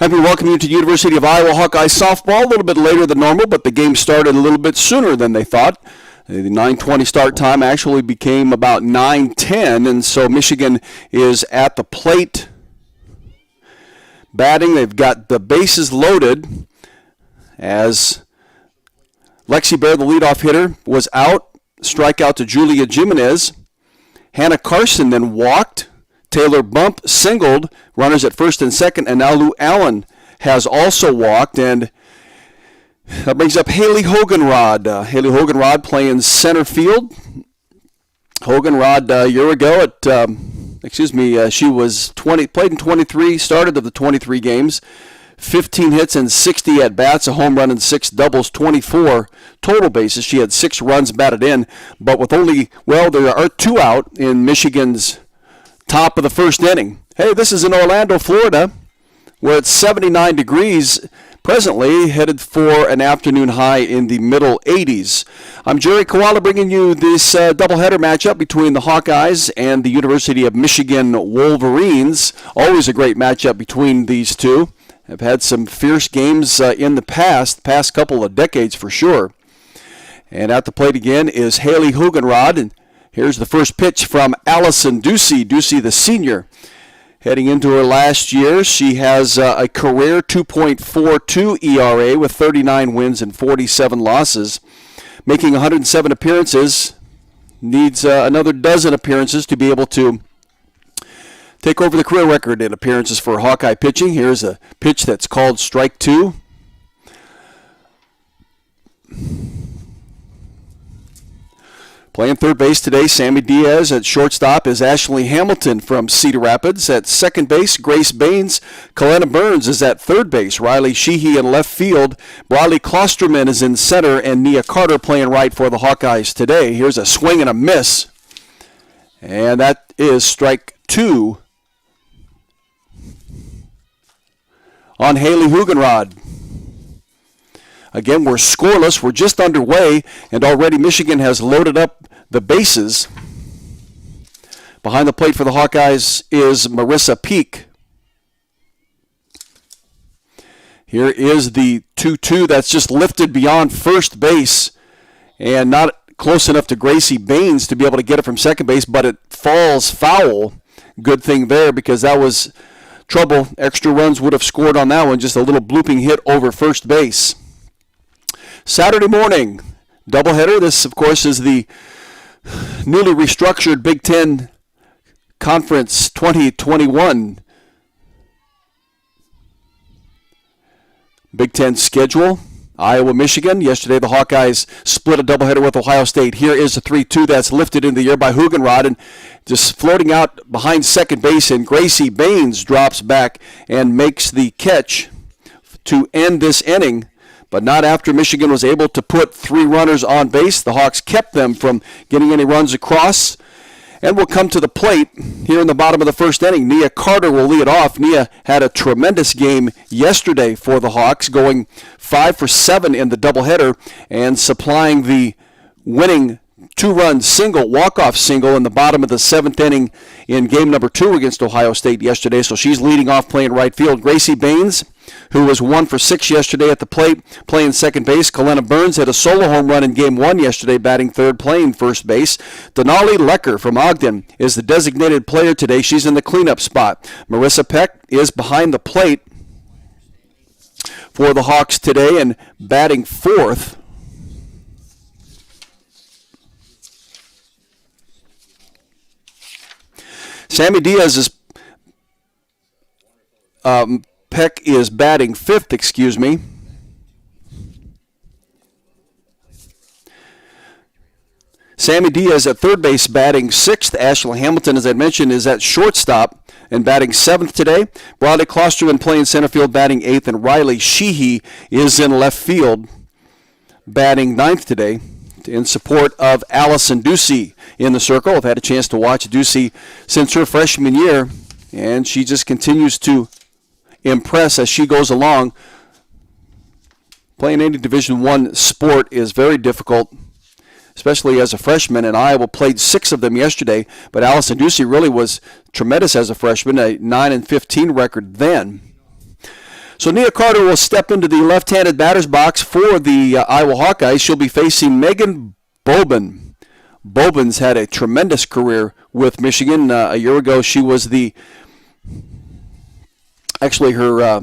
Happy to welcome you to University of Iowa Hawkeye softball. A little bit later than normal, but the game started a little bit sooner than they thought. The 9:20 start time actually became about 9:10, and so Michigan is at the plate batting. They've got the bases loaded as Lexi Baer, the leadoff hitter, was out. Strikeout to Julia Jimenez. Hannah Carson then walked. Taylor Bump singled, runners at first and second, and now Lou Allen has also walked, and that brings up Haley Hoganrod. Haley Hoganrod playing center field. Hoganrod a year ago she was played in 23, started of the 23 games, 15 hits and 60 at-bats, a home run and 6 doubles, 24 total bases. She had 6 runs batted in, but with there are 2 out in Michigan's top of the first inning. Hey, this is in Orlando, Florida, where it's 79 degrees presently, headed for an afternoon high in the middle 80s. I'm Jerry Koala bringing you this doubleheader matchup between the Hawkeyes and the University of Michigan Wolverines. Always a great matchup between these two. Have had some fierce games in the past couple of decades for sure. And at the plate again is Haley Hoganrod, and here's the first pitch from Allison Ducey. Ducey, the senior, heading into her last year. She has a career 2.42 ERA with 39 wins and 47 losses. Making 107 appearances. Needs another dozen appearances to be able to take over the career record in appearances for Hawkeye pitching. Here's a pitch that's called strike 2. Playing third base today, Sammy Diaz. At shortstop is Ashley Hamilton from Cedar Rapids. At second base, Grace Baines. Kalena Burns is at third base. Riley Sheehy in left field. Bradley Klosterman is in center, and Nia Carter playing right for the Hawkeyes today. Here's a swing and a miss. And that is strike 2 on Haley Hoganrod. Again, we're scoreless. We're just underway, and already Michigan has loaded up the bases. Behind the plate for the Hawkeyes is Marissa Peak. Here is the 2-2 that's just lifted beyond first base and not close enough to Gracie Baines to be able to get it from second base, but it falls foul. Good thing there because that was trouble. Extra runs would have scored on that one. Just a little blooping hit over first base. Saturday morning, doubleheader. This, of course, is the newly restructured Big Ten Conference 2021 Big Ten schedule. Iowa, Michigan. Yesterday, the Hawkeyes split a doubleheader with Ohio State. Here is a 3-2 that's lifted in the air by Hoganrod and just floating out behind second base, and Gracie Baines drops back and makes the catch to end this inning. But not after Michigan was able to put 3 runners on base. The Hawks kept them from getting any runs across. And we'll come to the plate here in the bottom of the first inning. Nia Carter will lead off. Nia had a tremendous game yesterday for the Hawks, going 5 for 7 in the doubleheader and supplying the winning 2-run single, walk-off single in the bottom of the 7th inning in game number 2 against Ohio State yesterday. So she's leading off playing right field. Gracie Baines, who was 1 for 6 yesterday at the plate, playing second base. Kalena Burns had a solo home run in game 1 yesterday, batting third, playing first base. Denali Lecker from Ogden is the designated player today. She's in the cleanup spot. Marissa Peck is behind the plate for the Hawks today and batting fourth. Sammy Diaz is Peck is batting fifth, Sammy Diaz at third base batting sixth. Ashley Hamilton, as I mentioned, is at shortstop and batting seventh today. Bradley Klosterman playing center field, batting eighth, and Riley Sheehy is in left field, batting ninth today, in support of Allison Ducey in the circle. I've had a chance to watch Ducey since her freshman year, and she just continues to impress as she goes along. Playing any Division I sport is very difficult, especially as a freshman, and Iowa played 6 of them yesterday, but Allison Ducey really was tremendous as a freshman, a 9-15 record then. So Nia Carter will step into the left-handed batter's box for the Iowa Hawkeyes. She'll be facing Megan Boban. Boban's had a tremendous career with Michigan. A year ago, she was her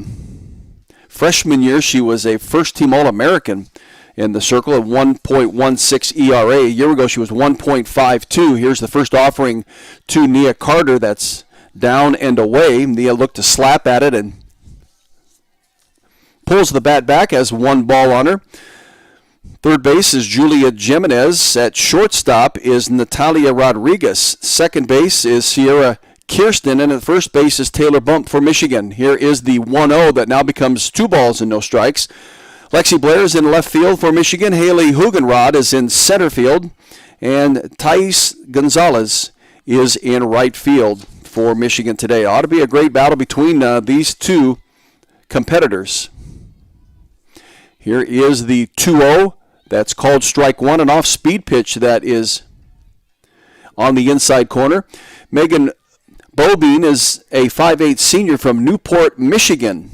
freshman year, she was a first-team All-American in the circle at 1.16 ERA. A year ago, she was 1.52. Here's the first offering to Nia Carter. That's down and away. Nia looked to slap at it and pulls the bat back, has one ball on her. Third base is Julia Jimenez. At shortstop is Natalia Rodriguez. Second base is Sierra Kirsten, and at first base is Taylor Bump for Michigan. Here is the 1-0 that now becomes 2 balls and no strikes. Lexi Blair is in left field for Michigan. Haley Hugenrod is in center field, and Thais Gonzalez is in right field for Michigan today. Ought to be a great battle between these two competitors. Here is the 2-0. That's called strike one, an off-speed pitch that is on the inside corner. Megan Bobine is a 5'8" senior from Newport, Michigan,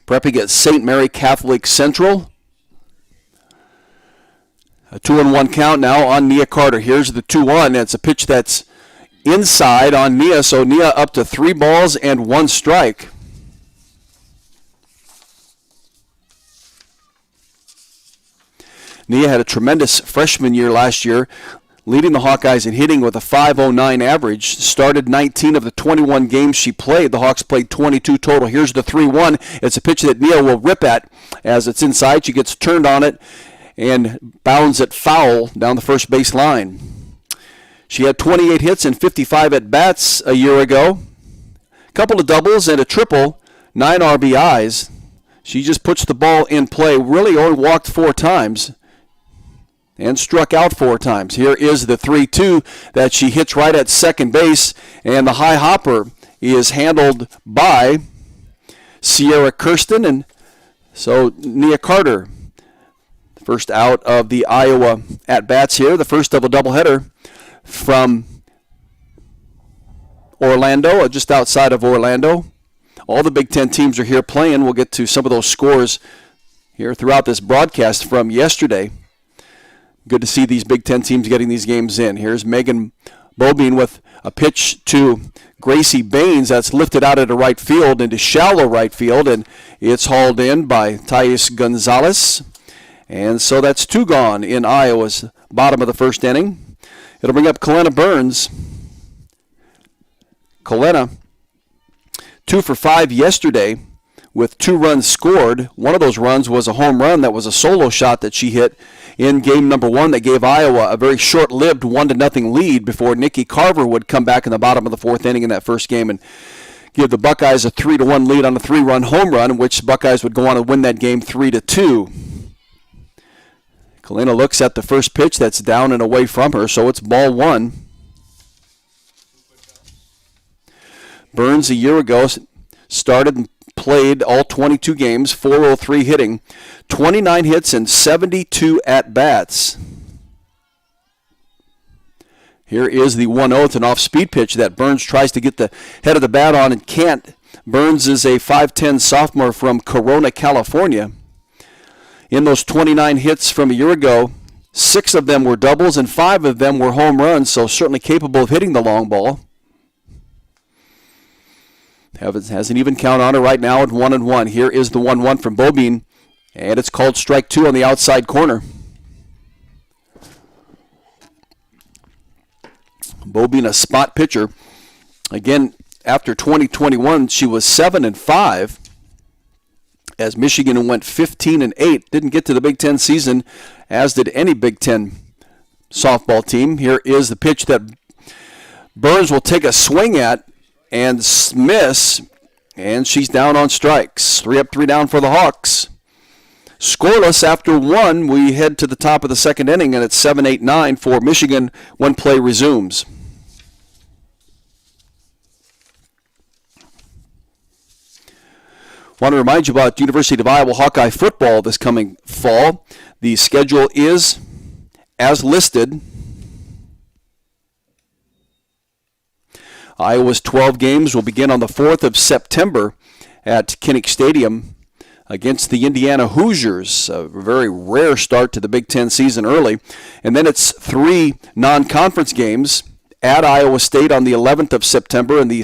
prepping at St. Mary Catholic Central. A 2-1 count now on Nia Carter. Here's the 2-1. It's a pitch that's inside on Nia, so Nia up to 3 balls and 1 strike. Nia had a tremendous freshman year last year, leading the Hawkeyes in hitting with a .509 average. Started 19 of the 21 games she played. The Hawks played 22 total. Here's the 3-1. It's a pitch that Nia will rip at as it's inside. She gets turned on it and bounds it foul down the first base line. She had 28 hits and 55 at-bats a year ago. A couple of doubles and a triple, 9 RBIs. She just puts the ball in play. Really only walked 4 times. And struck out 4 times. Here is the 3-2 that she hits right at second base, and the high hopper is handled by Sierra Kirsten, and so Nia Carter, first out of the Iowa at-bats here, the first of a doubleheader from Orlando, just outside of Orlando. All the Big Ten teams are here playing. We'll get to some of those scores here throughout this broadcast from yesterday. Good to see these Big Ten teams getting these games in. Here's Megan Bobine with a pitch to Gracie Baines that's lifted out into right field, into shallow right field, and it's hauled in by Thais Gonzalez. And so that's 2 gone in Iowa's bottom of the first inning. It'll bring up Kalena Burns. Kalena, 2 for 5 yesterday with 2 runs scored. One of those runs was a home run that was a solo shot that she hit in game number 1 that gave Iowa a very short-lived 1-0 lead before Nikki Carver would come back in the bottom of the 4th inning in that first game and give the Buckeyes a 3-1 lead on a 3-run home run, in which the Buckeyes would go on to win that game 3-2. Kalena looks at the first pitch that's down and away from her, so it's ball 1. Burns a year ago started and played all 22 games, .403 hitting, 29 hits and 72 at-bats. Here is the 1-0. It's an off-speed pitch that Burns tries to get the head of the bat on and can't. Burns is a 5'10 sophomore from Corona, California. In those 29 hits from a year ago, 6 of them were doubles and 5 of them were home runs, so certainly capable of hitting the long ball. Has an even count on her right now at 1-1. Here is the 1-1 from Bobine, and it's called strike 2 on the outside corner. Bobine, a spot pitcher. Again, after 2021, she was 7-5 as Michigan went 15-8. Didn't get to the Big Ten season, as did any Big Ten softball team. Here is the pitch that Burns will take a swing at and miss, and she's down on strikes. 3 up, 3 down for the Hawks. Scoreless after 1, we head to the top of the second inning, and it's 7-8-9 for Michigan when play resumes. Want to remind you about University of Iowa Hawkeye football this coming fall. The schedule is as listed. Iowa's 12 games will begin on the 4th of September at Kinnick Stadium against the Indiana Hoosiers. A very rare start to the Big Ten season early. And then it's 3 non-conference games at Iowa State on the 11th of September in the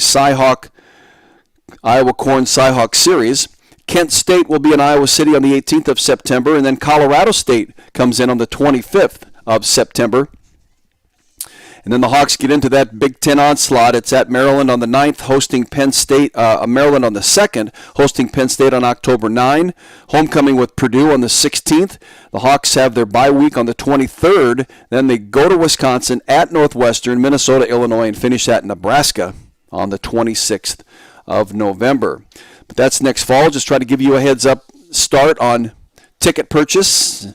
Iowa Corn Cyhawk Series. Kent State will be in Iowa City on the 18th of September, and then Colorado State comes in on the 25th of September. And then the Hawks get into that Big Ten onslaught. It's at Maryland on the 9th, hosting Penn State. Maryland on the 2nd, hosting Penn State on October 9. Homecoming with Purdue on the 16th. The Hawks have their bye week on the 23rd. Then they go to Wisconsin, at Northwestern, Minnesota, Illinois, and finish at Nebraska on the 26th of November. But that's next fall. Just try to give you a heads up start on ticket purchase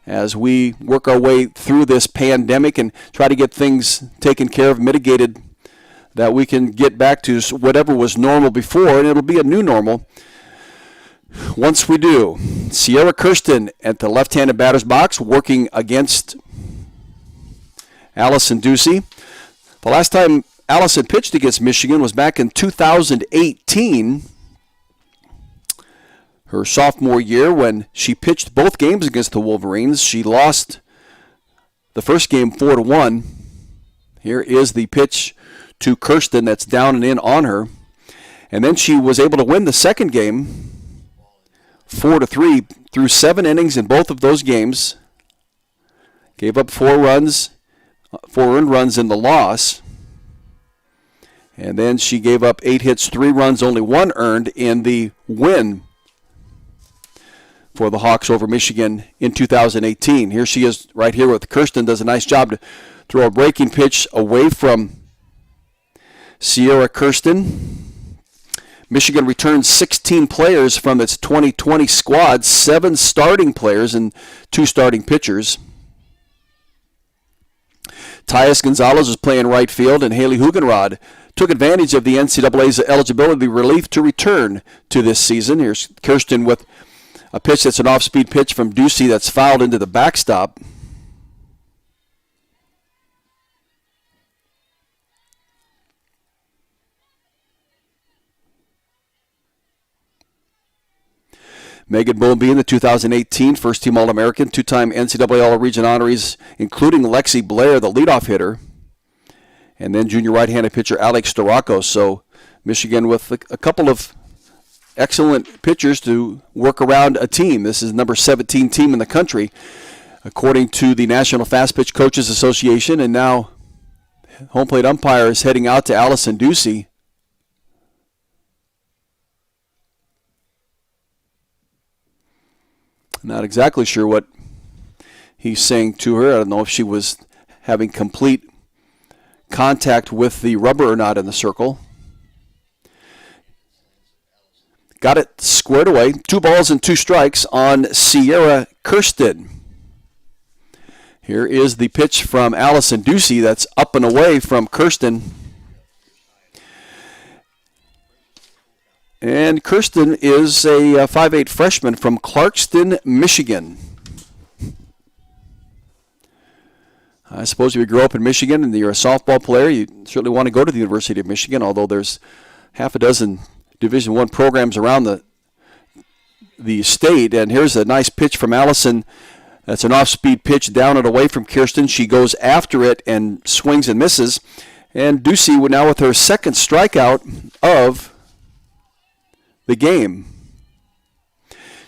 as we work our way through this pandemic and try to get things taken care of, mitigated, that we can get back to whatever was normal before, and it'll be a new normal once we do. Sierra Kirsten at the left-handed batter's box working against Allison Ducey. The last time Allison pitched against Michigan was back in 2018, her sophomore year, when she pitched both games against the Wolverines. She lost the first game 4-1. Here is the pitch to Kirsten that's down and in on her. And then she was able to win the second game 4-3 through 7 innings in both of those games. Gave up 4 earned runs in the loss. And then she gave up 8 hits, 3 runs, only 1 earned in the win for the Hawks over Michigan in 2018. Here she is right here with Kirsten. Does a nice job to throw a breaking pitch away from Sierra Kirsten. Michigan returns 16 players from its 2020 squad, 7 starting players and 2 starting pitchers. Tyus Gonzalez is playing right field, and Haley Hugenrod took advantage of the NCAA's eligibility relief to return to this season. Here's Kirsten with a pitch that's an off-speed pitch from Ducey that's fouled into the backstop. Megan Boombean, the 2018 first-team All-American, 2-time NCAA All-Region honorees, including Lexi Blair, the leadoff hitter, and then junior right-handed pitcher Alex Storako. So Michigan with a couple of excellent pitchers to work around a team. This is number 17 team in the country, according to the National Fast Pitch Coaches Association. And now home plate umpire is heading out to Allison Ducey. Not exactly sure what he's saying to her. I don't know if she was having complete contact with the rubber or not in the circle. Got it squared away. 2 balls and 2 strikes on Sierra Kirsten. Here is the pitch from Allison Ducey that's up and away from Kirsten. And Kirsten is a 5'8" freshman from Clarkston, Michigan. I suppose if you grow up in Michigan and you're a softball player, you certainly want to go to the University of Michigan, although there's half a dozen Division I programs around the state. And here's a nice pitch from Allison. That's an off-speed pitch down and away from Kirsten. She goes after it and swings and misses. And Ducey would now with her second strikeout of the game.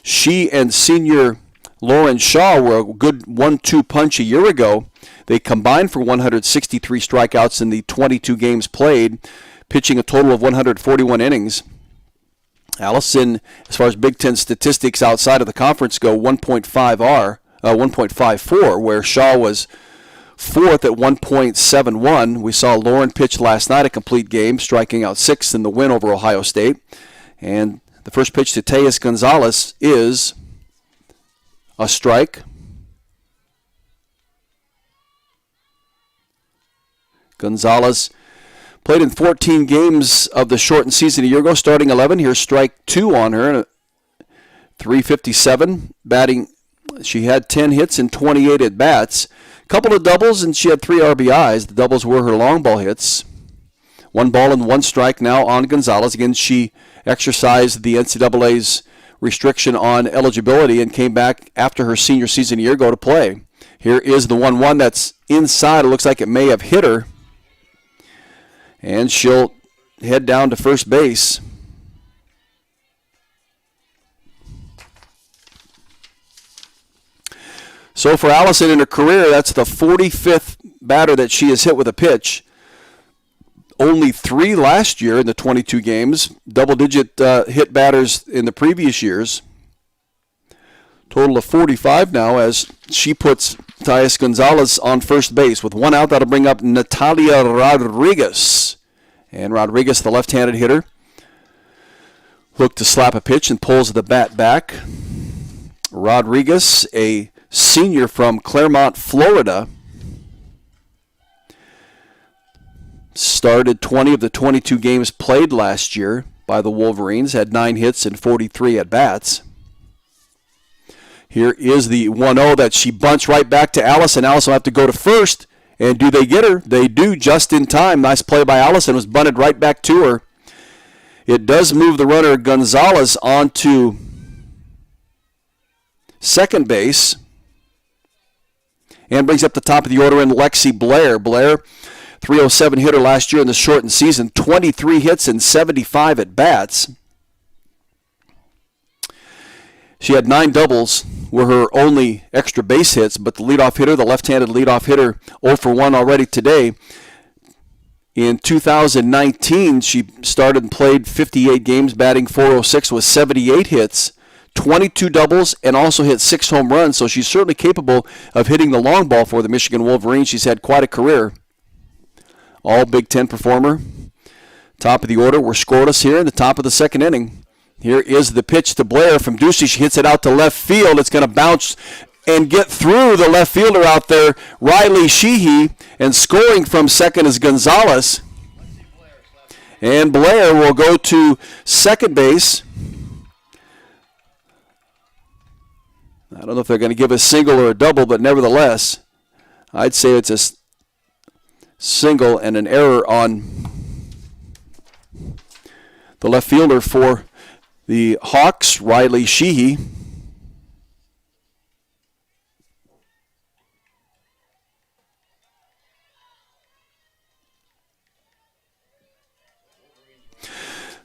She and senior Lauren Shaw were a good 1-2 punch a year ago. They combined for 163 strikeouts in the 22 games played, pitching a total of 141 innings. Allison, as far as Big Ten statistics outside of the conference go, 1.54, where Shaw was 4th at 1.71. We saw Lauren pitch last night a complete game, striking out 6th in the win over Ohio State. And the first pitch to Tyus Gonzalez is a strike. Gonzalez played in 14 games of the shortened season a year ago, starting 11. Here's strike 2 on her. 357 batting. She had 10 hits and 28 at-bats. A couple of doubles, and she had 3 RBIs. The doubles were her long ball hits. 1 ball and 1 strike now on Gonzalez. Again, she exercised the NCAA's restriction on eligibility and came back after her senior season a year ago to play. Here is the 1-1 that's inside. It looks like it may have hit her. And she'll head down to first base. So for Allison in her career, that's the 45th batter that she has hit with a pitch. Only 3 last year in the 22 games. Double-digit hit batters in the previous years. Total of 45 now as she puts Thais Gonzalez on first base. With 1 out, that'll bring up Natalia Rodriguez. And Rodriguez, the left-handed hitter, looked to slap a pitch and pulls the bat back. Rodriguez, a senior from Claremont, Florida, started 20 of the 22 games played last year by the Wolverines, had 9 hits and 43 at-bats. Here is the 1-0 that she bunts right back to Allison. Allison will have to go to first. And do they get her? They do, just in time. Nice play by Allison. Was bunted right back to her. It does move the runner Gonzalez onto second base. And brings up the top of the order in Lexi Blair. Blair, 307 hitter last year in the shortened season. 23 hits and 75 at-bats. She had 9 doubles, were her only extra base hits, but the leadoff hitter, the left-handed leadoff hitter, 0 for 1 already today. In 2019, she started and played 58 games, batting .406 with 78 hits, 22 doubles, and also hit 6 home runs, so she's certainly capable of hitting the long ball for the Michigan Wolverines. She's had quite a career. All Big Ten performer. Top of the order, we're scoreless here in the top of the second inning. Here is the pitch to Blair from Ducey. She hits it out to left field. It's going to bounce and get through the left fielder out there, Riley Sheehy. And scoring from second is Gonzalez. And Blair will go to second base. I don't know if they're going to give a single or a double, but nevertheless, I'd say it's a single and an error on the left fielder for the Hawks, Riley Sheehy.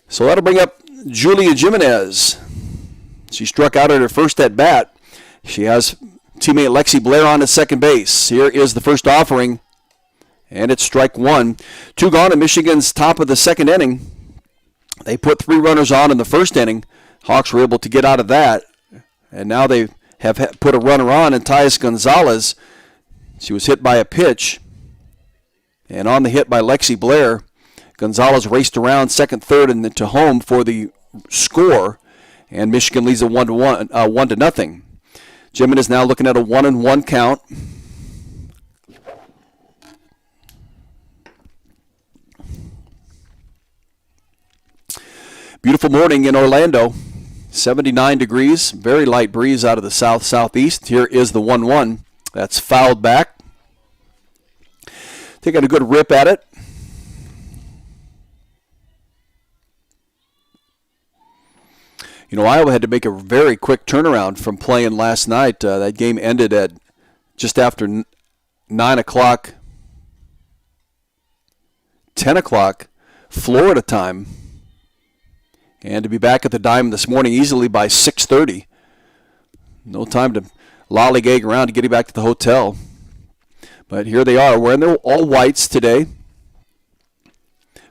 So that'll bring up Julia Jimenez. She struck out at her first at bat. She has teammate Lexi Blair on at second base. Here is the first offering, and it's strike 1. 2 gone in Michigan's top of the second inning. They put 3 runners on in the first inning. Hawks were able to get out of that. And now they have put a runner on, and Thais Gonzalez, she was hit by a pitch. And on the hit by Lexi Blair, Gonzalez raced around second, third, and then to home for the score. And Michigan leads a 1-0. Jimenez now looking at a 1-1 count. Beautiful morning in Orlando, 79 degrees, very light breeze out of the south-southeast. Here is the 1-1. That's fouled back. Taking a good rip at it. You know, Iowa had to make a very quick turnaround from playing last night. That game ended at just after 9 o'clock, 10 o'clock Florida time. And to be back at the Diamond this morning easily by 6:30. No time to lollygag around to getting back to the hotel. But here they are, wearing their all whites today,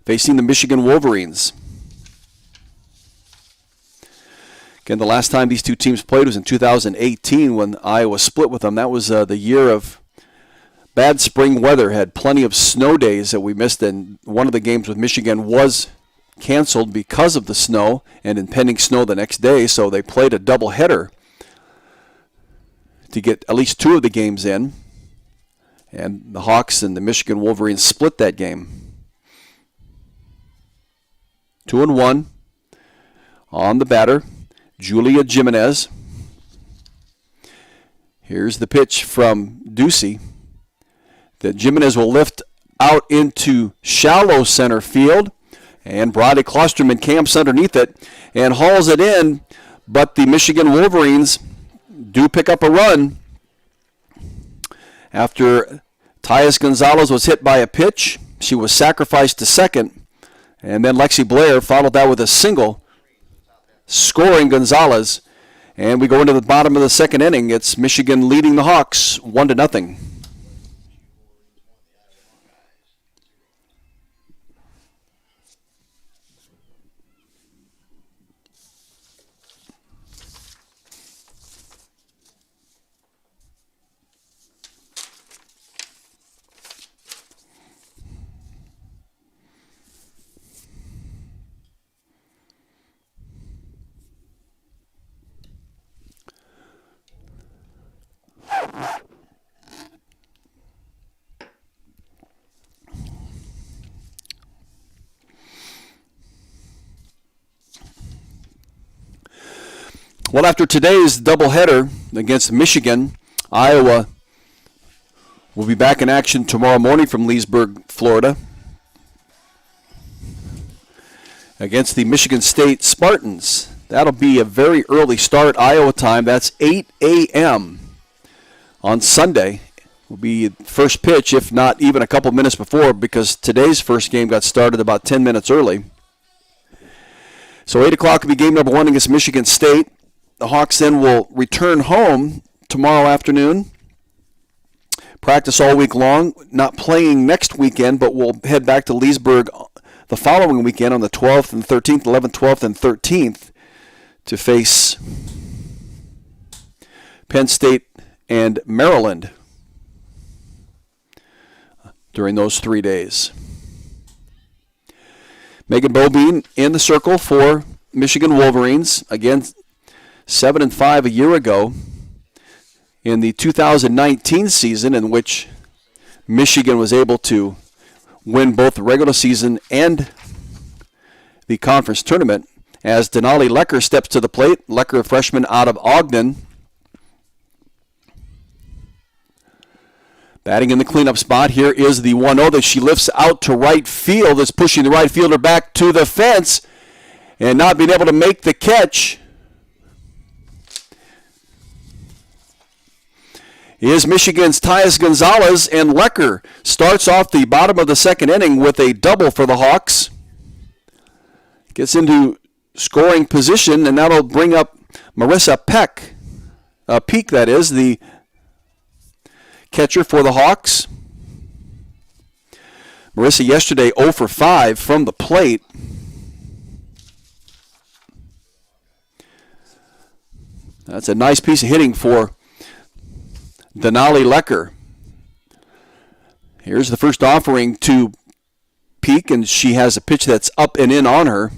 facing the Michigan Wolverines. Again, the last time these two teams played was in 2018 when Iowa split with them. That was the year of bad spring weather. Had plenty of snow days that we missed, and one of the games with Michigan was canceled because of the snow and impending snow the next day, so they played a doubleheader to get at least 2 of the games in, and the Hawks and the Michigan Wolverines split that game. 2-1 on the batter, Julia Jimenez. Here's the pitch from Ducey that Jimenez will lift out into shallow center field. And Brodie Klosterman camps underneath it and hauls it in, but the Michigan Wolverines do pick up a run after Tyus Gonzalez was hit by a pitch. She was sacrificed to second, and then Lexi Blair followed that with a single, scoring Gonzalez. And we go into the bottom of the second inning. It's Michigan leading the Hawks 1-0. Well, after today's doubleheader against Michigan, Iowa will be back in action tomorrow morning from Leesburg, Florida, against the Michigan State Spartans. That'll be a very early start, Iowa time. That's 8 a.m. on Sunday. Will be first pitch, if not even a couple minutes before, because today's first game got started about 10 minutes early. So 8 o'clock will be game number 1 against Michigan State. The Hawks then will return home tomorrow afternoon, practice all week long, not playing next weekend, but we'll head back to Leesburg the following weekend on the 12th and 13th, 11th, 12th, and 13th to face Penn State and Maryland during those 3 days. Megan Bobine in the circle for Michigan Wolverines. Again, 7-5 a year ago in the 2019 season, in which Michigan was able to win both the regular season and the conference tournament, as Denali Lecker steps to the plate. Lecker, a freshman out of Ogden. Batting in the cleanup spot. Here is the 1-0 that she lifts out to right field. It's pushing the right fielder back to the fence and not being able to make the catch is Michigan's Tyus Gonzalez, and Lecker starts off the bottom of the second inning with a double for the Hawks. Gets into scoring position, and that'll bring up Marissa Peak, that is, the catcher for the Hawks. Marissa yesterday 0 for 5 from the plate. That's a nice piece of hitting for Denali Lecker. Here's the first offering to Peak, and she has a pitch that's up and in on her.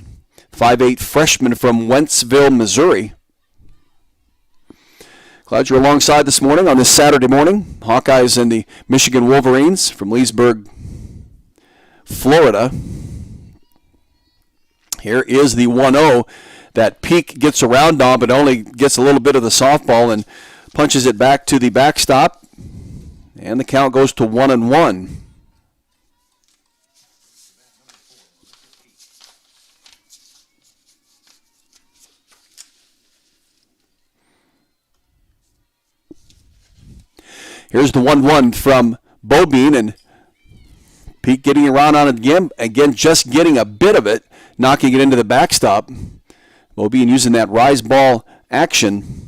5'8" freshman from Wentzville, Missouri. Glad you're alongside this morning on this Saturday morning. Hawkeyes and the Michigan Wolverines from Leesburg, Florida. Here is the 1-0 that Peak gets around on, but only gets a little bit of the softball and punches it back to the backstop, and the count goes to 1-1. Here's the 1-1 from Bobine, and Peak getting around on it again, just getting a bit of it, knocking it into the backstop. Bobine using that rise ball action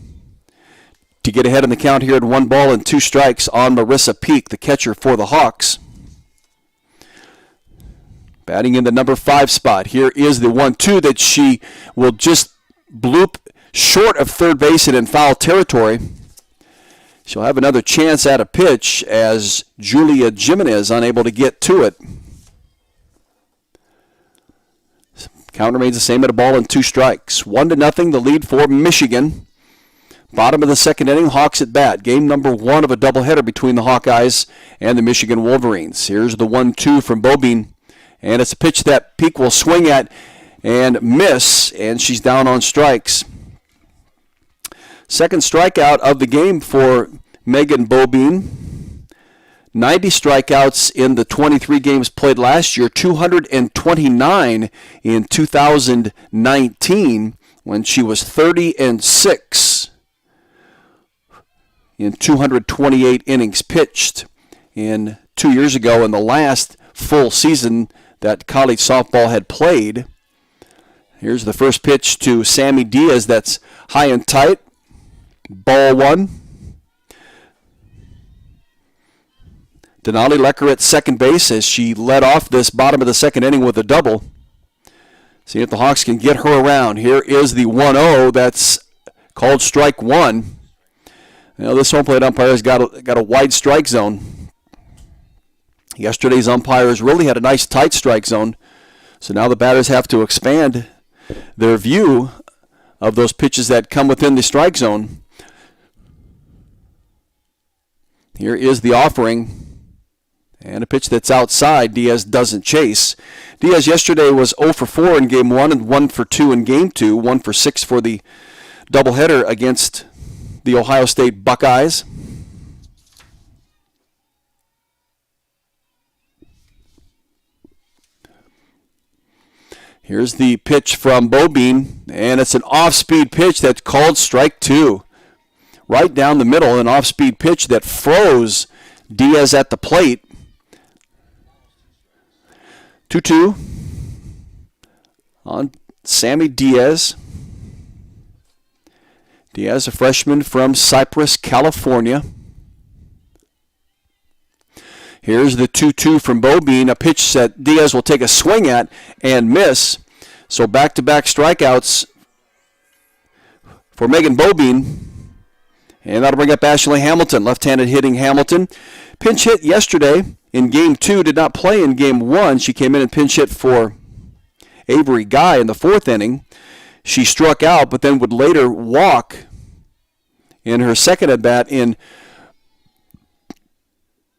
to get ahead in the count here at 1-2 strikes on Marissa Peak, the catcher for the Hawks. Batting in the number 5 spot. Here is the 1-2 that she will just bloop short of third base and in foul territory. She'll have another chance at a pitch as Julia Jimenez unable to get to it. Count remains the same at 1-2 strikes. 1-0 the lead for Michigan. Bottom of the second inning, Hawks at bat. Game number 1 of a doubleheader between the Hawkeyes and the Michigan Wolverines. Here's the 1-2 from Bobine, and it's a pitch that Peak will swing at and miss, and she's down on strikes. Second strikeout of the game for Megan Bobine. 90 strikeouts in the 23 games played last year, 229 in 2019 when she was 30-6 in 228 innings pitched in 2 years ago in the last full season that college softball had played. Here's the first pitch to Sammy Diaz that's high and tight. Ball one. Denali Lecker at second base as she led off this bottom of the second inning with a double. See if the Hawks can get her around. Here is the 1-0 that's called strike one. You know, this home plate umpire has got a wide strike zone. Yesterday's umpires really had a nice tight strike zone. So now the batters have to expand their view of those pitches that come within the strike zone. Here is the offering. And a pitch that's outside, Diaz doesn't chase. Diaz yesterday was 0 for 4 in Game 1 and 1 for 2 in Game 2, 1 for 6 for the doubleheader against the Ohio State Buckeyes. Here's the pitch from Bobine, and it's an off-speed pitch that's called strike two. Right down the middle, an off-speed pitch that froze Diaz at the plate. 2-2 on Sammy Diaz. Diaz, a freshman from Cypress, California. Here's the 2-2 from Bobine, a pitch that Diaz will take a swing at and miss. So back-to-back strikeouts for Megan Bobine. And that'll bring up Ashley Hamilton, left-handed hitting Hamilton. Pinch hit yesterday in Game 2, did not play in Game 1. She came in and pinch hit for Avery Guy in the fourth inning. She struck out, but then would later walk in her second at-bat in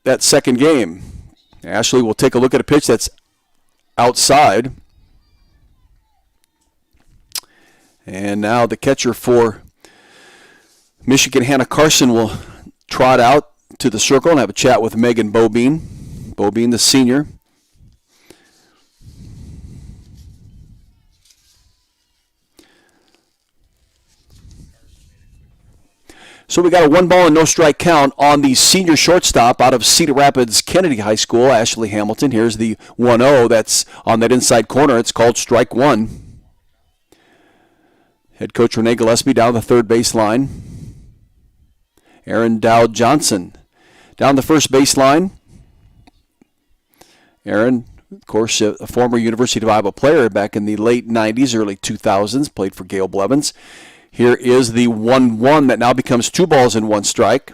that second game. Ashley will take a look at a pitch that's outside. And now the catcher for Michigan, Hannah Carson, will trot out to the circle and have a chat with Megan Bobine. Bobine, the senior. So we got a 1-ball and no strike count on the senior shortstop out of Cedar Rapids Kennedy High School, Ashley Hamilton. Here's the 1-0 that's on that inside corner. It's called strike one. Head coach Renee Gillespie down the third baseline. Aaron Dowd Johnson down the first baseline. Aaron, of course, a former University of Iowa player back in the late 90s, early 2000s, played for Gail Blevins. Here is the 1-1 that now becomes 2 balls and 1 strike.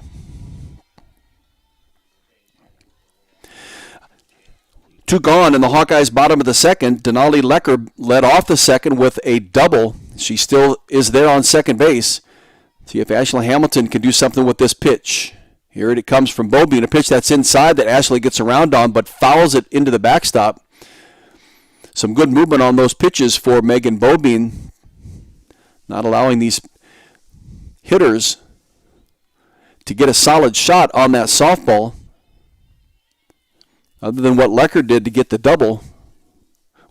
Two gone in the Hawkeyes' bottom of the second. Denali Lecker led off the second with a double. She still is there on second base. See if Ashley Hamilton can do something with this pitch. Here it comes from Bobine, a pitch that's inside that Ashley gets around on but fouls it into the backstop. Some good movement on those pitches for Megan Bobine, not allowing these hitters to get a solid shot on that softball, other than what Lecker did to get the double,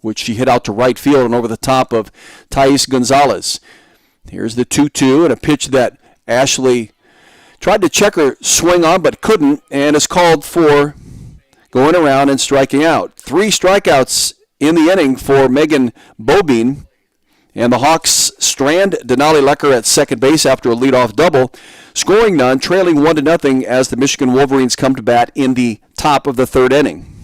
which she hit out to right field and over the top of Thais Gonzalez. Here's the 2-2 and a pitch that Ashley tried to check her swing on but couldn't, and is called for going around and striking out. 3 strikeouts in the inning for Megan Bobine, and the Hawks strand Denali Lecker at second base after a leadoff double, scoring none, trailing 1-0 as the Michigan Wolverines come to bat in the top of the third inning.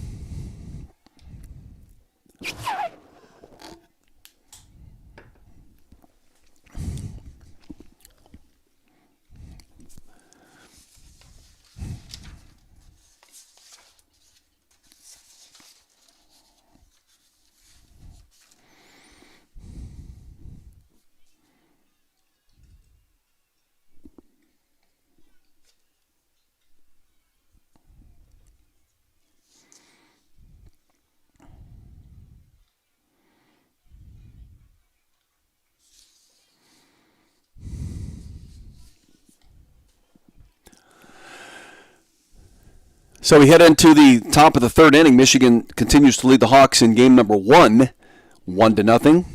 So we head into the top of the third inning. Michigan continues to lead the Hawks in game number 1-0.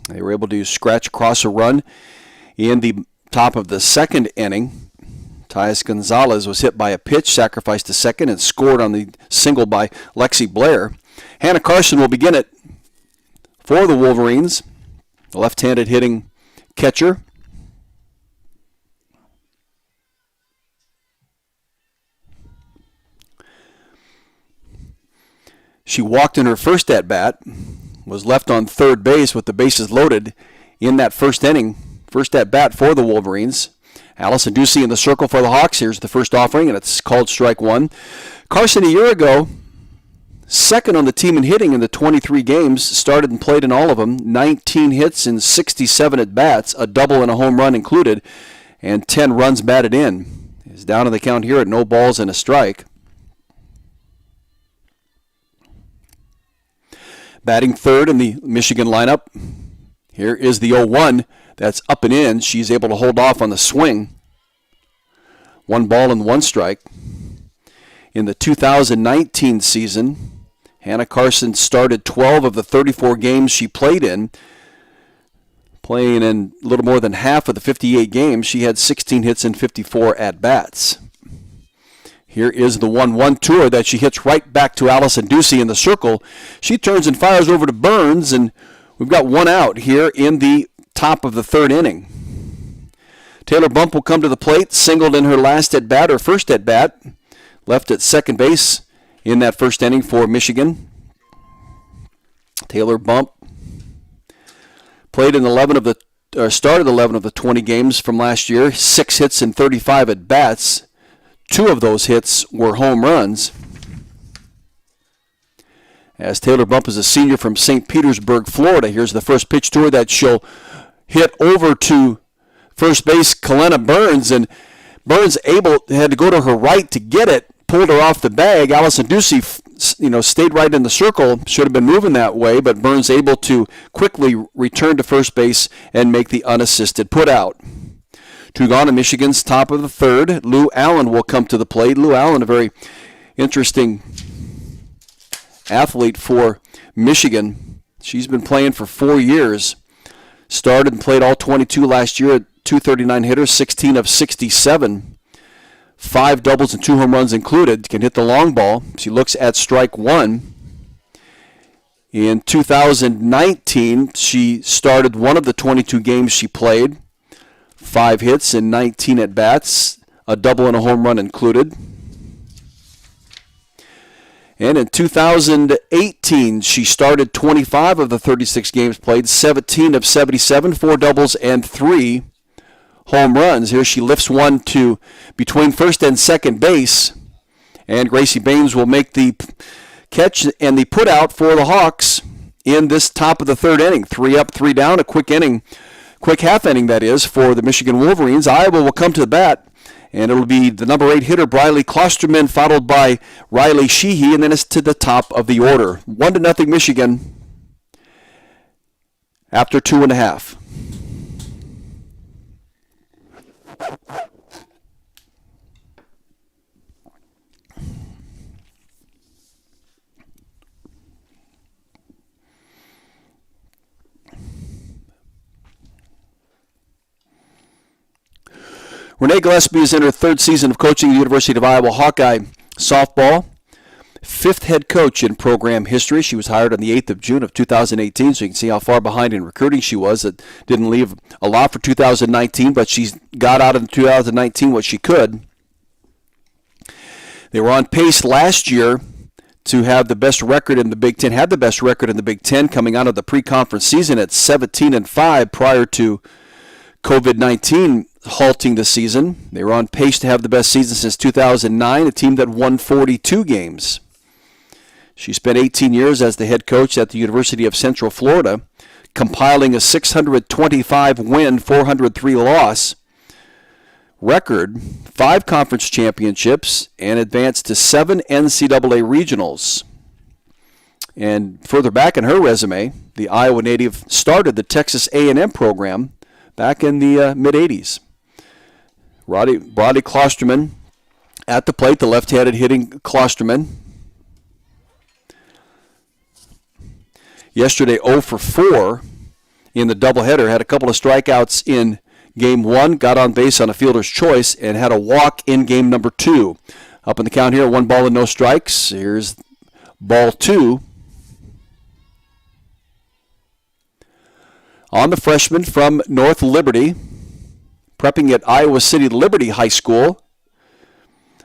They were able to scratch across a run in the top of the second inning. Tyus Gonzalez was hit by a pitch, sacrificed to second, and scored on the single by Lexi Blair. Hannah Carson will begin it for the Wolverines, the left-handed hitting catcher. She walked in her first at-bat, was left on third base with the bases loaded in that first inning, first at-bat for the Wolverines. Allison Ducey in the circle for the Hawks. Here's the first offering, and it's called strike one. Carson, a year ago, second on the team in hitting in the 23 games, started and played in all of them, 19 hits and 67 at-bats, a double and a home run included, and 10 runs batted in. Is down on the count here at no balls and a strike. Batting third in the Michigan lineup. Here is the 0-1. That's up and in. She's able to hold off on the swing. 1 ball and 1 strike. In the 2019 season, Hannah Carson started 12 of the 34 games she played in. Playing in a little more than half of the 58 games, she had 16 hits and 54 at-bats. Here is the 1-1 tour that she hits right back to Allison Ducey in the circle. She turns and fires over to Burns, and we've got one out here in the top of the third inning. Taylor Bump will come to the plate, singled in her last at-bat, or first at-bat, left at second base in that first inning for Michigan. Taylor Bump played in started 11 of the 20 games from last year, 6 hits and 35 at-bats. 2 of those hits were home runs. As Taylor Bump is a senior from St. Petersburg, Florida. Here's the first pitch to her that she'll hit over to first base, Kalena Burns, and Burns had to go to her right to get it, pulled her off the bag. Allison Ducey, stayed right in the circle, should have been moving that way, but Burns able to quickly return to first base and make the unassisted put out. 2 gone in Michigan's top of the third. Lou Allen will come to the plate. Lou Allen, a very interesting athlete for Michigan. She's been playing for 4 years. Started and played all 22 last year at .239 hitters, 16 of 67. 5 doubles and 2 home runs included. Can hit the long ball. She looks at strike one. In 2019, she started one of the 22 games she played. 5 hits and 19 at-bats, a double and a home run included. And in 2018, she started 25 of the 36 games played, 17 of 77, 4 doubles and 3 home runs. Here she lifts one to between first and second base, and Gracie Baines will make the catch and the put out for the Hawks in this top of the third inning. 3 up, 3 down, a quick inning. Quick half inning, that is, for the Michigan Wolverines. Iowa will come to the bat, and it'll be the number 8 hitter, Briley Klosterman, followed by Riley Sheehy, and then it's to the top of the order. 1-0 Michigan after 2.5. Renee Gillespie is in her 3rd season of coaching the University of Iowa Hawkeye softball. 5th head coach in program history. She was hired on the 8th of June of 2018, so you can see how far behind in recruiting she was. It didn't leave a lot for 2019, but she got out of 2019 what she could. They were on pace last year to have the best record in the Big Ten, had the best record in the Big Ten coming out of the pre-conference season at 17-5 prior to COVID-19 halting the season. They were on pace to have the best season since 2009, a team that won 42 games. She spent 18 years as the head coach at the University of Central Florida, compiling a 625-win, 403-loss record, 5 conference championships, and advanced to 7 NCAA regionals. And further back in her resume, the Iowa native started the Texas A&M program back in the mid-'80s. Brodie Klosterman At the plate, the left-handed hitting Klosterman. Yesterday, 0 for 4 in the doubleheader. Had a couple of strikeouts in game 1, got on base on a fielder's choice, and had a walk in game number 2. Up in the count here, 1 ball and no strikes. Here's ball 2. On the freshman from North Liberty, prepping at Iowa City Liberty High School.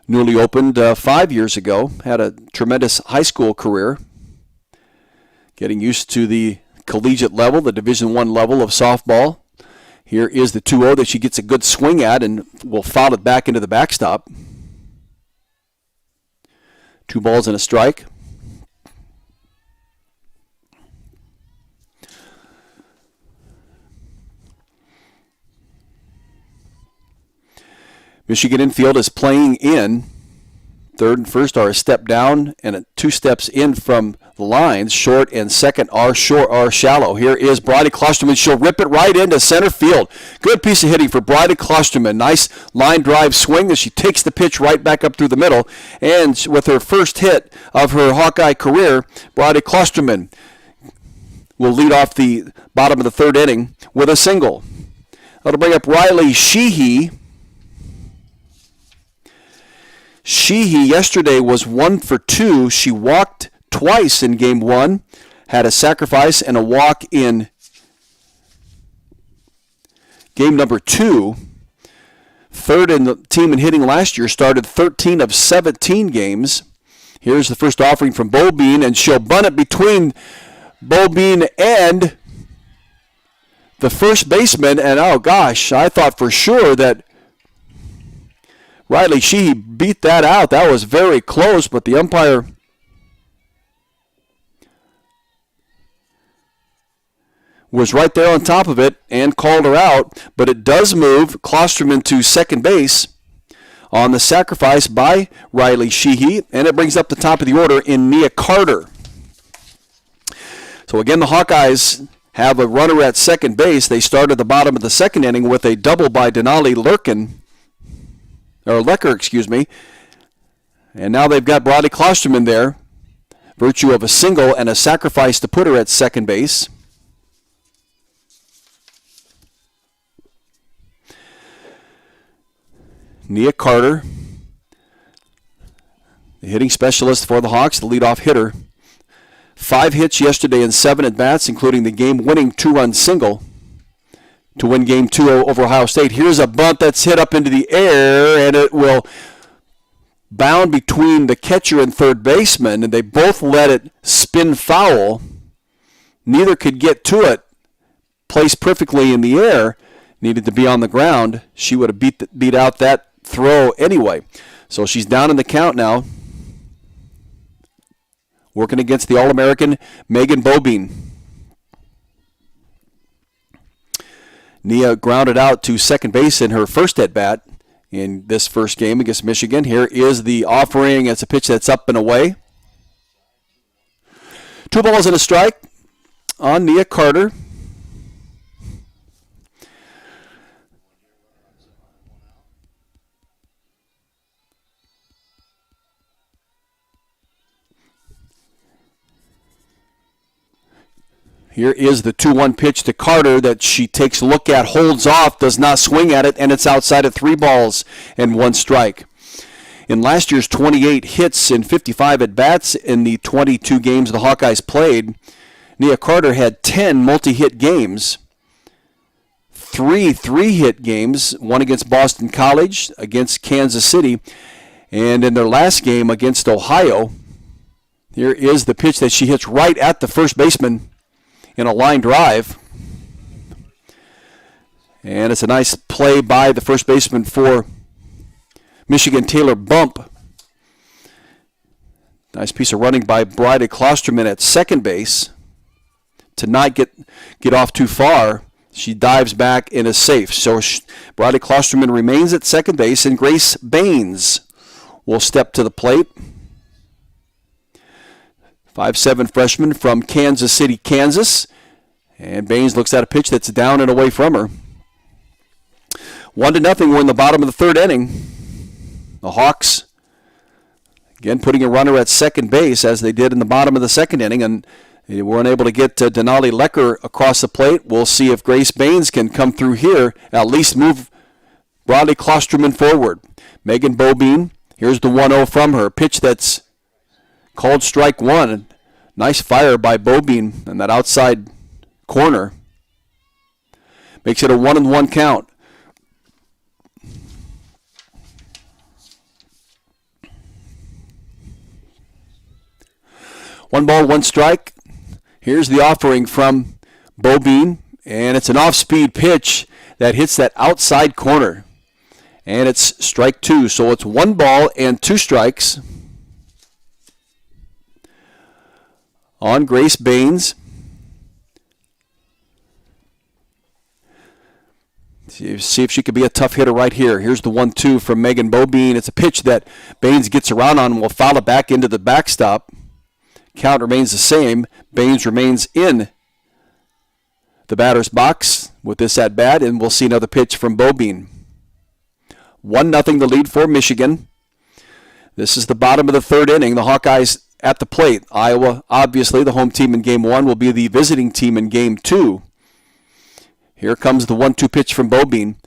Newly opened 5 years ago. Had a tremendous high school career. Getting used to the collegiate level, the Division I level of softball. Here is the 2-0 that she gets a good swing at and will foul it back into the backstop. 2 balls and a strike. Michigan infield is playing in. Third and first are a step down and 2 steps in from the lines. Short and second are shallow. Here is Bridie Klosterman. She'll rip it right into center field. Good piece of hitting for Bridie Klosterman. Nice line drive swing as she takes the pitch right back up through the middle. And with her first hit of her Hawkeye career, Bridie Klosterman will lead off the bottom of the 3rd inning with a single. That'll bring up Riley Sheehy. Sheehy yesterday was 1 for 2. She walked twice in game 1, had a sacrifice and a walk in game number 2. Third in the team in hitting last year, started 13 of 17 games. Here's the first offering from Bo Bean, and she'll bunt it between Bo Bean and the first baseman. And oh gosh, I thought for sure that Riley Sheehy beat that out. That was very close, but the umpire was right there on top of it and called her out. But it does move Klosterman to second base on the sacrifice by Riley Sheehy, and it brings up the top of the order in Nia Carter. So again, the Hawkeyes have a runner at second base. They started the bottom of the 2nd inning with a double by Denali Lecker, and now they've got Bridie Klosterman there, virtue of a single and a sacrifice to put her at second base. Nia Carter, the hitting specialist for the Hawks, the leadoff hitter. 5 hits yesterday in 7 at-bats, including the game-winning 2-run single to win game 2 over Ohio State. Here's a bunt that's hit up into the air, and it will bound between the catcher and third baseman, and they both let it spin foul. Neither could get to it. Placed perfectly in the air, needed to be on the ground. She would have beat out that throw anyway. So she's down in the count now, working against the All-American Megan Bobine. Nia grounded out to second base in her first at-bat in this first game against Michigan. Here is the offering. It's a pitch that's up and away. 2 balls and a strike on Nia Carter. Here is the 2-1 pitch to Carter that she takes a look at, holds off, does not swing at it, and it's outside of 3 balls and 1 strike. In last year's 28 hits and 55 at-bats in the 22 games the Hawkeyes played, Nia Carter had 10 multi-hit games, 3 3-hit games, one against Boston College, against Kansas City, and in their last game against Ohio, here is the pitch that she hits right at the first baseman in a line drive. And it's a nice play by the first baseman for Michigan, Taylor Bump. Nice piece of running by Bridie Klosterman at second base to not get off too far. She dives back and is safe. So Bridie Klosterman remains at second base, and Grace Baines will step to the plate. 5'7" freshman from Kansas City, Kansas. And Baines looks at a pitch that's down and away from her. 1-0, we're in the bottom of the 3rd inning. The Hawks Again, putting a runner at second base as they did in the bottom of the second inning, and they weren't able to get Denali Lecker across the plate. We'll see if Grace Baines can come through here, at least move Bradley Klosterman forward. Megan Bobine, here's the 1-0 from her. Pitch that's called strike one. Nice fire by Bobine in that outside corner. Makes it a 1-1 count. One ball, one strike. Here's the offering from Bobine, and it's an off-speed pitch that hits that outside corner. And it's strike two, so it's 1 ball and 2 strikes on Grace Baines. See if she could be a tough hitter right here. Here's the 1-2 from Megan Bobine. It's a pitch that Baines gets around on and will foul it back into the backstop. Count remains the same. Baines remains in the batter's box with this at bat, and we'll see another pitch from Bobine. 1-0 the lead for Michigan. This is the bottom of the third inning. The Hawkeyes at the plate. Iowa, obviously, the home team in Game 1, will be the visiting team in Game 2. Here comes the 1-2 pitch from Bobine.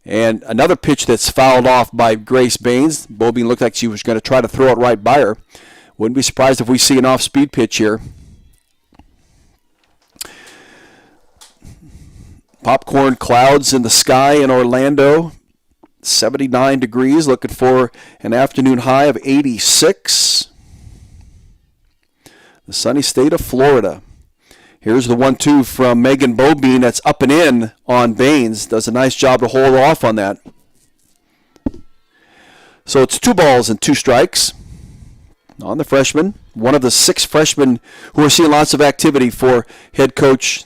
And another pitch that's fouled off by Grace Baines. Bobine looked like she was going to try to throw it right by her. Wouldn't be surprised if we see an off-speed pitch here. Popcorn clouds in the sky in Orlando. 79 degrees, looking for an afternoon high of 86. The sunny state of Florida. Here's the 1-2 from Megan Bobine. That's up and in on Baines. Does a nice job to hold off on that. So it's 2 balls and 2 strikes on the freshman. One of the 6 freshmen who are seeing lots of activity for head coach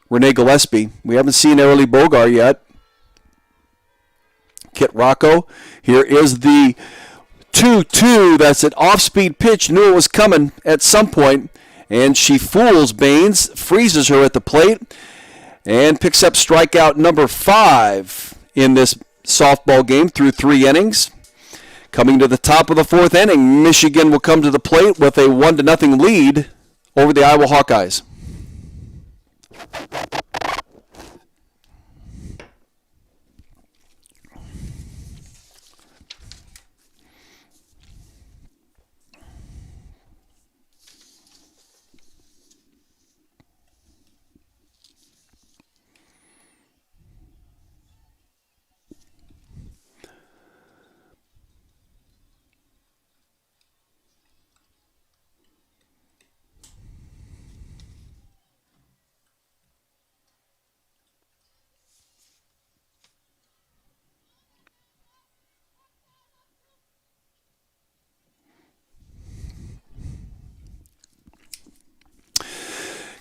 Renee Gillespie. We haven't seen Arely Bogar yet. Kit Rocco. Here is the 2-2. That's an off-speed pitch. Knew it was coming at some point. And she fools Baines, freezes her at the plate, and picks up strikeout number 5 in this softball game through 3 innings. Coming to the top of the 4th inning, Michigan will come to the plate with a 1-0 lead over the Iowa Hawkeyes.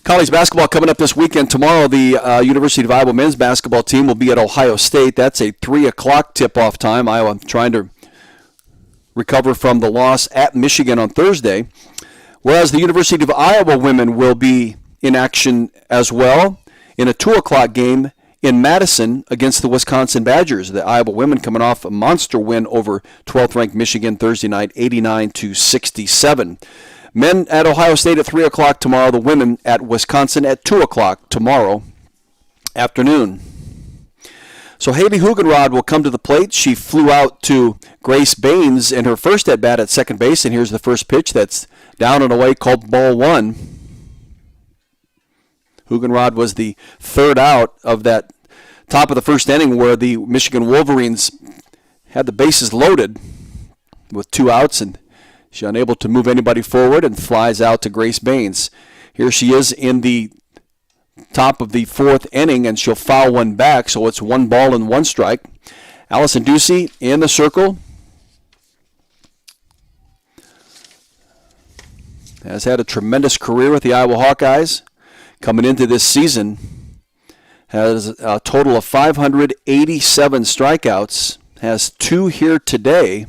College basketball coming up this weekend. Tomorrow, the University of Iowa men's basketball team will be at Ohio State. That's a 3 o'clock tip-off time. Iowa trying to recover from the loss at Michigan on Thursday. Whereas the University of Iowa women will be in action as well in a 2 o'clock game in Madison against the Wisconsin Badgers. The Iowa women coming off a monster win over 12th-ranked Michigan Thursday night, 89-67. Men at Ohio State at 3 o'clock tomorrow. The women at Wisconsin at 2 o'clock tomorrow afternoon. So Haley Hugenrod will come to the plate. She flew out to Grace Baines in her first at-bat at second base, and here's the first pitch that's down and away, called ball 1. Hugenrod was the third out of that top of the first inning where the Michigan Wolverines had the bases loaded with 2 outs, and she's unable to move anybody forward and flies out to Grace Baines. Here she is in the top of the 4th inning, and she'll foul one back, so it's 1 ball and 1 strike. Allison Ducey in the circle. Has had a tremendous career with the Iowa Hawkeyes. Coming into this season, has a total of 587 strikeouts. Has 2 here today.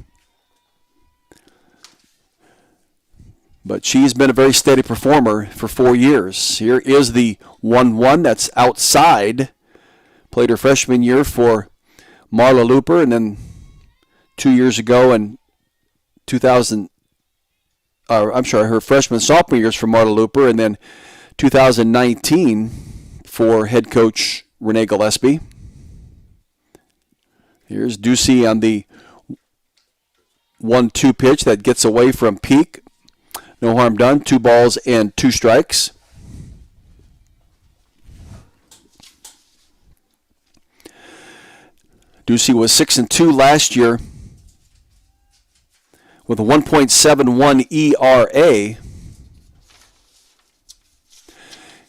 But she's been a very steady performer for 4 years. Here is the 1-1 that's outside. Played her freshman year for Marla Looper, and then 2 years ago in 2000, her freshman sophomore years for Marta Looper, and then 2019 for head coach Renee Gillespie. Here's Ducey on the 1-2 pitch that gets away from Peak. No harm done. 2 balls and 2 strikes. Ducey was 6-2 last year with a 1.71 ERA.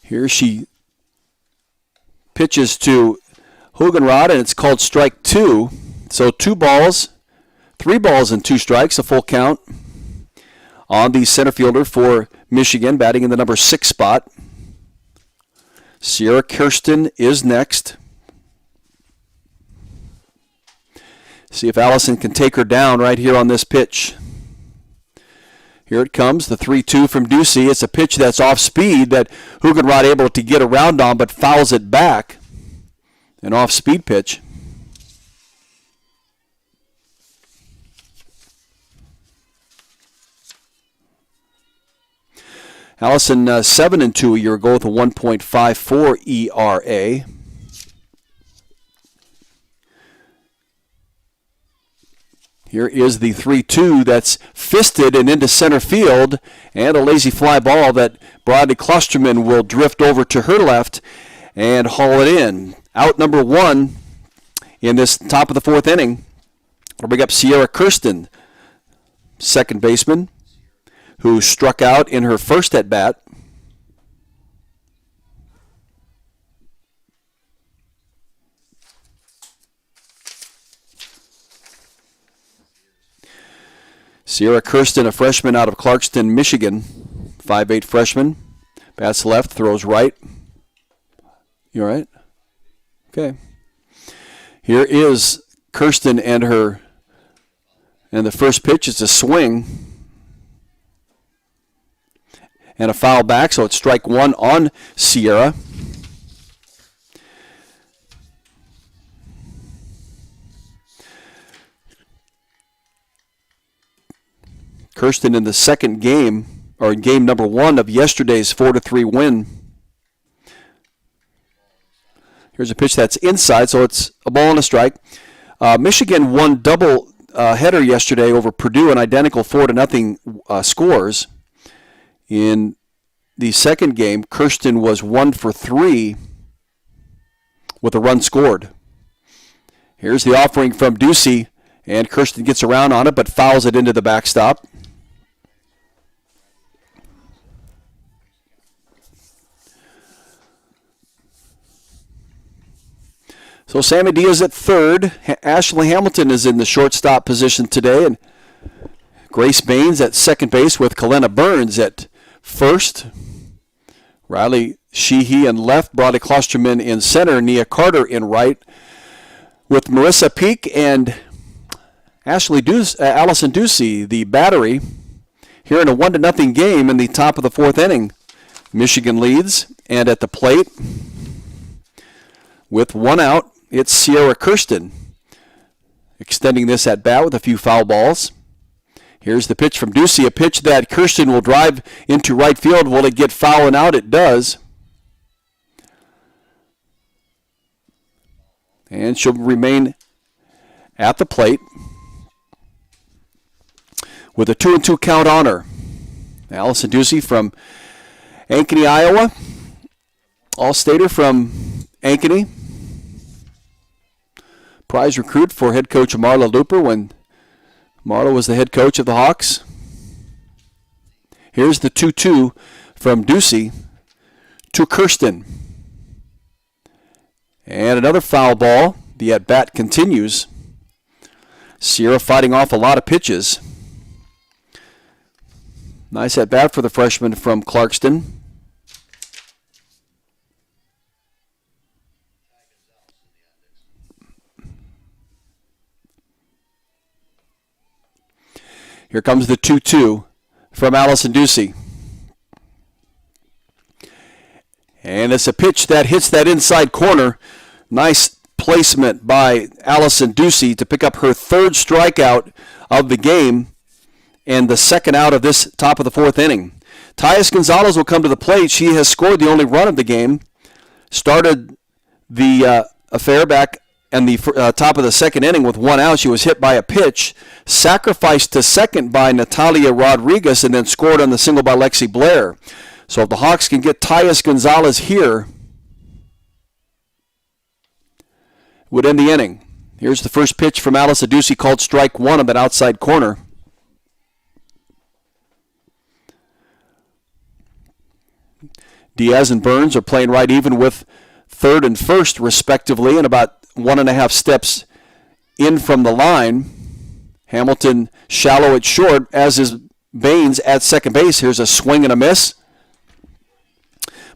Here she pitches to Hugenrod, and it's called strike 2. So 2 balls, 3 balls and 2 strikes, a full count on the center fielder for Michigan, batting in the number 6 spot. Sierra Kirsten is next. See if Allison can take her down right here on this pitch. Here it comes, the 3-2 from Ducey. It's a pitch that's off speed that Hugenrod able to get around on, but fouls it back. An off-speed pitch. Allison 7-2 a year ago with a 1.54 ERA. Here is the 3-2 that's fisted and into center field, and a lazy fly ball that Brodie Klosterman will drift over to her left and haul it in. Out number 1 in this top of the 4th inning. We'll bring up Sierra Kirsten, second baseman, who struck out in her first at-bat. Sierra Kirsten, a freshman out of Clarkston, Michigan, 5'8" freshman. Bats left, throws right. You all right? Okay. Here is Kirsten and the first pitch is a swing and a foul back, so it's strike 1 on Sierra. Kirsten in the second game, or in game number 1 of yesterday's 4-3 win. Here's a pitch that's inside, so it's a ball and a strike. Michigan won double header yesterday over Purdue, an identical 4-0 scores. In the second game, Kirsten was 1 for 3 with a run scored. Here's the offering from Ducey, and Kirsten gets around on it but fouls it into the backstop. So Sammy Diaz at third. Ashley Hamilton is in the shortstop position today, and Grace Baines at second base with Kalena Burns at first. Riley Sheehy in left, Brodie Klosterman in center, Nia Carter in right, with Marissa Peak and Allison Ducey, the battery, here in a 1-0 game in the top of the 4th inning. Michigan leads, and at the plate, with 1 out, it's Sierra Kirsten, extending this at bat with a few foul balls. Here's the pitch from Ducey, a pitch that Kirsten will drive into right field. Will it get foul and out? It does. And she'll remain at the plate with a 2-2 count on her. Allison Ducey from Ankeny, Iowa. All-stater from Ankeny. Prize recruit for head coach Marla Looper when Marla was the head coach of the Hawks. Here's the 2-2 from Ducey to Kirsten. And another foul ball. The at-bat continues. Sierra fighting off a lot of pitches. Nice at-bat for the freshman from Clarkston. Here comes the 2-2 from Allison Ducey. And it's a pitch that hits that inside corner. Nice placement by Allison Ducey to pick up her 3rd strikeout of the game. and the second out of this top of the fourth inning. Tyus Gonzalez will come to the plate. She has scored the only run of the game. Started the affair back in the top of the second inning with one out. She was hit by a pitch, sacrificed to second by Natalia Rodriguez, and then scored on the single by Lexi Blair. So if the Hawks can get Tyus Gonzalez here, it would end the inning. Here's the first pitch from Allison Ducey, called strike one on that outside corner. Diaz and Burns are playing right even with third and first, respectively, and about 1.5 steps in from the line. Hamilton shallow at short, as is Baines at second base. Here's a swing and a miss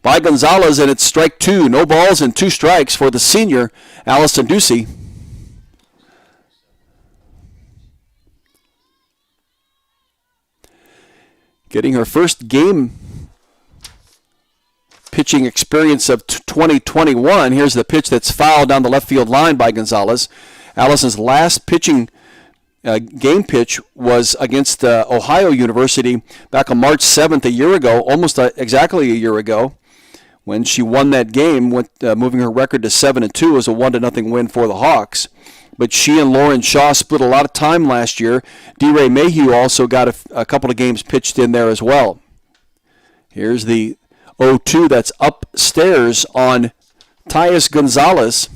by Gonzalez, and it's strike two. No balls and 2 strikes for the senior, Allison Ducey. Getting her first game pitching experience of 2021. Here's the pitch that's fouled down the left field line by Gonzalez. Allison's last pitching game pitch was against Ohio University back on March 7th a year ago, almost exactly a year ago, when she won that game, moving her record to 7-2 as a 1-0 win for the Hawks. But she and Lauren Shaw split a lot of time last year. D-Ray Mayhew also got a couple of games pitched in there as well. Here's the 0-2 that's upstairs on Tyus Gonzalez.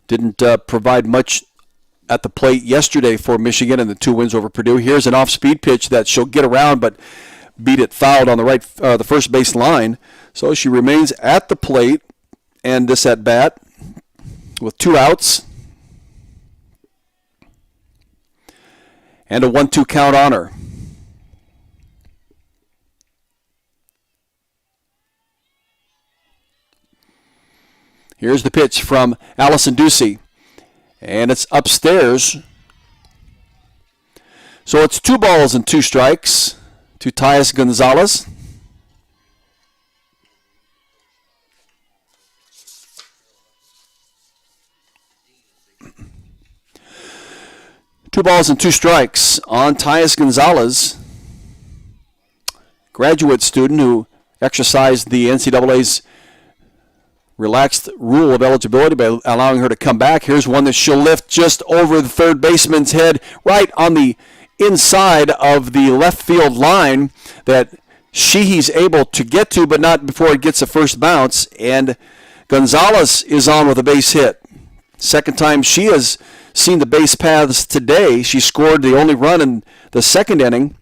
Didn't provide much at the plate yesterday for Michigan in the 2 wins over Purdue. Here's an off-speed pitch that she'll get around, but beat it fouled on the first base line. So she remains at the plate, and this at bat with 2 outs and a 1-2 count on her. Here's the pitch from Allison Ducey, and it's upstairs. So it's 2 balls and 2 strikes to Tyus Gonzalez. Two balls and 2 strikes on Tyus Gonzalez, graduate student who exercised the NCAA's relaxed rule of eligibility by allowing her to come back. Here's one that she'll lift just over the third baseman's head, right on the inside of the left field line that Sheehy's able to get to, but not before it gets a first bounce. And Gonzalez is on with a base hit. Second time she has seen the base paths today. She scored the only run in the second inning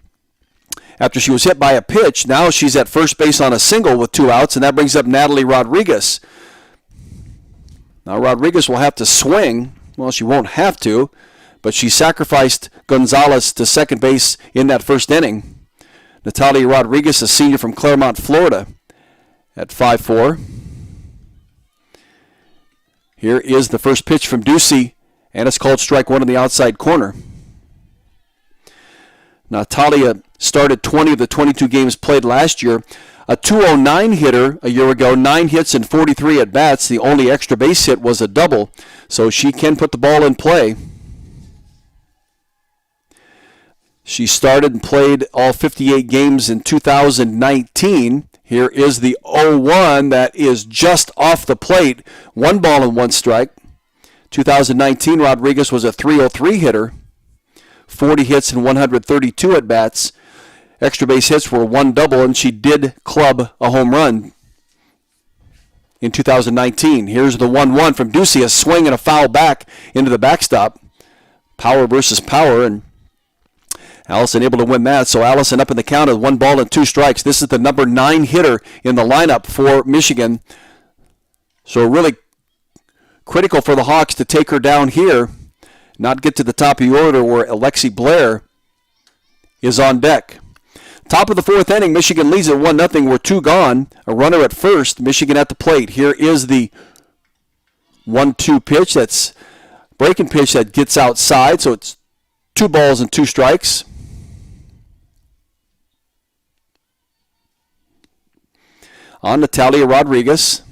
after she was hit by a pitch. Now she's at first base on a single with 2 outs, and that brings up Natalie Rodriguez. Now Rodriguez will have to swing. Well, she won't have to, but she sacrificed Gonzalez to second base in that first inning. Natalia Rodriguez, a senior from Claremont, Florida, at 5'4". Here is the first pitch from Ducey, and it's called strike one in the outside corner. Natalia started 20 of the 22 games played last year. A .209 hitter a year ago, 9 hits and 43 at-bats. The only extra base hit was a double, so she can put the ball in play. She started and played all 58 games in 2019. Here is the 0-1 that is just off the plate. 1 ball and 1 strike. 2019, Rodriguez was a .303 hitter. 40 hits and 132 at-bats. Extra base hits were 1 double, and she did club a home run in 2019. Here's the 1-1 from Ducey, a swing and a foul back into the backstop. Power versus power, and Allison able to win that. So Allison up in the count of 1 ball and 2 strikes. This is the number 9 hitter in the lineup for Michigan. So really critical for the Hawks to take her down here, not get to the top of the order where Lexi Blair is on deck. Top of the 4th inning, Michigan leads at 1-0. We're 2 gone. A runner at first. Michigan at the plate. Here is the 1-2 pitch. That's breaking pitch that gets outside. So it's 2 balls and 2 strikes. On Natalia Rodriguez.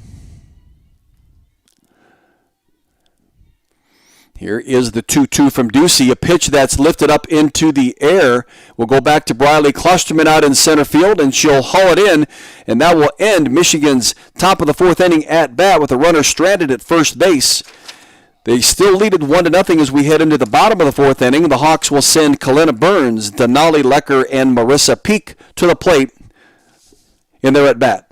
Here is the 2-2 from Ducey, a pitch that's lifted up into the air. We'll go back to Briley Klosterman out in center field, and she'll haul it in, and that will end Michigan's top of the fourth inning at bat with a runner stranded at first base. They still lead it 1-0 as we head into the bottom of the fourth inning. The Hawks will send Kalena Burns, Denali Lecker, and Marissa Peak to the plate in their at bat.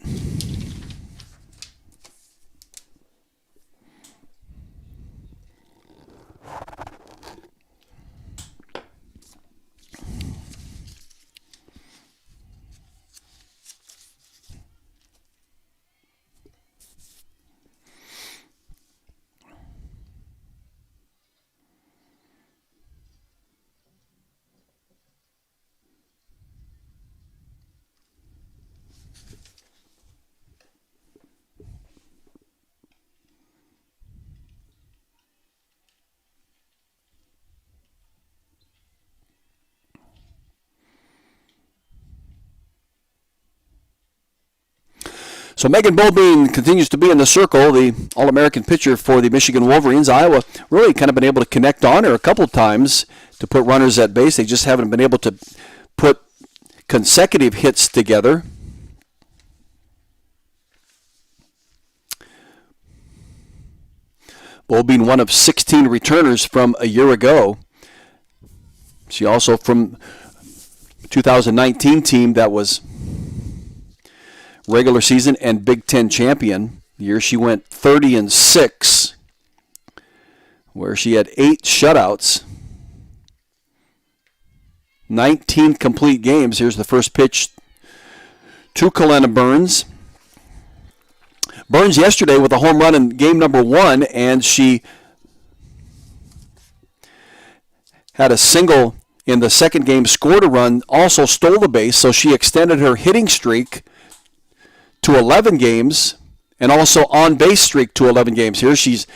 So Megan Bobine continues to be in the circle, the All-American pitcher for the Michigan Wolverines. Iowa really kind of been able to connect on her a couple of times to put runners at base. They just haven't been able to put consecutive hits together. Bobine, one of 16 returners from a year ago. She also from 2019 team that was regular season and Big Ten champion. The year she went 30-6, where she had 8 shutouts, 19 complete games. Here's the first pitch to Kalena Burns. Burns yesterday with a home run in game number 1, and she had a single in the second game, scored a run, also stole the base, so she extended her hitting streak to 11 games, and also on-base streak to 11 games. Here she's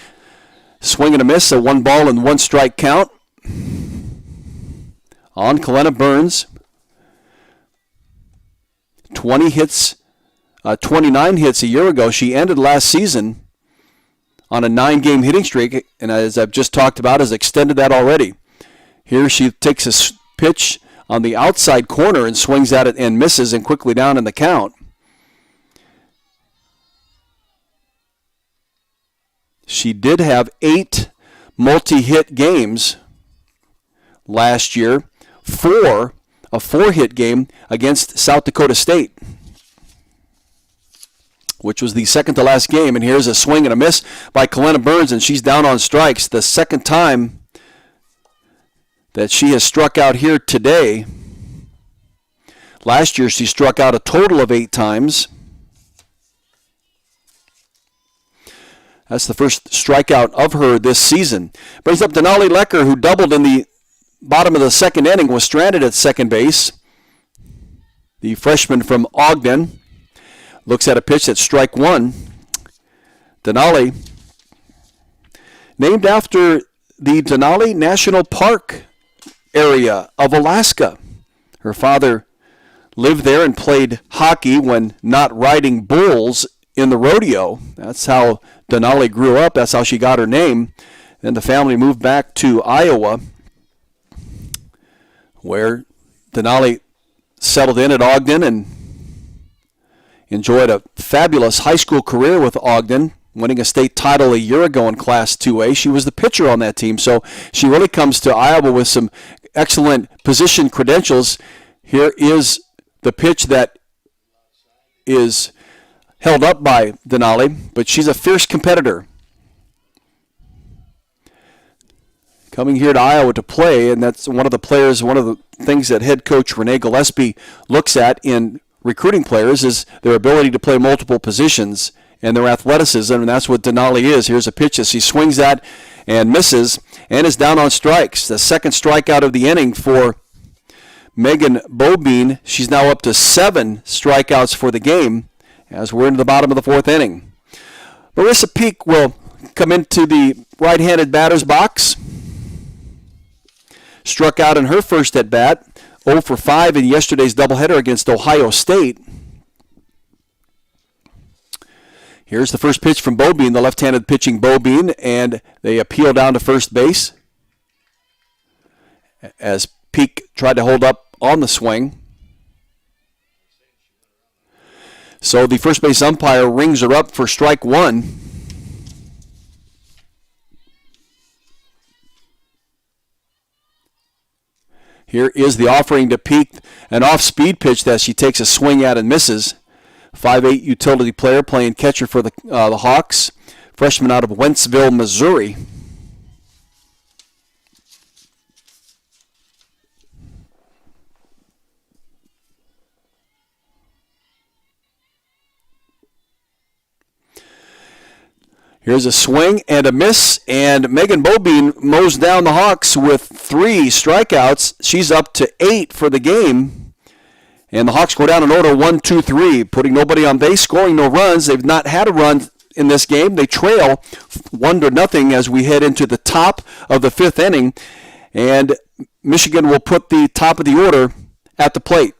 swinging a miss, a 1-ball and 1-strike count on Kalena Burns. 29 hits a year ago. She ended last season on a 9-game hitting streak, and as I've just talked about, has extended that already. Here she takes a pitch on the outside corner and swings at it and misses, and quickly down in the count. She did have 8 multi-hit games last year, a 4-hit game against South Dakota State, which was the second to last game. And here's a swing and a miss by Kalena Burns, and she's down on strikes. The second time that she has struck out here today. Last year she struck out a total of 8 times. That's the first strikeout of her this season. Brings up Denali Lecker, who doubled in the bottom of the second inning, was stranded at second base. The freshman from Ogden looks at a pitch that's strike 1. Denali, named after the Denali National Park area of Alaska. Her father lived there and played hockey when not riding bulls in the rodeo. That's how Denali grew up. That's how she got her name. Then the family moved back to Iowa, where Denali settled in at Ogden and enjoyed a fabulous high school career with Ogden, winning a state title a year ago in Class 2A. She was the pitcher on that team, so she really comes to Iowa with some excellent position credentials. Here is the pitch that is held up by Denali, but she's a fierce competitor. Coming here to Iowa to play, and that's one of the things that head coach Renee Gillespie looks at in recruiting players is their ability to play multiple positions and their athleticism, and that's what Denali is. Here's a pitch that she swings at and misses and is down on strikes. The second strikeout of the inning for Megan Bobine. She's now up to 7 strikeouts for the game as we're into the bottom of the fourth inning. Marissa Peak will come into the right-handed batter's box. Struck out in her first at-bat, 0 for 5 in yesterday's doubleheader against Ohio State. Here's the first pitch from Beaubien, the left-handed pitching Beaubien, and they appeal down to first base as Peak tried to hold up on the swing. So the first base umpire rings her up for strike one. Here is the offering to Peak, an off-speed pitch that she takes a swing at and misses. 5'8" utility player playing catcher for the Hawks, freshman out of Wentzville, Missouri. Here's a swing and a miss, and Megan Beaubien mows down the Hawks with 3 strikeouts. She's up to 8 for the game, and the Hawks go down in order 1-2-3, putting nobody on base, scoring no runs. They've not had a run in this game. They trail 1-0 as we head into the top of the 5th inning, and Michigan will put the top of the order at the plate.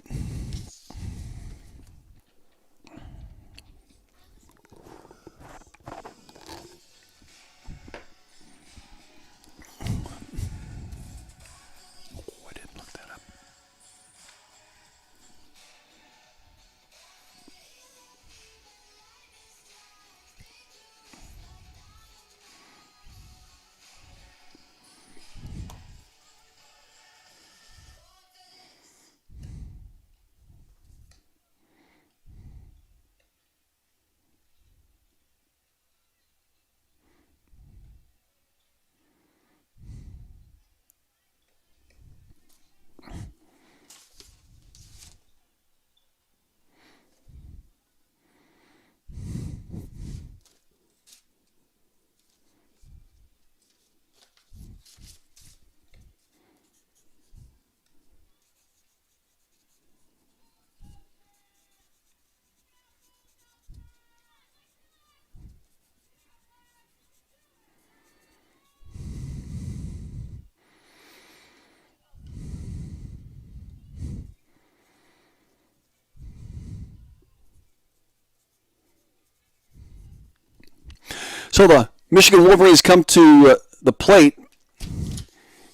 So the Michigan Wolverines come to the plate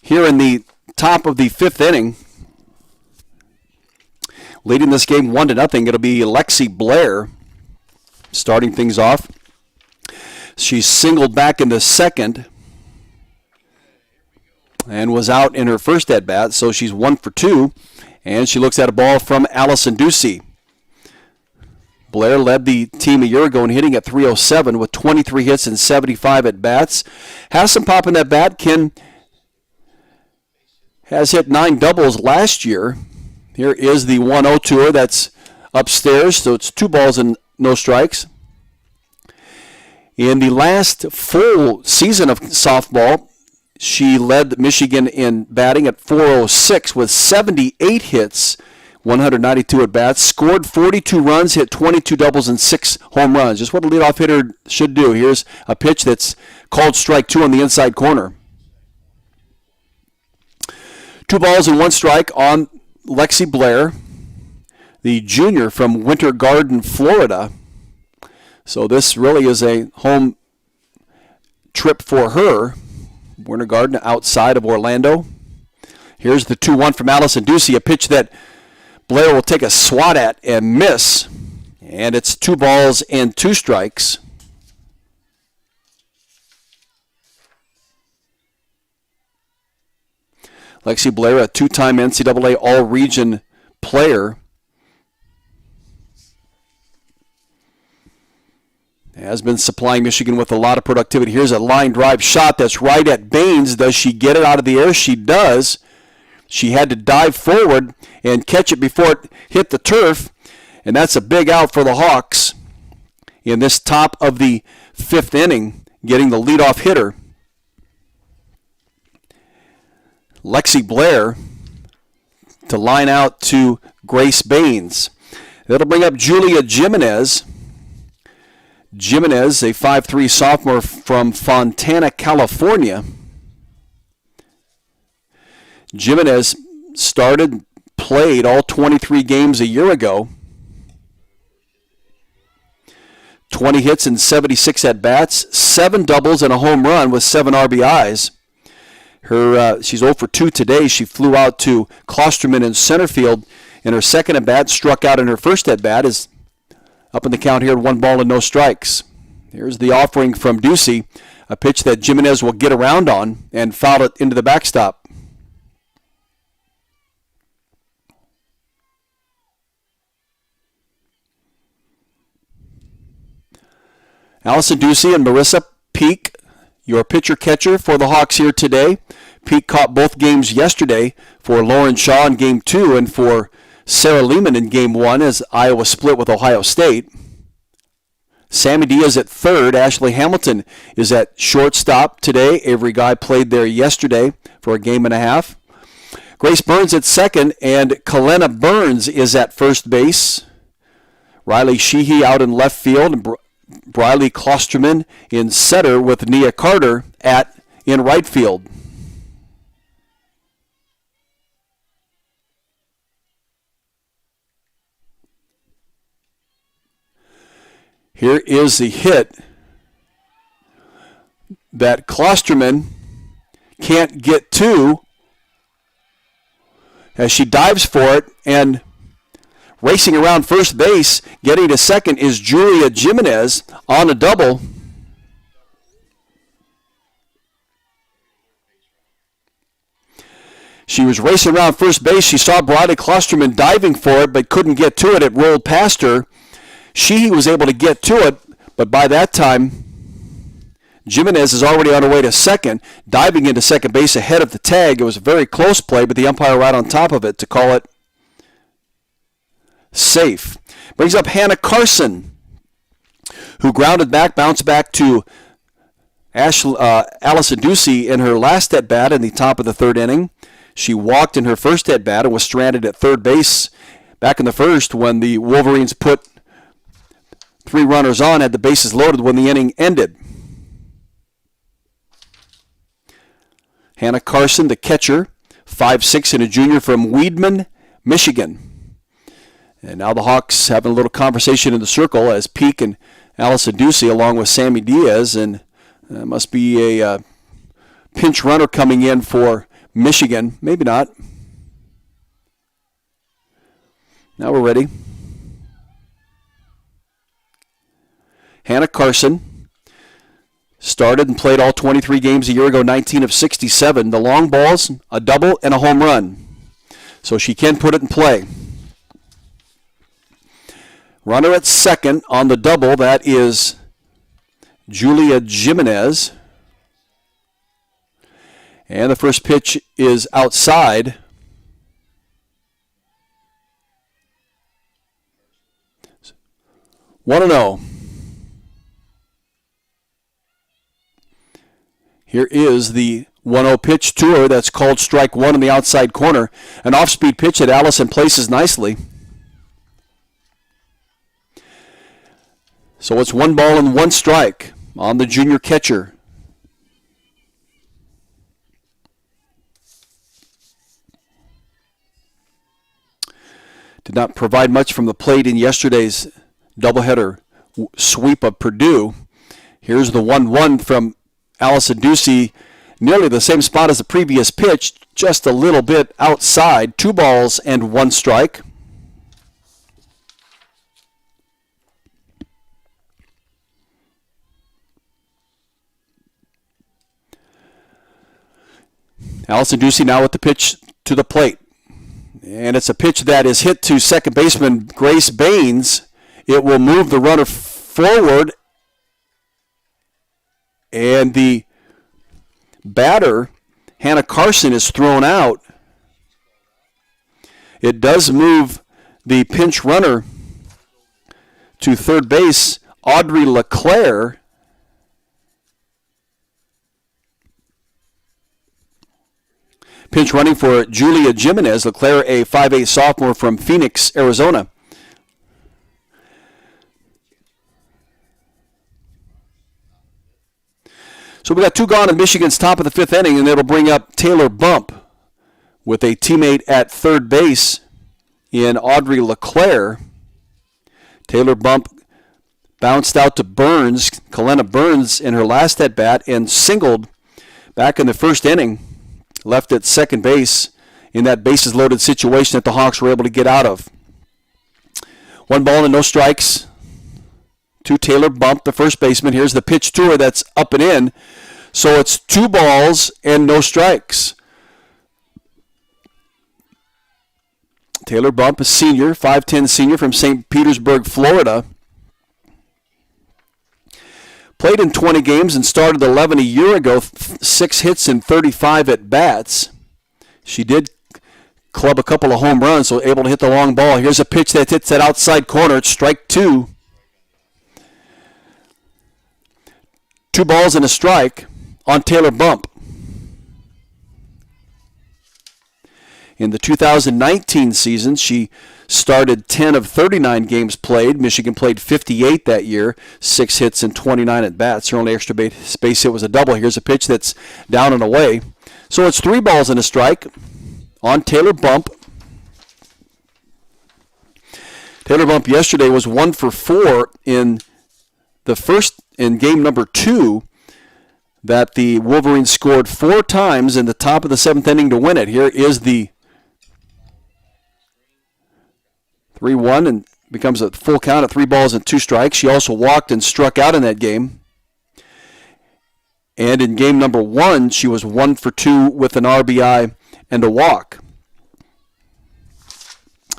here in the top of the 5th inning. Leading this game 1-0. It'll be Lexi Blair starting things off. She's singled back into second and was out in her first at-bat, so she's 1 for 2, and she looks at a ball from Allison Ducey. Blair led the team a year ago in hitting at .307 with 23 hits and 75 at-bats. Has some pop in that bat. Has hit 9 doubles last year. Here is the 1-0 to her. That's upstairs, so it's 2 balls and no strikes. In the last full season of softball, she led Michigan in batting at .406 with 78 hits, 192 at-bats, scored 42 runs, hit 22 doubles and 6 home runs. Just what a leadoff hitter should do. Here's a pitch that's called strike 2 on the inside corner. 2 balls and 1 strike on Lexi Blair, the junior from Winter Garden, Florida. So this really is a home trip for her. Winter Garden outside of Orlando. Here's the 2-1 from Allison Ducey, a pitch that Blair will take a swat at and miss. And it's 2 balls and 2 strikes. Lexi Blair, a 2-time NCAA All-Region player, has been supplying Michigan with a lot of productivity. Here's a line drive shot that's right at Baines. Does she get it out of the air? She does. She had to dive forward and catch it before it hit the turf, and that's a big out for the Hawks in this top of the 5th inning, getting the leadoff hitter. Lexi Blair to line out to Grace Baines. That'll bring up Julia Jimenez. Jimenez, a 5'3" sophomore from Fontana, California. Jimenez played all 23 games a year ago. 20 hits and 76 at-bats, 7 doubles and a home run with 7 RBIs. She's 0 for 2 today. She flew out to Klosterman in center field in her second at-bat, struck out in her first at-bat, is up in the count here, 1 ball and no strikes. Here's the offering from Ducey, a pitch that Jimenez will get around on and foul it into the backstop. Allison Ducey and Marissa Peak, your pitcher-catcher for the Hawks here today. Peak caught both games yesterday for Lauren Shaw in Game 2 and for Sarah Lehman in Game 1 as Iowa split with Ohio State. Sammy Diaz at third. Ashley Hamilton is at shortstop today. Avery Guy played there yesterday for a game and a half. Grace Burns at second, and Kalena Burns is at first base. Riley Sheehy out in left field, and Briley Klosterman in center with Nia Carter in right field. Here is the hit that Klosterman can't get to as she dives for it, and racing around first base, getting to second is Julia Jimenez on a double. She was racing around first base. She saw Briley Klosterman diving for it, but couldn't get to it. It rolled past her. She was able to get to it, but by that time, Jimenez is already on her way to second, diving into second base ahead of the tag. It was a very close play, but the umpire right on top of it to call it safe. Brings up Hannah Carson, who grounded back, bounced back to Allison Ducey in her last at-bat in the top of the third inning. She walked in her first at-bat and was stranded at third base back in the first when the Wolverines put 3 runners on, had the bases loaded when the inning ended. Hannah Carson, the catcher, 5'6", and a junior from Weedman, Michigan. And now the Hawks having a little conversation in the circle as Peak and Allison Ducey along with Sammy Diaz, and must be a pinch runner coming in for Michigan. Maybe not. Now we're ready. Hannah Carson started and played all 23 games a year ago, 19 of 67. The long balls, a double, and a home run. So she can put it in play. Runner at second on the double, that is Julia Jimenez. And the first pitch is outside. One and 0. Here is the 1-0 pitch to her. That's called strike one in the outside corner. An off-speed pitch that Allison places nicely. So it's 1 ball and 1 strike on the junior catcher. Did not provide much from the plate in yesterday's doubleheader sweep of Purdue. Here's the 1-1 from Allison Ducey, nearly the same spot as the previous pitch, just a little bit outside. 2 balls and 1 strike. Allison Ducey now with the pitch to the plate. And it's a pitch that is hit to second baseman Grace Baines. It will move the runner forward, and the batter, Hannah Carson, is thrown out. It does move the pinch runner to third base, Audrey LeClaire. Pinch running for Julia Jimenez. LeClaire, a 5'8" sophomore from Phoenix, Arizona. So we got 2 gone in Michigan's top of the 5th inning, and it'll bring up Taylor Bump with a teammate at third base in Audrey LeClaire. Taylor Bump bounced out to Burns, Kalena Burns, in her last at bat and singled back in the first inning, left at second base in that bases loaded situation that the Hawks were able to get out of. 1 ball and no strikes to Taylor Bump, the first baseman. Here's the pitch to her that's up and in. So it's 2 balls and no strikes. Taylor Bump, a senior, 5'10 senior from St. Petersburg, Florida. Played in 20 games and started 11 a year ago, 6 hits and 35 at-bats. She did club a couple of home runs, so able to hit the long ball. Here's a pitch that hits that outside corner. It's strike 2. 2 balls and a strike on Taylor Bump. In the 2019 season, she started 10 of 39 games played. Michigan played 58 that year, 6 hits and 29 at-bats. Her only extra base hit was a double. Here's a pitch that's down and away. So it's 3 balls and a strike on Taylor Bump. Taylor Bump yesterday was 1 for 4 in game number 2, that the Wolverines scored 4 times in the top of the 7th inning to win it. Here is the 3-1 and becomes a full count of 3 balls and 2 strikes. She also walked and struck out in that game. And in game number 1, she was 1 for 2 with an RBI and a walk.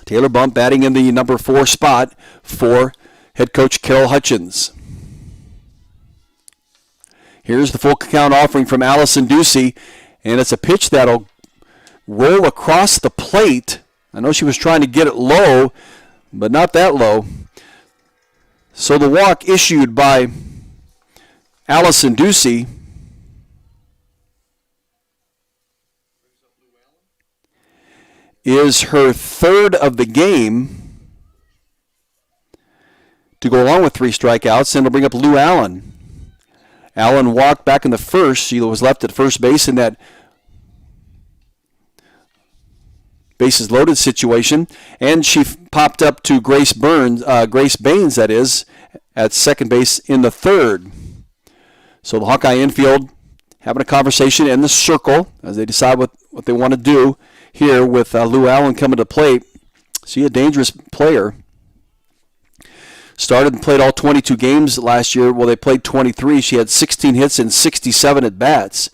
Taylor Bump batting in the number 4 spot for head coach Carol Hutchins. Here's the full count offering from Allison Ducey, and it's a pitch that'll roll across the plate. I know she was trying to get it low, but not that low. So the walk issued by Allison Ducey is her 3rd of the game to go along with 3 strikeouts, and it'll bring up Lou Allen. Allen walked back in the first. She was left at first base in that bases loaded situation, and she popped up to Grace Baines, that is, at second base in the 3rd. So the Hawkeye infield having a conversation in the circle as they decide what they want to do here with Lou Allen coming to plate. See, a dangerous player. Started and played all 22 games last year. Well, they played 23. She had 16 hits and 67 at-bats.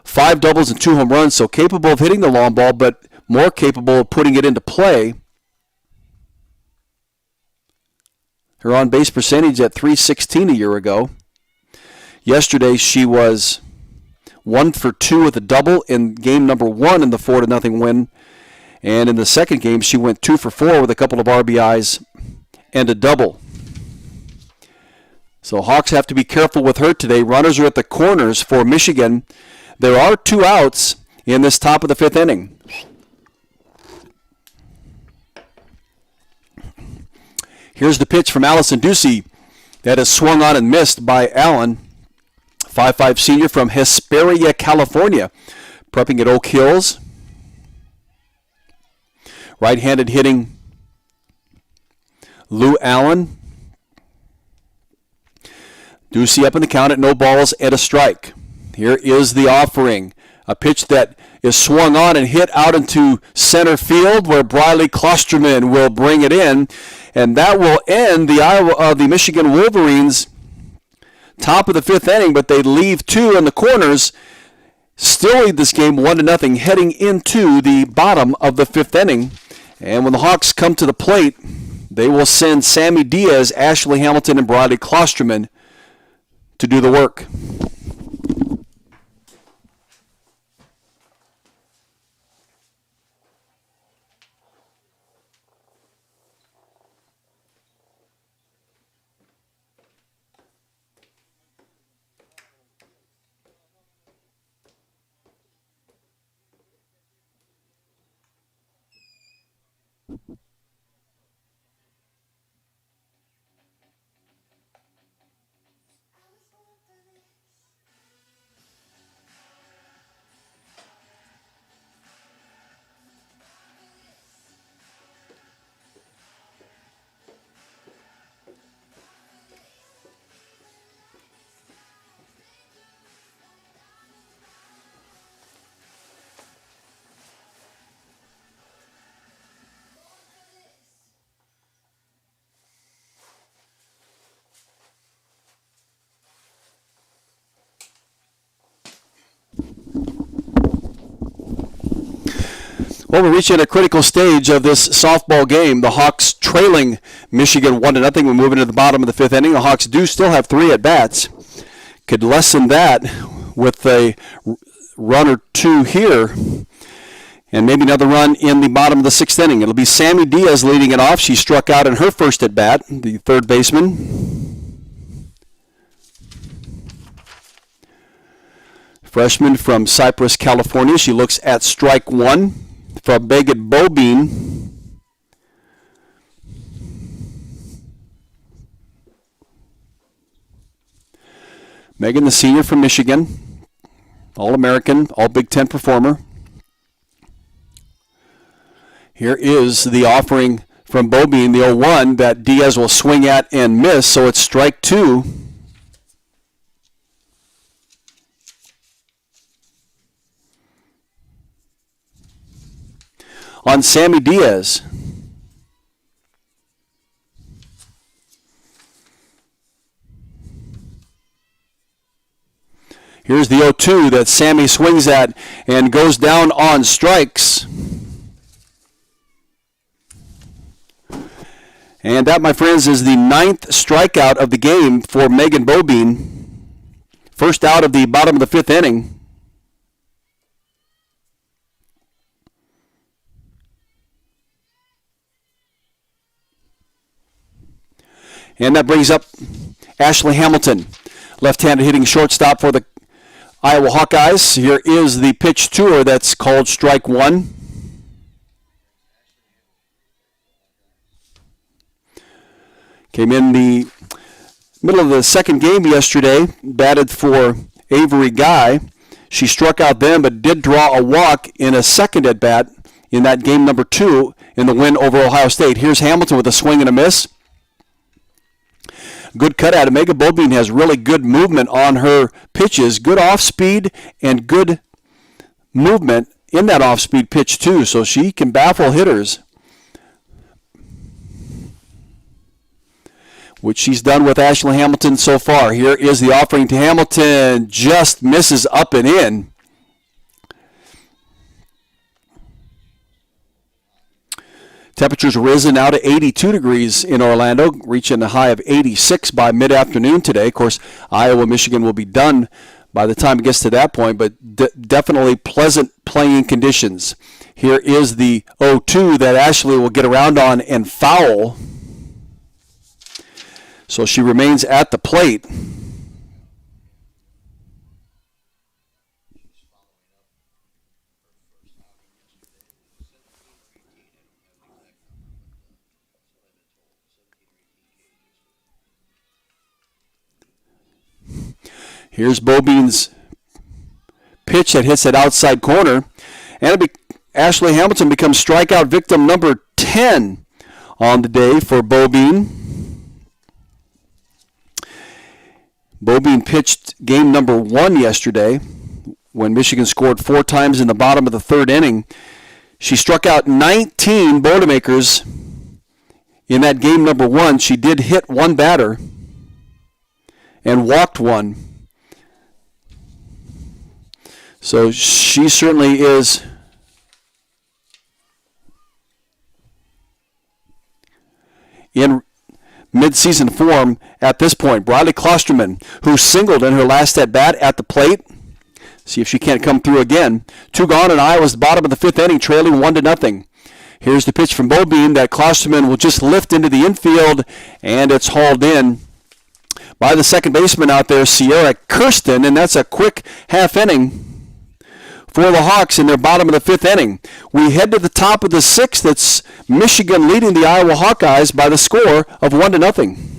5 doubles and 2 home runs, so capable of hitting the long ball, but more capable of putting it into play. Her on-base percentage at .316 a year ago. Yesterday, she was 1 for 2 with a double in game number 1 in the 4-0 win. And in the second game, she went 2 for 4 with a couple of RBIs and a double. So Hawks have to be careful with her today. Runners are at the corners for Michigan. There are 2 outs in this top of the 5th inning. Here's the pitch from Allison Ducey that is swung on and missed by Allen. 5'5 senior from Hesperia, California, prepping at Oak Hills. Right-handed hitting Lou Allen. Ducey up in the count at no balls and a strike. Here is the offering. A pitch that is swung on and hit out into center field where Briley Klosterman will bring it in. And that will end the Michigan Wolverines' top of the 5th inning, but they leave 2 in the corners. Still lead this game 1-0 heading into the bottom of the 5th inning. And when the Hawks come to the plate, they will send Sammy Diaz, Ashley Hamilton, and Briley Klosterman to do the work. Well, we're reaching a critical stage of this softball game. The Hawks trailing Michigan 1-0. We're moving to the bottom of the fifth inning. The Hawks do still have 3 at-bats. Could lessen that with a run or 2 here. And maybe another run in the bottom of the 6th inning. It'll be Sammy Diaz leading it off. She struck out in her first at-bat, the third baseman. Freshman from Cypress, California. She looks at strike 1 from Megan Bobine. Megan, the senior from Michigan. All-American, All-Big Ten performer. Here is the offering from Bobine, the 0-1 that Diaz will swing at and miss, so it's strike 2. On Sammy Diaz. Here's the 0-2 that Sammy swings at and goes down on strikes. And that, my friends, is the 9th strikeout of the game for Megan Bobine. First out of the bottom of the 5th inning. And that brings up Ashley Hamilton, left-handed hitting shortstop for the Iowa Hawkeyes. Here is the pitch to her that's called strike 1. Came in the middle of the second game yesterday, batted for Avery Guy. She struck out then, but did draw a walk in a second at-bat in that game number 2 in the win over Ohio State. Here's Hamilton with a swing and a miss. Good cut at it. Megan Bobine has really good movement on her pitches, good off-speed and good movement in that off-speed pitch too, so she can baffle hitters, which she's done with Ashley Hamilton so far. Here is the offering to Hamilton. Just misses up and in. Temperatures risen now to 82 degrees in Orlando, reaching a high of 86 by mid-afternoon today. Of course, Iowa, Michigan will be done by the time it gets to that point, but definitely pleasant playing conditions. Here is the 0-2 that Ashley will get around on and foul. So she remains at the plate. Here's Bobine's pitch that hits that outside corner. And Ashley Hamilton becomes strikeout victim number 10 on the day for Bobine. Bobine pitched game number 1 yesterday when Michigan scored 4 times in the bottom of the 3rd inning. She struck out 19 Boilermakers in that game number 1. She did hit 1 batter and walked 1. So she certainly is in mid-season form at this point. Briley Klosterman, who singled in her last at-bat at the plate. See if she can't come through again. 2 gone, and Iowa's the bottom of the 5th inning, trailing 1-0. Here's the pitch from Bobine that Klosterman will just lift into the infield, and it's hauled in by the second baseman out there, Sierra Kirsten, and that's a quick half inning for the Hawks in their bottom of the 5th inning. We head to the top of the 6th. It's Michigan leading the Iowa Hawkeyes by the score of 1-0.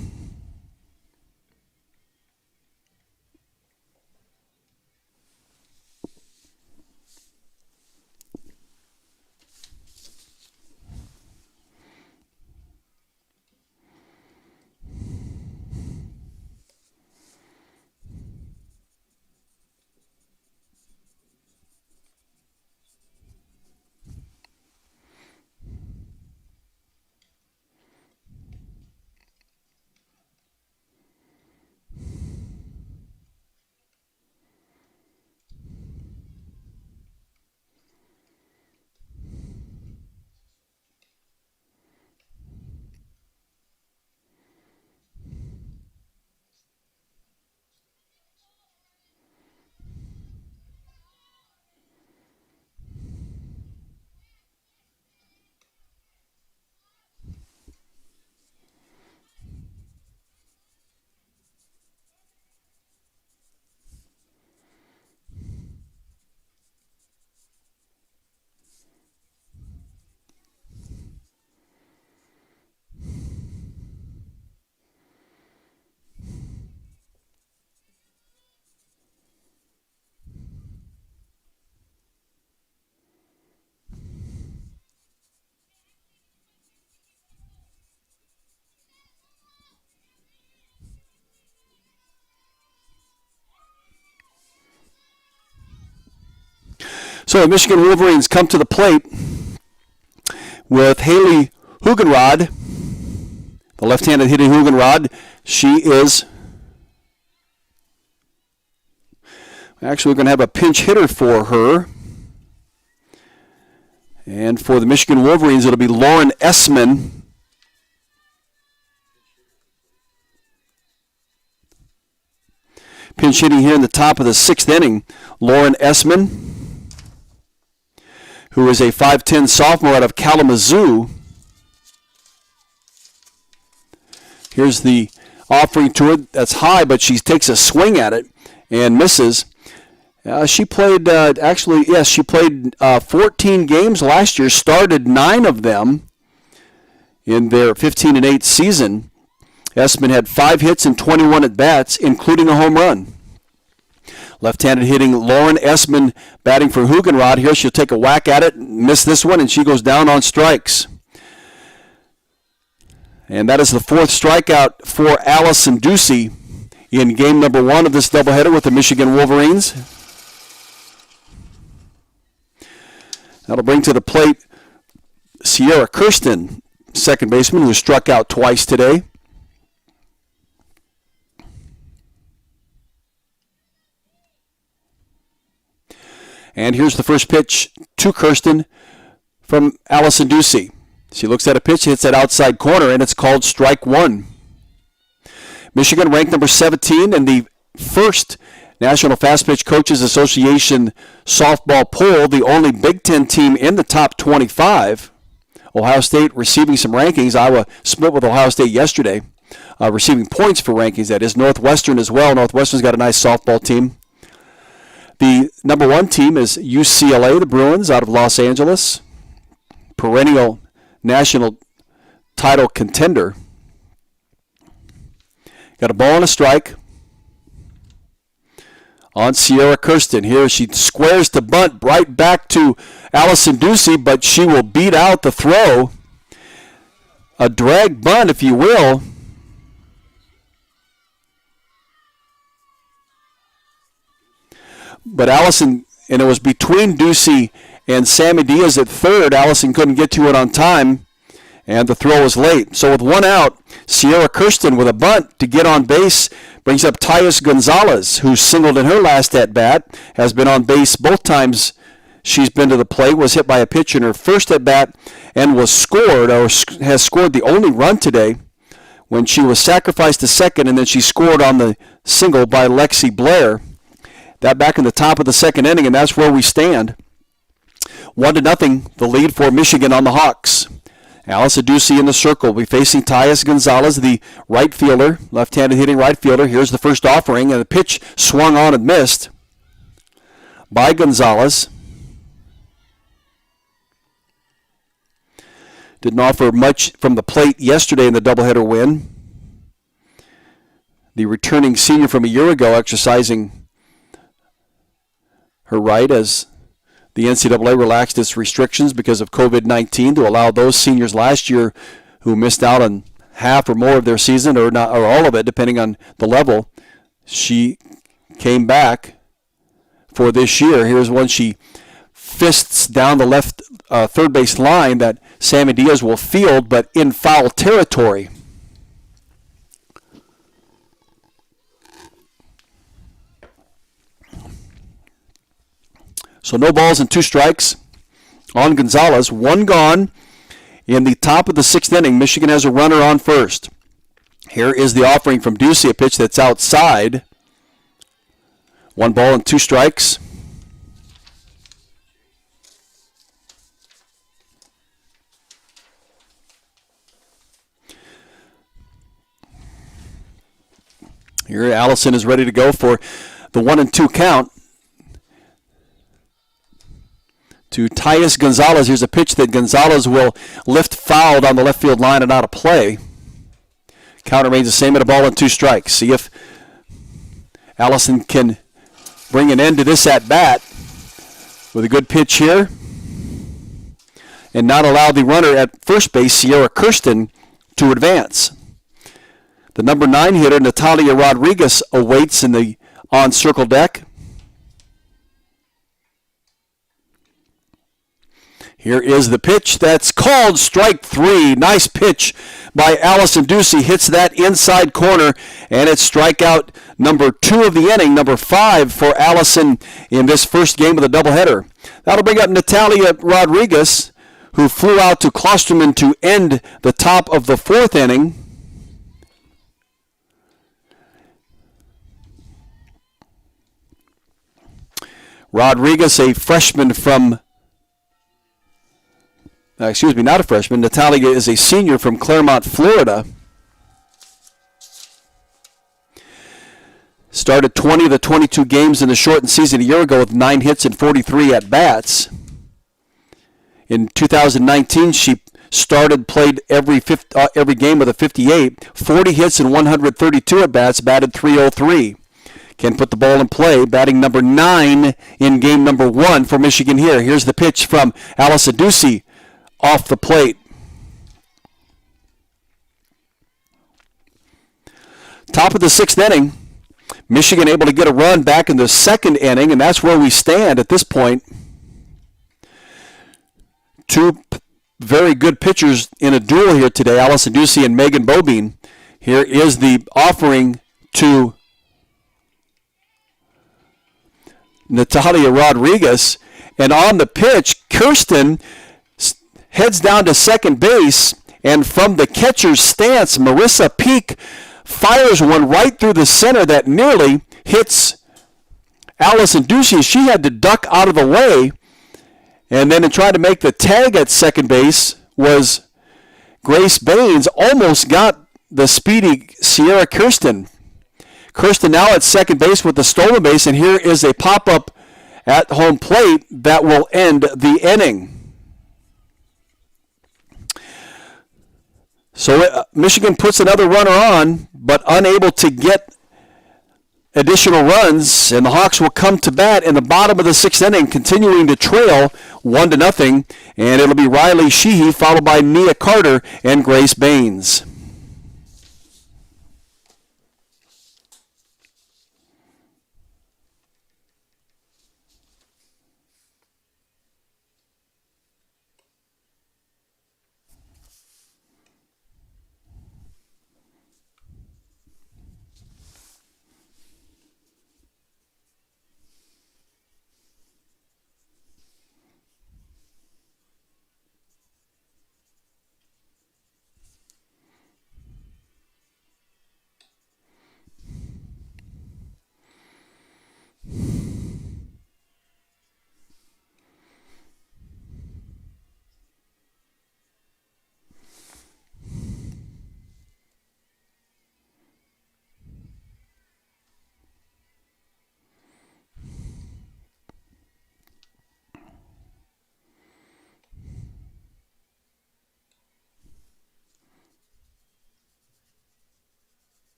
So the Michigan Wolverines come to the plate with Haley Hugenrod, the left-handed hitting Hugenrod. She is actually, we're going to have a pinch hitter for her. And for the Michigan Wolverines, it'll be Lauren Essman. Pinch hitting here in the top of the 6th inning, Lauren Essman, who is a 5'10 sophomore out of Kalamazoo. Here's the offering to her. That's high, but she takes a swing at it and misses. She played, she played 14 games last year, started 9 of them in their 15-8 season. Essman had 5 hits and 21 at-bats, including a home run. Left-handed hitting Lauren Essman batting for Hugenrod. Here she'll take a whack at it, miss this one, and she goes down on strikes. And that is the 4th strikeout for Allison Ducey in game number 1 of this doubleheader with the Michigan Wolverines. That'll bring to the plate Sierra Kirsten, second baseman, who struck out twice today. And here's the first pitch to Kirsten from Allison Ducey. She looks at a pitch, hits that outside corner, and it's called strike 1. Michigan ranked number 17 in the first National Fast Pitch Coaches Association softball poll, the only Big Ten team in the top 25. Ohio State receiving some rankings. Iowa split with Ohio State yesterday, receiving points for rankings, that is. Northwestern as well. Northwestern's got a nice softball team. The number 1 team is UCLA, the Bruins, out of Los Angeles. Perennial national title contender. Got a ball and a strike on Sierra Kirsten. Here she squares to bunt right back to Allison Ducey, but she will beat out the throw. A drag bunt, if you will. But Allison, and it was between Ducey and Sammy Diaz at third. Allison couldn't get to it on time, and the throw was late. So with 1 out, Sierra Kirsten with a bunt to get on base brings up Tyus Gonzalez, who singled in her last at-bat, has been on base both times she's been to the plate, was hit by a pitch in her first at-bat, and was scored, or has scored the only run today when she was sacrificed to second, and then she scored on the single by Lexi Blair. That back in the top of the 2nd inning, and that's where we stand. 1-0, the lead for Michigan on the Hawks. Allison Ducey in the circle. We're facing Tyus Gonzalez, the right fielder, left-handed hitting right fielder. Here's the first offering, and the pitch swung on and missed by Gonzalez. Didn't offer much from the plate yesterday in the doubleheader win. The returning senior from a year ago exercising her right as the NCAA relaxed its restrictions because of COVID-19 to allow those seniors last year who missed out on half or more of their season, or not, or all of it, depending on the level. She came back for this year. Here's one she fists down the left third base line that Sammy Diaz will field, but in foul territory. So no balls and 2 strikes on Gonzalez. 1 gone in the top of the 6th inning. Michigan has a runner on first. Here is the offering from Ducey, a pitch that's outside. 1 ball and 2 strikes. Here Allison is ready to go for the 1-2 count to Tyus Gonzalez. Here's a pitch that Gonzalez will lift fouled on the left field line and out of play. Count remains the same at 1 ball and 2 strikes. See if Allison can bring an end to this at-bat with a good pitch here and not allow the runner at first base, Sierra Kirsten, to advance. The number 9 hitter, Natalia Rodriguez, awaits in the on-circle deck. Here is the pitch that's called strike 3. Nice pitch by Allison Ducey. Hits that inside corner, and it's strikeout number 2 of the inning, number 5 for Allison in this first game of the doubleheader. That'll bring up Natalia Rodriguez, who flew out to Klosterman to end the top of the 4th inning. Rodriguez, a freshman from, not a freshman. Natalia is a senior from Claremont, Florida. Started 20 of the 22 games in the shortened season a year ago with 9 hits and 43 at-bats. In 2019, she played every game with a 58, 40 hits and 132 at-bats, batted .303. Can put the ball in play, batting number 9 in game number 1 for Michigan here. Here's the pitch from Allison Ducey off the plate. Top of the 6th inning, Michigan able to get a run back in the 2nd inning, and that's where we stand at this point. 2 very good pitchers in a duel here today, Allison Ducey and Megan Bobine. Here is the offering to Natalia Rodriguez, and on the pitch, Kirsten heads down to second base, and from the catcher's stance, Marissa Peak fires one right through the center that nearly hits Allison Ducey. She had to duck out of the way, and then in trying to make the tag at second base was Grace Baines. Almost got the speedy Sierra Kirsten. Kirsten now at second base with the stolen base, and here is a pop-up at home plate that will end the inning. So Michigan puts another runner on, but unable to get additional runs, and the Hawks will come to bat in the bottom of the 6th inning, continuing to trail 1-0, and it'll be Riley Sheehy followed by Nia Carter and Grace Baines.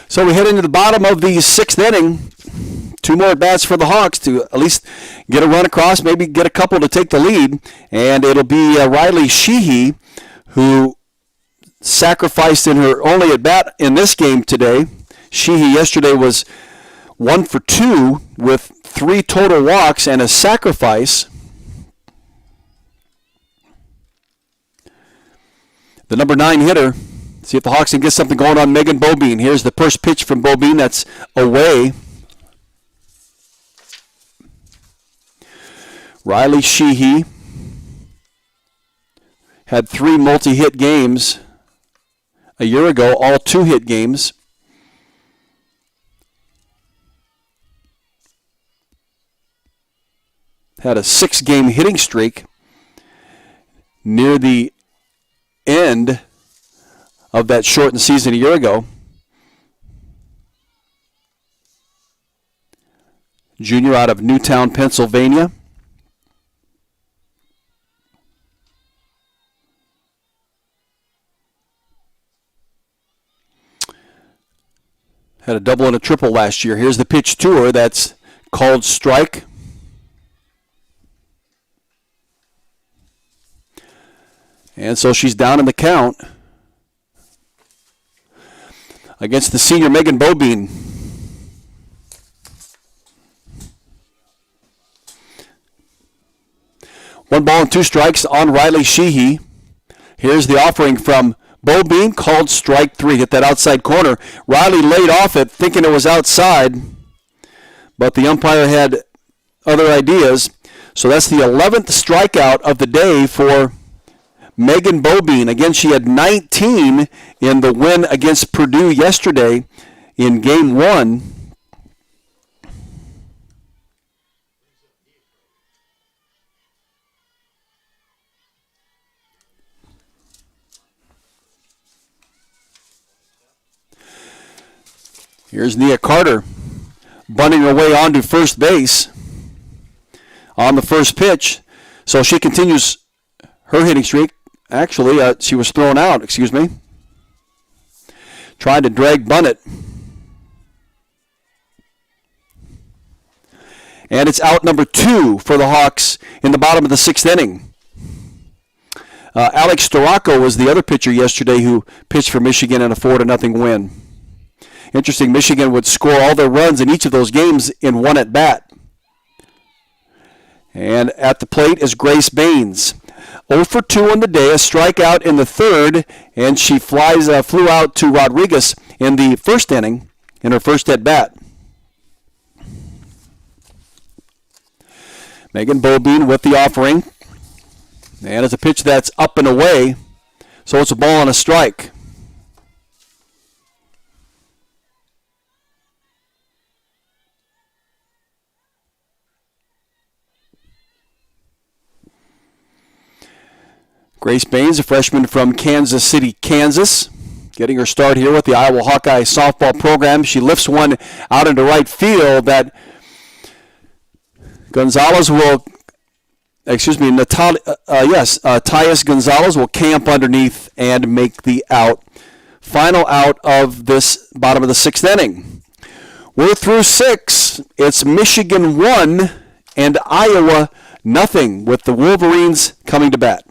So we head into the bottom of the 6th inning. 2 more at-bats for the Hawks to at least get a run across, maybe get a couple to take the lead. And it'll be Riley Sheehy who sacrificed in her only at-bat in this game today. Sheehy yesterday was 1 for 2 with 3 total walks and a sacrifice. The number 9 hitter. See if the Hawks can get something going on Megan Bobine. Here's the first pitch from Bobine. That's away. Riley Sheehy had 3 multi-hit games a year ago, all 2-hit games. Had a 6-game hitting streak near the end of that shortened season a year ago. Junior out of Newtown, Pennsylvania. Had a double and a triple last year. Here's the pitch to her. That's called strike. And so she's down in the count against the senior Megan Bobine. One ball and two strikes on Riley Sheehy. Here's the offering from Bobine, called strike three. Hit that outside corner. Riley laid off it, thinking it was outside, but the umpire had other ideas. So that's the 11th strikeout of the day for Megan Bobine. Again, she had 19 in the win against Purdue yesterday in Game 1. Here's Nia Carter bunting her way onto first base on the first pitch. So she continues her hitting streak. Actually, she was thrown out, Tried to drag bunt it. And it's out number 2 for the Hawks in the bottom of the 6th inning. Alex Storako was the other pitcher yesterday who pitched for Michigan in a 4-0 win. Interesting, Michigan would score all their runs in each of those games in one at-bat. And at the plate is Grace Baines. 0 for 2 on the day, a strikeout in the third, and she flew out to Rodriguez in the first inning in her first at-bat. Megan Bobine with the offering. And it's a pitch that's up and away, so it's a ball and a strike. Grace Baines, a freshman from Kansas City, Kansas, getting her start here with the Iowa Hawkeye softball program. She lifts one out into right field that Tyus Gonzalez will camp underneath and make the out. Final out of this bottom of the 6th inning. We're through 6. It's Michigan 1 and Iowa nothing, with the Wolverines coming to bat.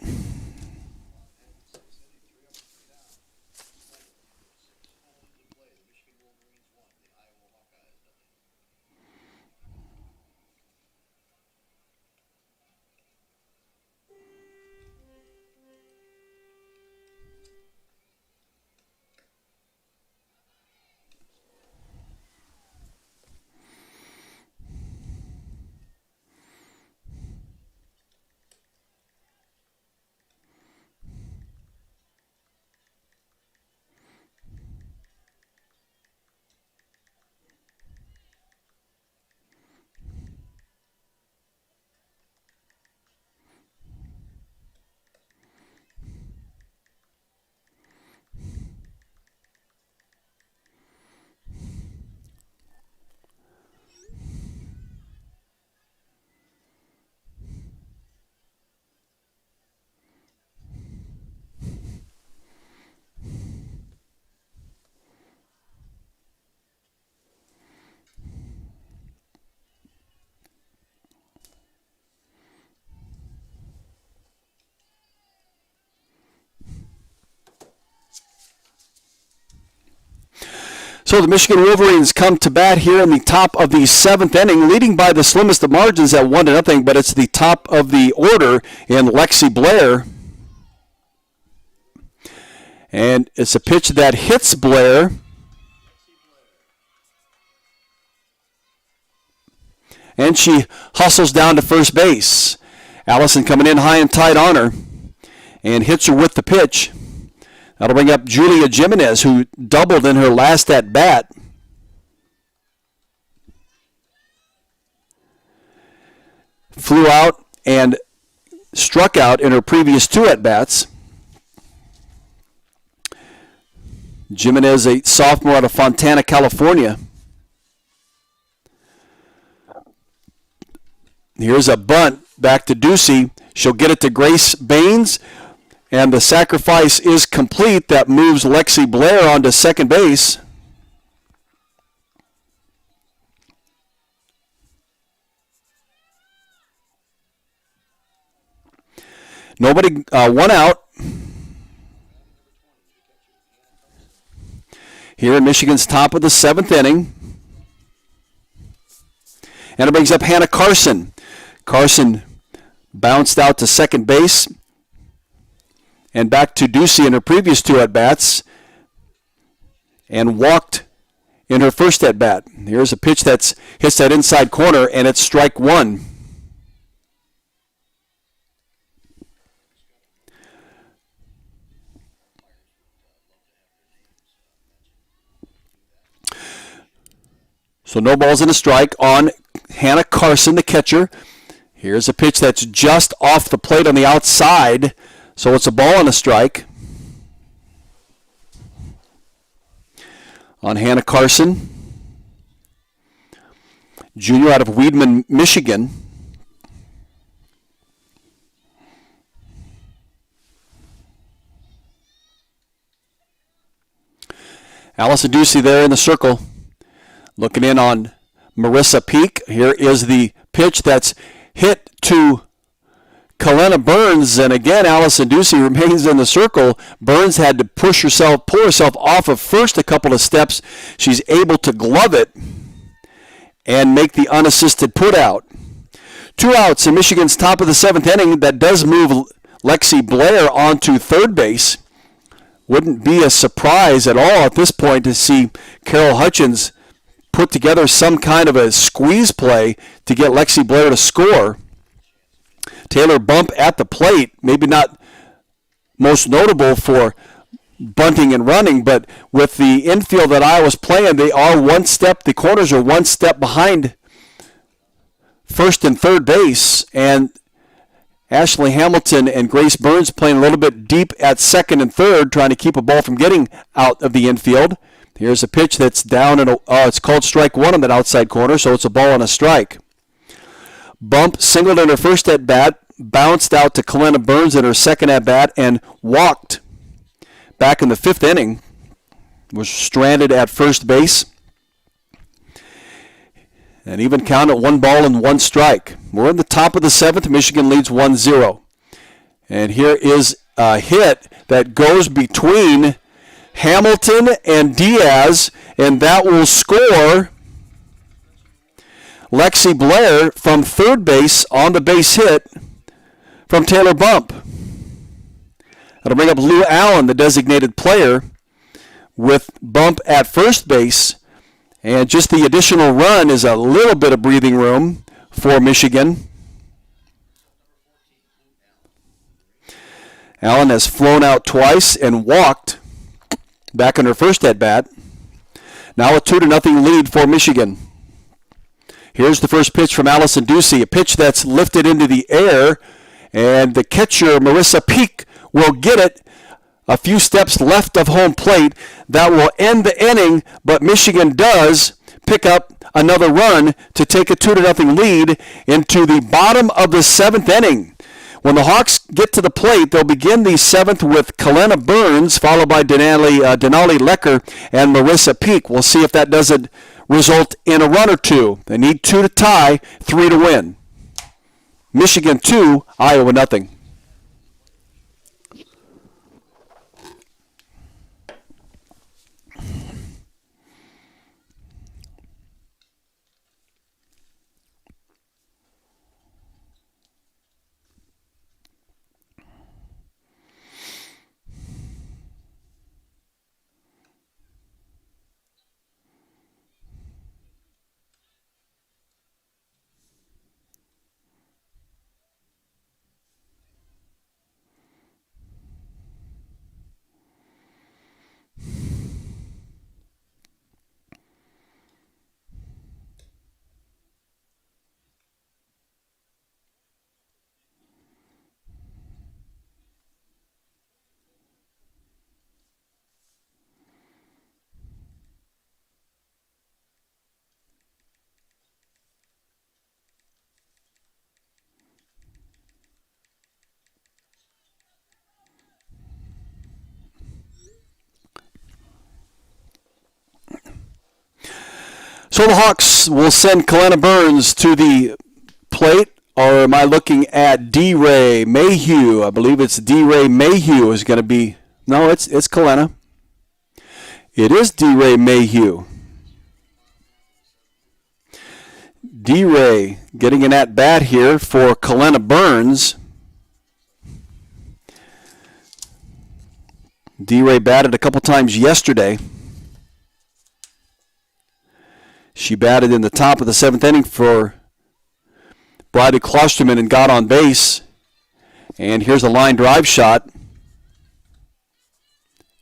So the Michigan Wolverines come to bat here in the top of the 7th inning, leading by the slimmest of margins at 1-0, but it's the top of the order in Lexi Blair. And it's a pitch that hits Blair. And she hustles down to first base. Allison coming in high and tight on her and hits her with the pitch. That'll bring up Julia Jimenez, who doubled in her last at-bat. Flew out and struck out in her previous 2 at-bats. Jimenez, a sophomore out of Fontana, California. Here's a bunt back to Ducey. She'll get it to Grace Baines. And the sacrifice is complete. That moves Lexi Blair onto second base. Nobody, 1 out. here in Michigan's top of the 7th inning. And it brings up Hannah Carson. Carson bounced out to second base and back to Ducey in her previous 2 at-bats and walked in her first at-bat. Here's a pitch that hits that inside corner, and it's strike 1. So no balls and a strike on Hannah Carson, the catcher. Here's a pitch that's just off the plate on the outside, so it's a ball and a strike on Hannah Carson, junior out of Weidman, Michigan. Allison Ducey there in the circle, looking in on Marissa Peak. Here is the pitch that's hit to Kalena Burns, and again Allison Ducey remains in the circle. Burns had to pull herself off of first a couple of steps. She's able to glove it and make the unassisted put out. 2 outs in Michigan's top of the 7th inning. That does move Lexi Blair onto third base. Wouldn't be a surprise at all at this point to see Carol Hutchins put together some kind of a squeeze play to get Lexi Blair to score. Taylor Bump at the plate, maybe not most notable for bunting and running, but with the infield that Iowa's playing, they are the corners are one step behind first and third base, and Ashley Hamilton and Grace Burns playing a little bit deep at second and third, trying to keep a ball from getting out of the infield. Here's a pitch that's down, and it's called strike 1 on that outside corner, so it's a ball and a strike. Bump singled in her first at-bat, bounced out to Kalena Burns in her second at-bat, and walked back in the 5th inning. Was stranded at first base. And even counted 1 ball and 1 strike. We're in the top of the 7th. Michigan leads 1-0. And here is a hit that goes between Hamilton and Diaz, and that will score Lexi Blair from third base on the base hit from Taylor Bump. That'll bring up Lou Allen, the designated player, with Bump at first base. And just the additional run is a little bit of breathing room for Michigan. Allen has flown out twice and walked back in her first at-bat. Now a 2-0 lead for Michigan. Here's the first pitch from Allison Ducey, a pitch that's lifted into the air, and the catcher, Marissa Peak, will get it. A few steps left of home plate. That will end the inning, but Michigan does pick up another run to take a 2-0 lead into the bottom of the 7th inning. When the Hawks get to the plate, they'll begin the 7th with Kalena Burns, followed by Denali Lecker and Marissa Peak. We'll see if that doesn't result in a run or two. They need 2 to tie, 3 to win. Michigan 2, Iowa nothing. So the Hawks will send Kalena Burns to the plate, or am I looking at D-Ray Mayhew? I believe it's D-Ray Mayhew is going to be, no, it's Kalena. It is D-Ray Mayhew. D-Ray getting an at-bat here for Kalena Burns. D-Ray batted a couple times yesterday. She batted in the top of the 7th inning for Bridie Klosterman and got on base. And here's a line drive shot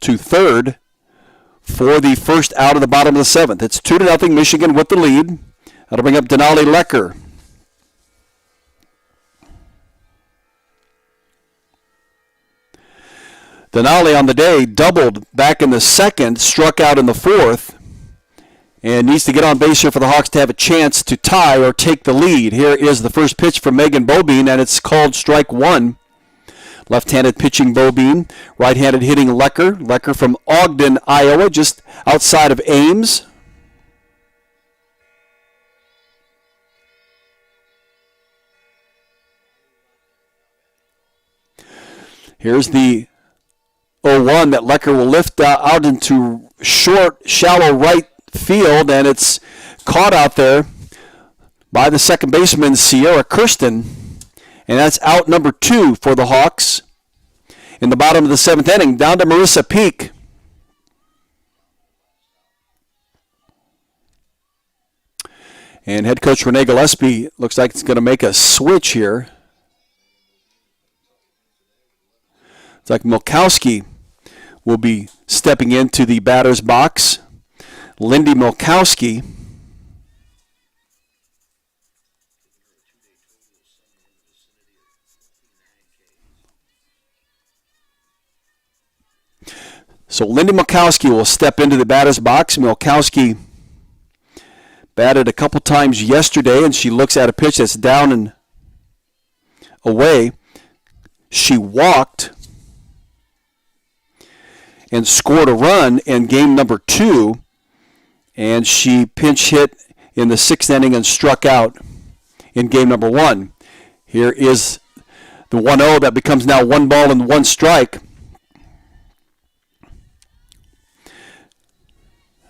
to third for the first out of the bottom of the 7th. It's 2-0 Michigan with the lead. That'll bring up Denali Lecker. Denali on the day doubled back in the 2nd, struck out in the 4th, and needs to get on base here for the Hawks to have a chance to tie or take the lead. Here is the first pitch from Megan Bobine, and it's called strike 1. Left-handed pitching Bobine, right-handed hitting Lecker. Lecker from Ogden, Iowa, just outside of Ames. Here's the 0-1 that Lecker will lift out into short, shallow right field, and it's caught out there by the second baseman, Sierra Kirsten, and that's out number 2 for the Hawks in the bottom of the 7th inning. Down to Marissa Peak. And head coach Renee Gillespie looks like it's going to make a switch here. It's like Milkowski will be stepping into the batter's box. Lindy Milkowski. So Lindy Milkowski will step into the batter's box. Milkowski batted a couple times yesterday, and she looks at a pitch that's down and away. She walked and scored a run in game number 2, and she pinch hit in the 6th inning and struck out in game number 1. Here is the 1-0 that becomes now 1 ball and 1 strike.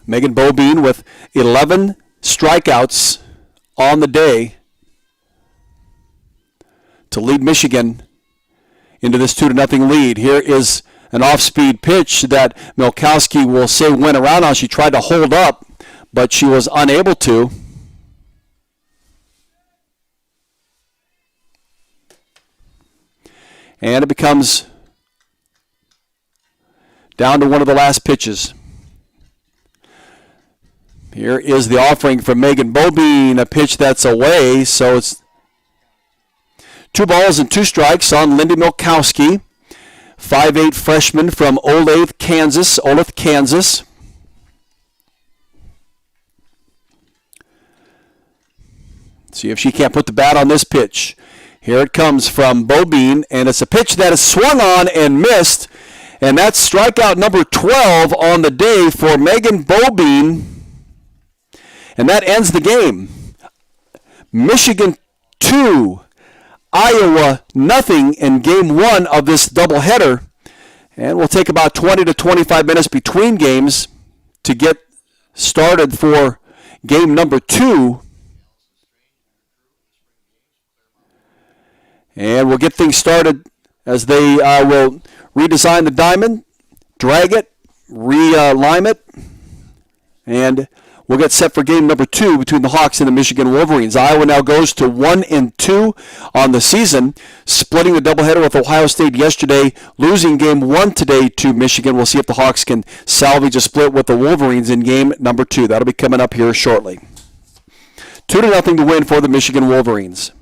Megan Bobine with 11 strikeouts on the day to lead Michigan into this 2-0 lead. Here is an off-speed pitch that Milkowski will say went around on. She tried to hold up, but she was unable to. And it becomes down to one of the last pitches. Here is the offering from Megan Bobine, a pitch that's away, so it's 2 balls and 2 strikes on Lindy Milkowski. 5'8" freshman from Olathe, Kansas. See if she can't put the bat on this pitch. Here it comes from Bobine, and it's a pitch that is swung on and missed, and that's strikeout number 12 on the day for Megan Bobine, and that ends the game. Michigan 2, Iowa nothing in game 1 of this doubleheader, and we'll take about 20 to 25 minutes between games to get started for game number 2. And we'll get things started as they will redesign the diamond, drag it, realign it, and we'll get set for game number 2 between the Hawks and the Michigan Wolverines. Iowa now goes to 1-2 on the season, splitting the doubleheader with Ohio State yesterday, losing game 1 today to Michigan. We'll see if the Hawks can salvage a split with the Wolverines in game number 2. That'll be coming up here shortly. 2-0 to win for the Michigan Wolverines.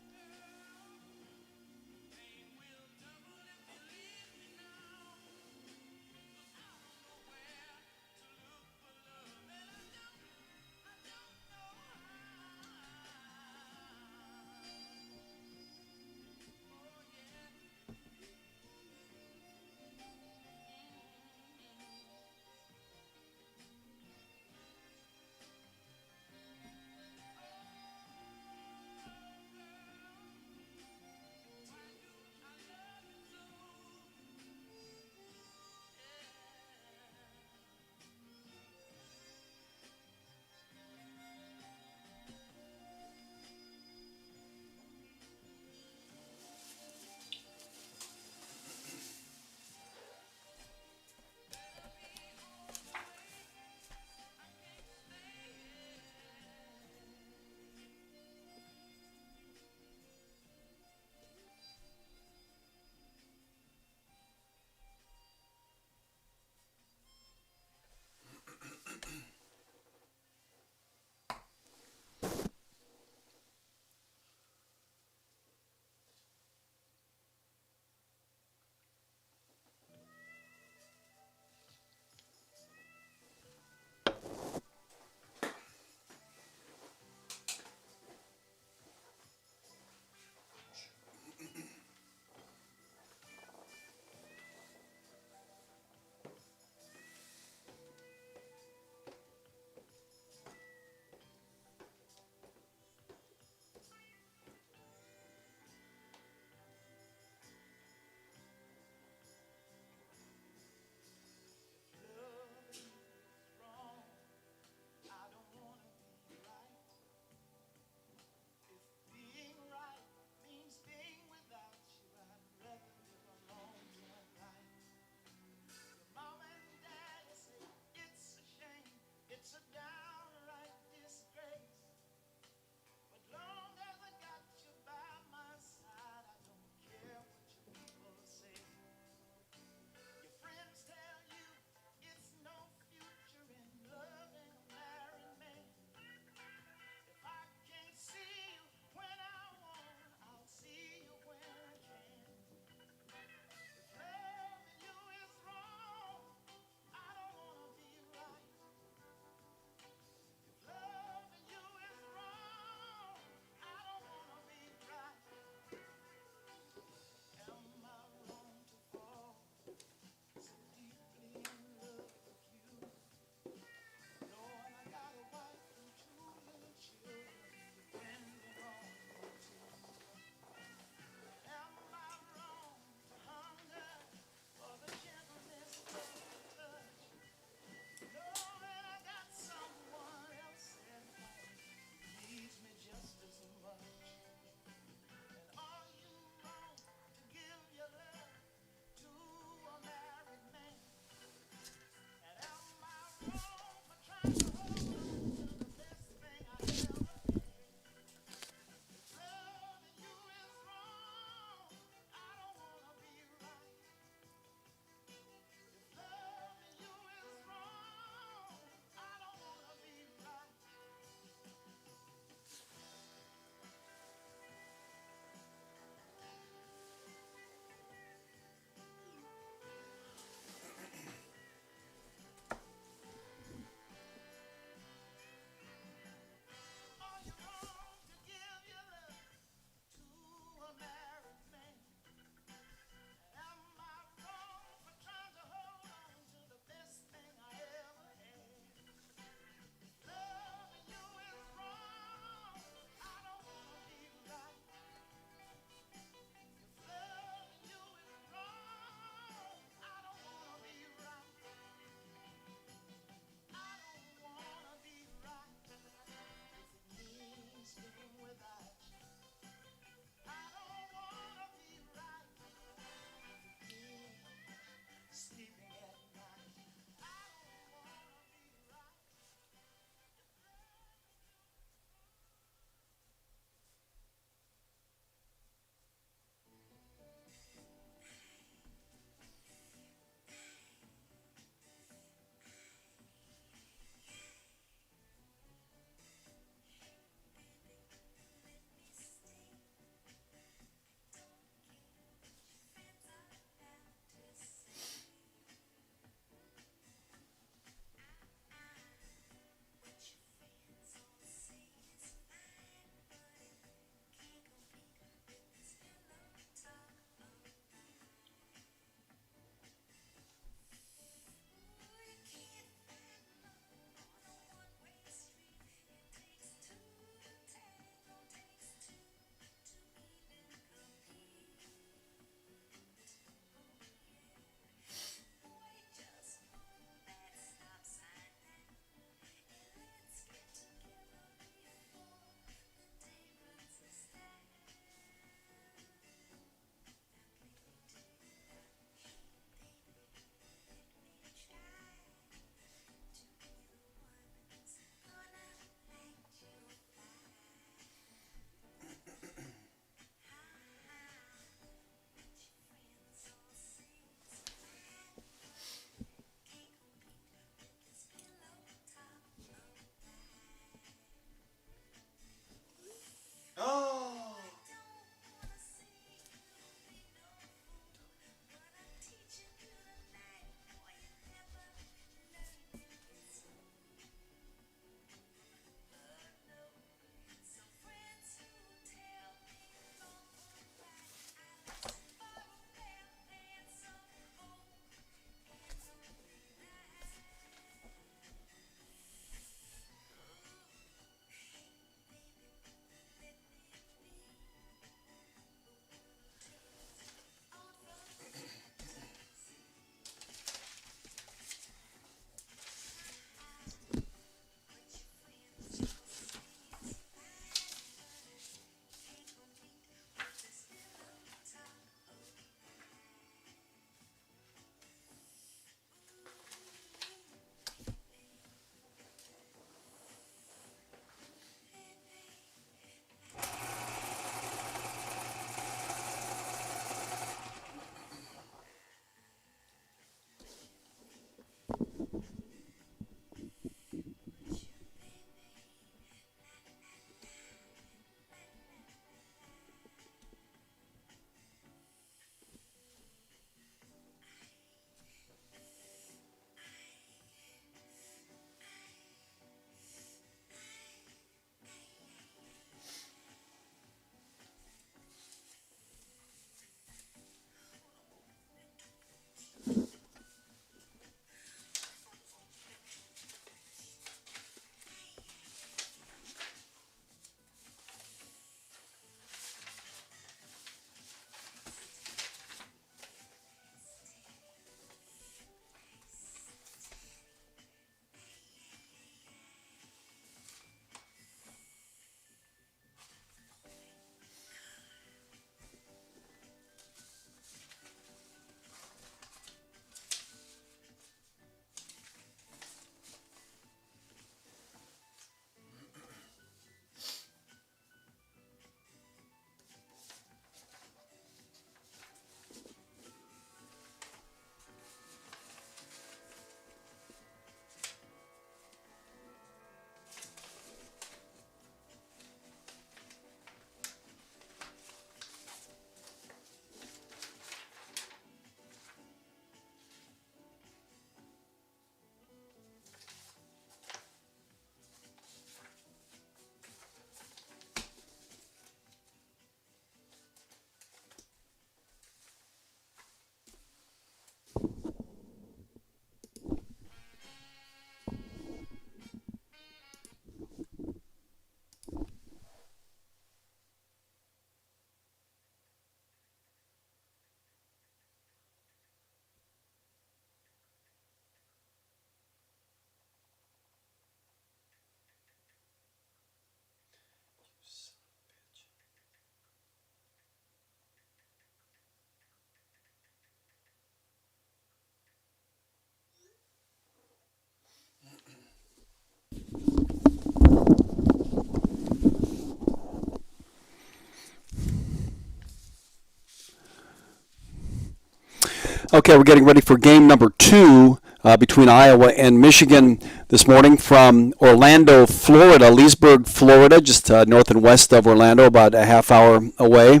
Okay, we're getting ready for game number 2 between Iowa and Michigan this morning from Orlando, Florida, Leesburg, Florida, just north and west of Orlando, about a half hour away.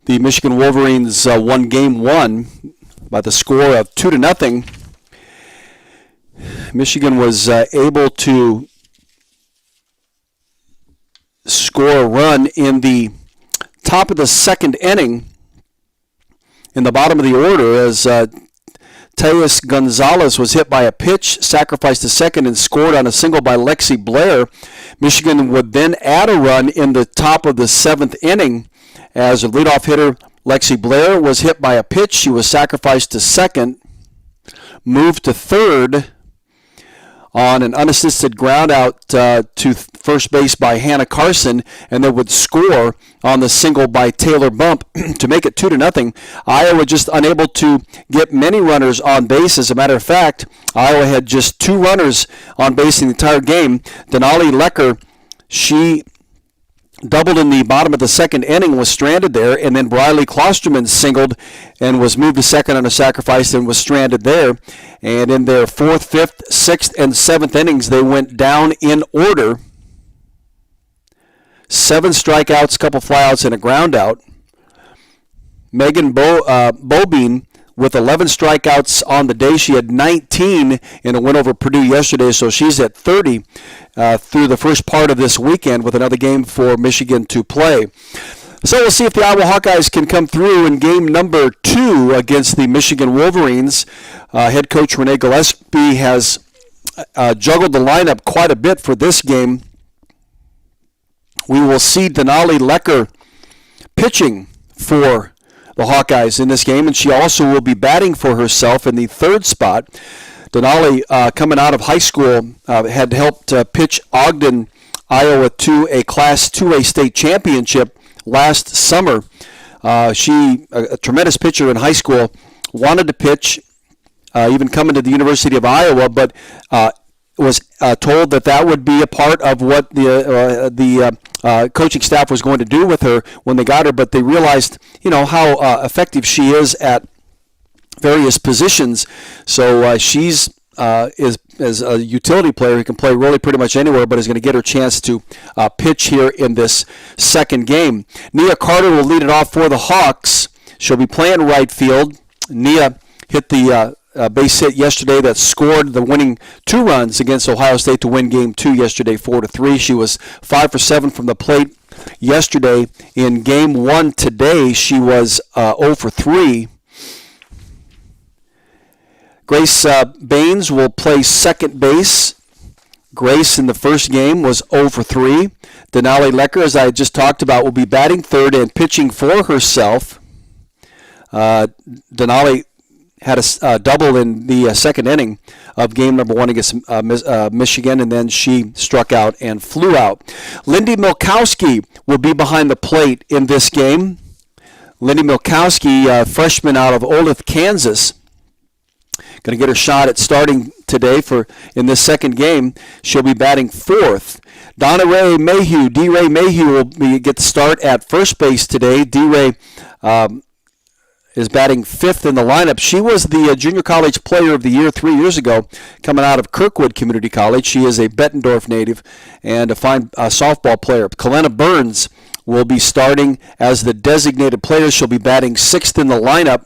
The Michigan Wolverines won game 1 by the score of 2-0. Michigan was able to score a run in the top of the second inning in the bottom of the order as Teus Gonzalez was hit by a pitch, sacrificed to second, and scored on a single by Lexi Blair. Michigan would then add a run in the top of the 7th inning as a leadoff hitter, Lexi Blair, was hit by a pitch. She was sacrificed to second, moved to third on an unassisted ground out to first base by Hannah Carson, and then would score on the single by Taylor Bump to make it 2-0. Iowa just unable to get many runners on base. As a matter of fact, Iowa had just 2 runners on base in the entire game. Denali Lecker, she doubled in the bottom of the second inning, was stranded there, and then Briley Klosterman singled and was moved to second on a sacrifice and was stranded there. And in their 4th, 5th, 6th, and 7th innings, they went down in order. 7 strikeouts, a couple flyouts, and a ground out. Megan Bobine with 11 strikeouts on the day. She had 19 in a win over Purdue yesterday, so she's at 30 through the first part of this weekend with another game for Michigan to play. So we'll see if the Iowa Hawkeyes can come through in game number 2 against the Michigan Wolverines. Head coach Renee Gillespie has juggled the lineup quite a bit for this game. We will see Denali Lecker pitching for the Hawkeyes in this game, and she also will be batting for herself in the 3rd spot. Denali, coming out of high school, had helped pitch Ogden, Iowa, to a Class 2A state championship last summer. She, a tremendous pitcher in high school, wanted to pitch, even coming to the University of Iowa, but was told that would be a part of what the coaching staff was going to do with her when they got her, but they realized, how effective she is at various positions. So she's is a utility player who can play really pretty much anywhere, but is going to get her chance to pitch here in this second game. Nia Carter will lead it off for the Hawks. She'll be playing right field. Nia hit the base hit yesterday that scored the winning 2 runs against Ohio State to win game 2 yesterday 4-3. She was 5 for 7 from the plate yesterday. In game 1 today, she was 0 for 3. Grace Baines will play second base. Grace in the first game was 0 for 3. Denali Lecker, as I just talked about, will be batting third and pitching for herself. Denali had a double in the second inning of game number 1 against Michigan, and then she struck out and flew out. Lindy Milkowski will be behind the plate in this game. Lindy Milkowski, freshman out of Olathe, Kansas, going to get her shot at starting today in this second game. She'll be batting 4th. Donna Ray Mayhew, D-Ray Mayhew, will get the start at first base today. D-Ray is batting 5th in the lineup. She was the Junior College Player of the Year 3 years ago, coming out of Kirkwood Community College. She is a Bettendorf native and a fine softball player. Kalena Burns will be starting as the designated player. She'll be batting 6th in the lineup.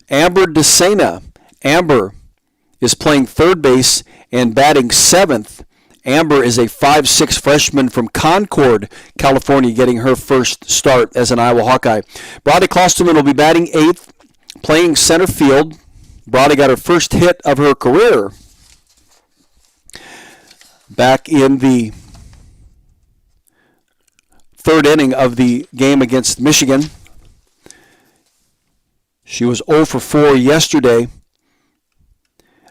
Amber DeSena. Amber is playing third base and batting 7th. Amber is a 5'6" freshman from Concord, California, getting her first start as an Iowa Hawkeye. Brodie Klosterman will be batting 8th, playing center field. Brodie got her first hit of her career back in the 3rd inning of the game against Michigan. She was 0 for 4 yesterday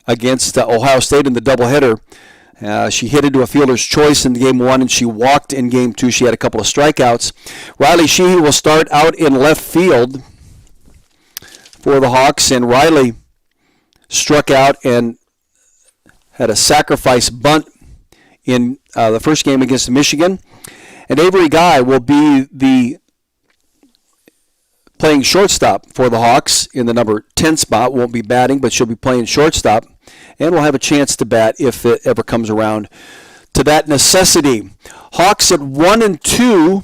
against Ohio State in the doubleheader. She hit into a fielder's choice in game 1, and she walked in game 2. She had a couple of strikeouts. Riley Sheehy will start out in left field for the Hawks, and Riley struck out and had a sacrifice bunt in the first game against Michigan. And Avery Guy will be the playing shortstop for the Hawks in the number 10 spot. Won't be batting, but she'll be playing shortstop, and will have a chance to bat if it ever comes around to that necessity. Hawks at 1-2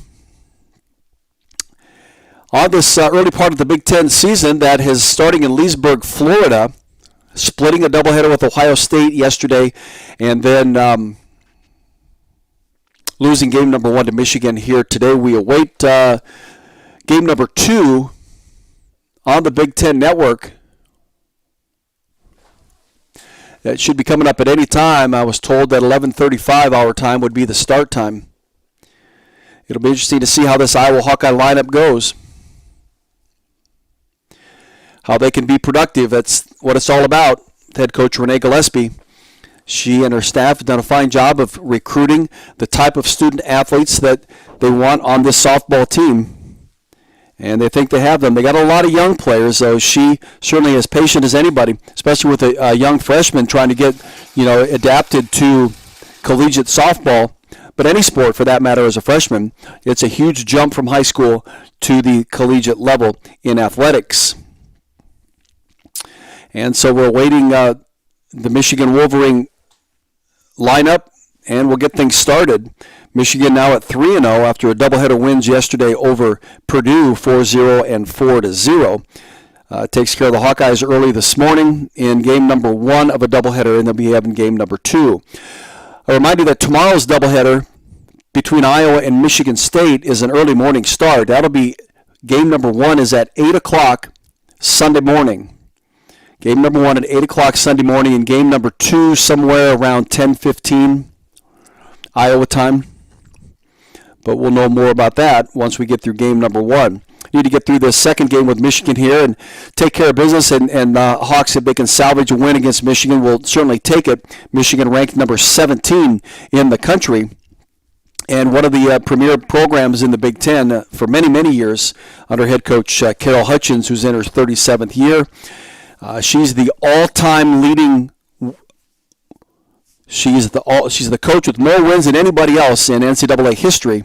on this early part of the Big Ten season that is starting in Leesburg, Florida, splitting a doubleheader with Ohio State yesterday, and then losing game number 1 to Michigan here today. We await game number 2 on the Big Ten Network. That should be coming up at any time. I was told that 11:35 our time would be the start time. It'll be interesting to see how this Iowa Hawkeye lineup goes. How they can be productive. That's what it's all about. Head coach Renee Gillespie. She and her staff have done a fine job of recruiting the type of student athletes that they want on this softball team. And they think they have them. They got a lot of young players, though. She certainly is patient as anybody, especially with a young freshman trying to get, adapted to collegiate softball. But any sport, for that matter, as a freshman, it's a huge jump from high school to the collegiate level in athletics. And so we're awaiting the Michigan Wolverine lineup, and we'll get things started. Michigan now at 3-0 after a doubleheader wins yesterday over Purdue 4-0 and 4-0. Takes care of the Hawkeyes early this morning in game number 1 of a doubleheader, and they'll be having game number 2. I remind you that tomorrow's doubleheader between Iowa and Michigan State is an early morning start. That'll be game number 1 is at 8 o'clock Sunday morning. Game number 1 at 8 o'clock Sunday morning, and game number 2 somewhere around 10:15 Iowa time. But we'll know more about that once we get through game number 1. Need to get through this second game with Michigan here and take care of business. And Hawks, if they can salvage a win against Michigan, will certainly take it. Michigan ranked number 17 in the country, and one of the premier programs in the Big Ten for many, many years under head coach Carol Hutchins, who's in her 37th year. She's the all-time leading. She's the coach with more wins than anybody else in NCAA history,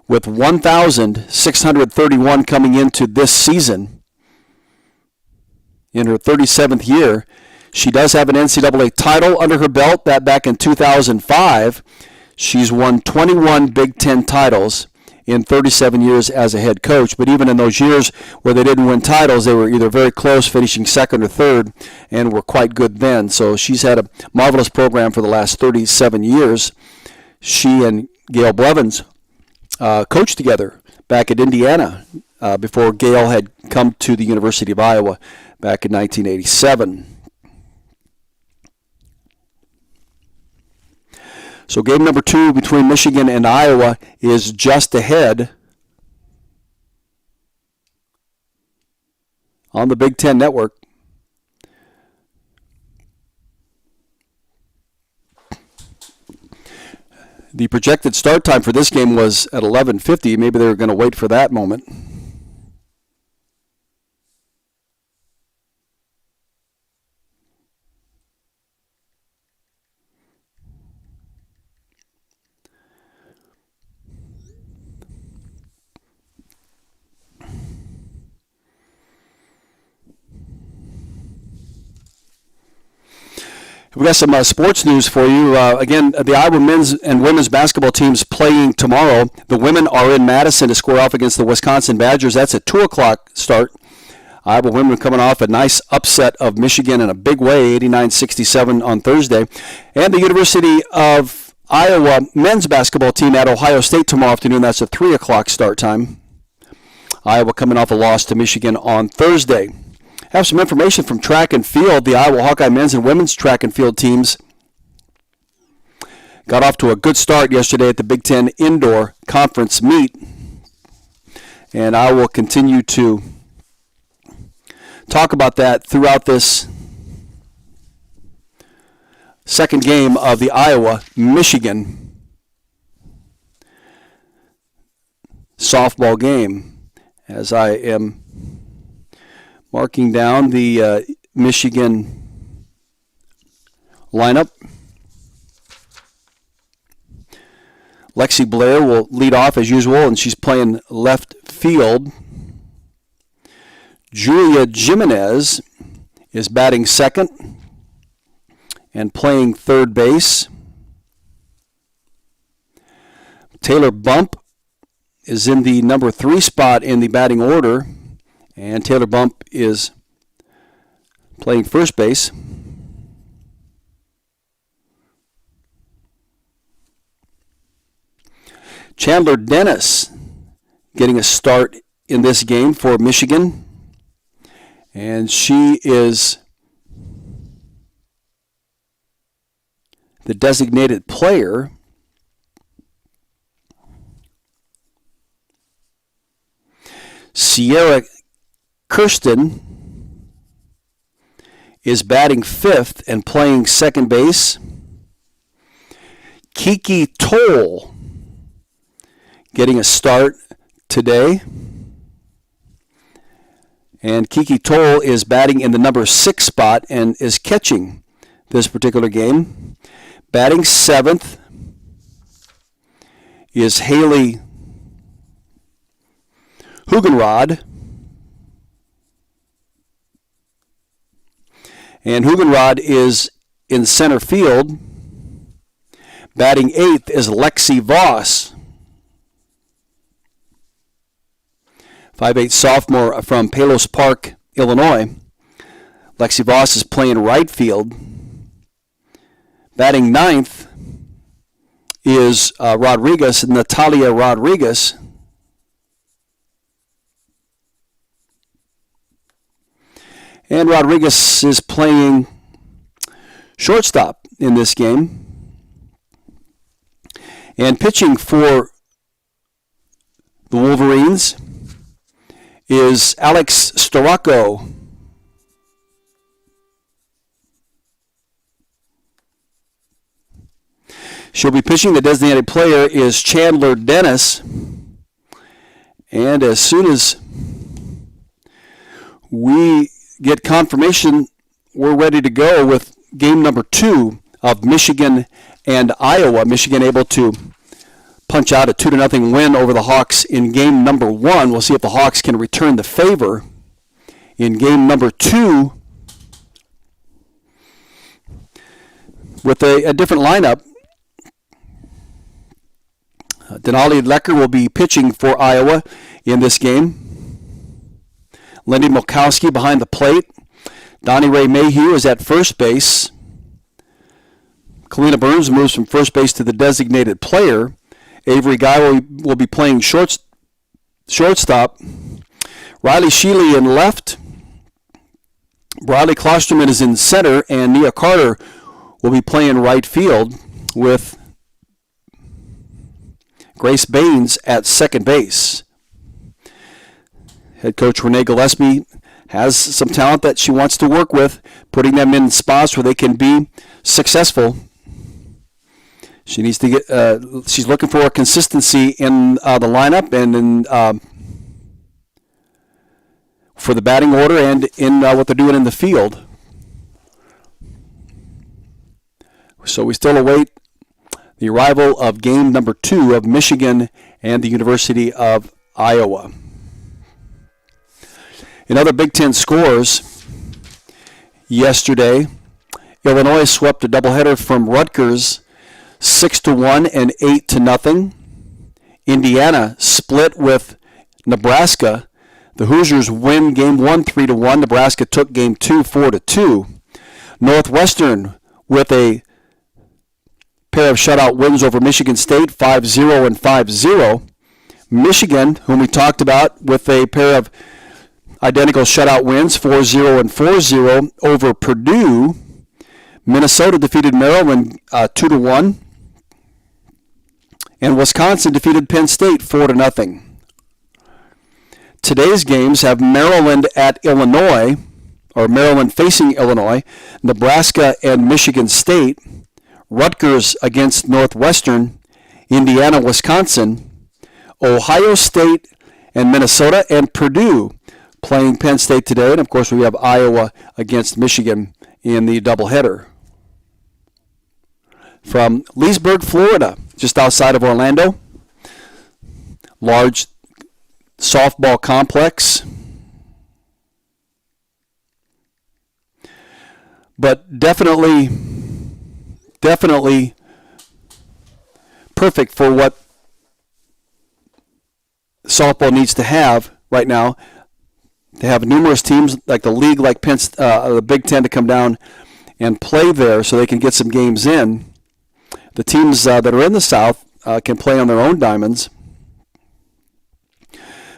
with 1,631 coming into this season. In her 37th year, she does have an NCAA title under her belt, that back in 2005. She's won 21 Big Ten titles in 37 years as a head coach. But even in those years where they didn't win titles, they were either very close, finishing second or third, and were quite good then. So she's had a marvelous program for the last 37 years. She and Gail Blevins coached together back at Indiana before Gail had come to the University of Iowa back in 1987. So game number 2 between Michigan and Iowa is just ahead on the Big Ten Network. The projected start time for this game was at 11:50. Maybe they were going to wait for that moment. We've got some sports news for you. Again, the Iowa men's and women's basketball teams playing tomorrow. The women are in Madison to square off against the Wisconsin Badgers. That's a 2 o'clock start. Iowa women coming off a nice upset of Michigan in a big way, 89-67 on Thursday. And the University of Iowa men's basketball team at Ohio State tomorrow afternoon. That's a 3 o'clock start time. Iowa coming off a loss to Michigan on Thursday. Have some information from track and field. The Iowa Hawkeye men's and women's track and field teams got off to a good start yesterday at the Big Ten Indoor Conference meet. And I will continue to talk about that throughout this second game of the Iowa-Michigan softball game, as I am marking down the Michigan lineup. Lexi Blair will lead off as usual, and she's playing left field. Julia Jimenez is batting second and playing third base. Taylor Bump is in the number 3 spot in the batting order, and Taylor Bump is playing first base. Chandler Dennis getting a start in this game for Michigan, and she is the designated player. Sierra Kirsten is batting fifth and playing second base. Kiki Toll getting a start today. And Kiki Toll is batting in the number 6 spot and is catching this particular game. Batting seventh is Haley Hugenrod. And Hugenrod is in center field. Batting eighth is Lexi Voss. 5'8" sophomore from Palos Park, Illinois. Lexi Voss is playing right field. Batting ninth is Natalia Rodriguez. And Rodriguez is playing shortstop in this game. And pitching for the Wolverines is Alex Storako. She'll be pitching. The designated player is Chandler Dennis. And as soon as we get confirmation, we're ready to go with game number 2 of Michigan and Iowa. Michigan able to punch out a 2-0 win over the Hawks in game number 1. We'll see if the Hawks can return the favor in game number 2 with a different lineup. Denali Lecker will be pitching for Iowa in this game. Lindy Mulkowski behind the plate. Donnie Ray Mayhew is at first base. Kalina Burns moves from first base to the designated player. Avery Guy will be playing shortstop. Riley Sheely in left. Bradley Klosterman is in center, and Nia Carter will be playing right field with Grace Baines at second base. Head coach Renee Gillespie has some talent that she wants to work with, putting them in spots where they can be successful. She needs to get. She's looking for a consistency in the lineup and in for the batting order and in what they're doing in the field. So we still await the arrival of game number 2 of Michigan and the University of Iowa. In other Big Ten scores, yesterday, Illinois swept a doubleheader from Rutgers 6-1 and 8-0. Indiana split with Nebraska. The Hoosiers win game 1 3-1. Nebraska took game 2 4-2. Northwestern with a pair of shutout wins over Michigan State 5-0 and 5-0. Michigan, whom we talked about, with a pair of identical shutout wins 4-0 and 4-0 over Purdue. Minnesota defeated Maryland 2-1. And Wisconsin defeated Penn State 4-0. Today's games have Maryland at Illinois, or Maryland facing Illinois, Nebraska and Michigan State, Rutgers against Northwestern, Indiana, Wisconsin, Ohio State and Minnesota, and Purdue playing Penn State today. And, of course, we have Iowa against Michigan in the doubleheader. from Leesburg, Florida, just outside of Orlando. Large softball complex. But definitely perfect for what softball needs to have right now. They have numerous teams like the league, like the Big Ten, to come down and play there so they can get some games in. The teams that are in the South can play on their own diamonds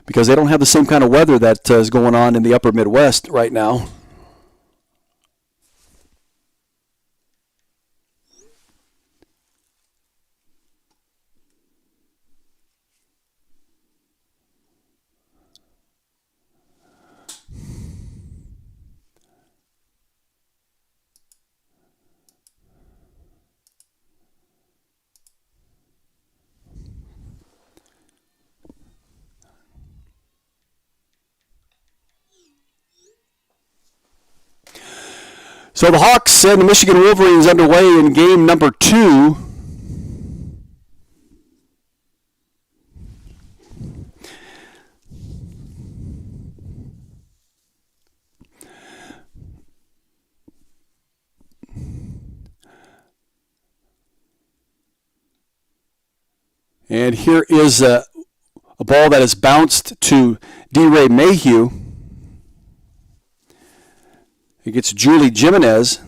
because they don't have the same kind of weather that is going on in the upper Midwest right now. So the Hawks and the Michigan Wolverines underway in game number 2. And here is a ball that is bounced to D-Ray Mayhew. It gets Julie Jimenez.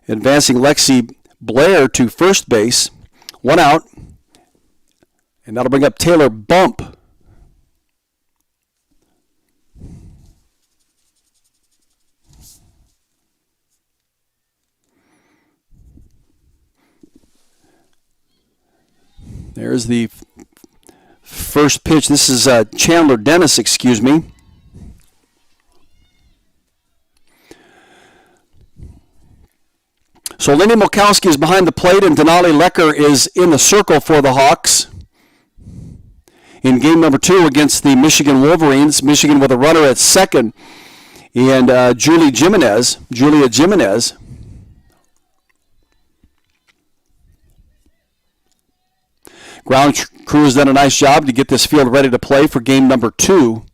Advancing Lexi Blair to first base. 1 out. And that'll bring up Taylor Bump. There's the first pitch. This is Chandler Dennis, excuse me. So Lindy Molkowski is behind the plate, and Denali Lecker is in the circle for the Hawks in game number 2 against the Michigan Wolverines. Michigan with a runner at second, and Julia Jimenez. Ground crew has done a nice job to get this field ready to play for game number 2.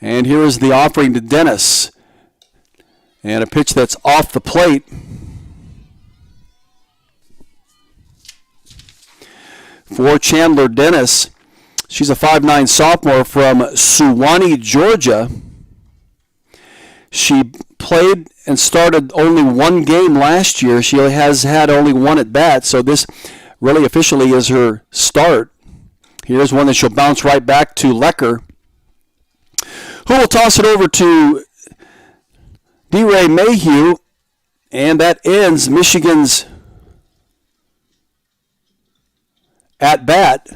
And here is the offering to Dennis. And a pitch that's off the plate. For Chandler Dennis. She's a 5'9" sophomore from Suwanee, Georgia. She played and started only 1 game last year. She has had only 1 at bat, so this really officially is her start. Here's one that she'll bounce right back to Lecker, who will toss it over to D-Ray Mayhew, and that ends Michigan's at-bat.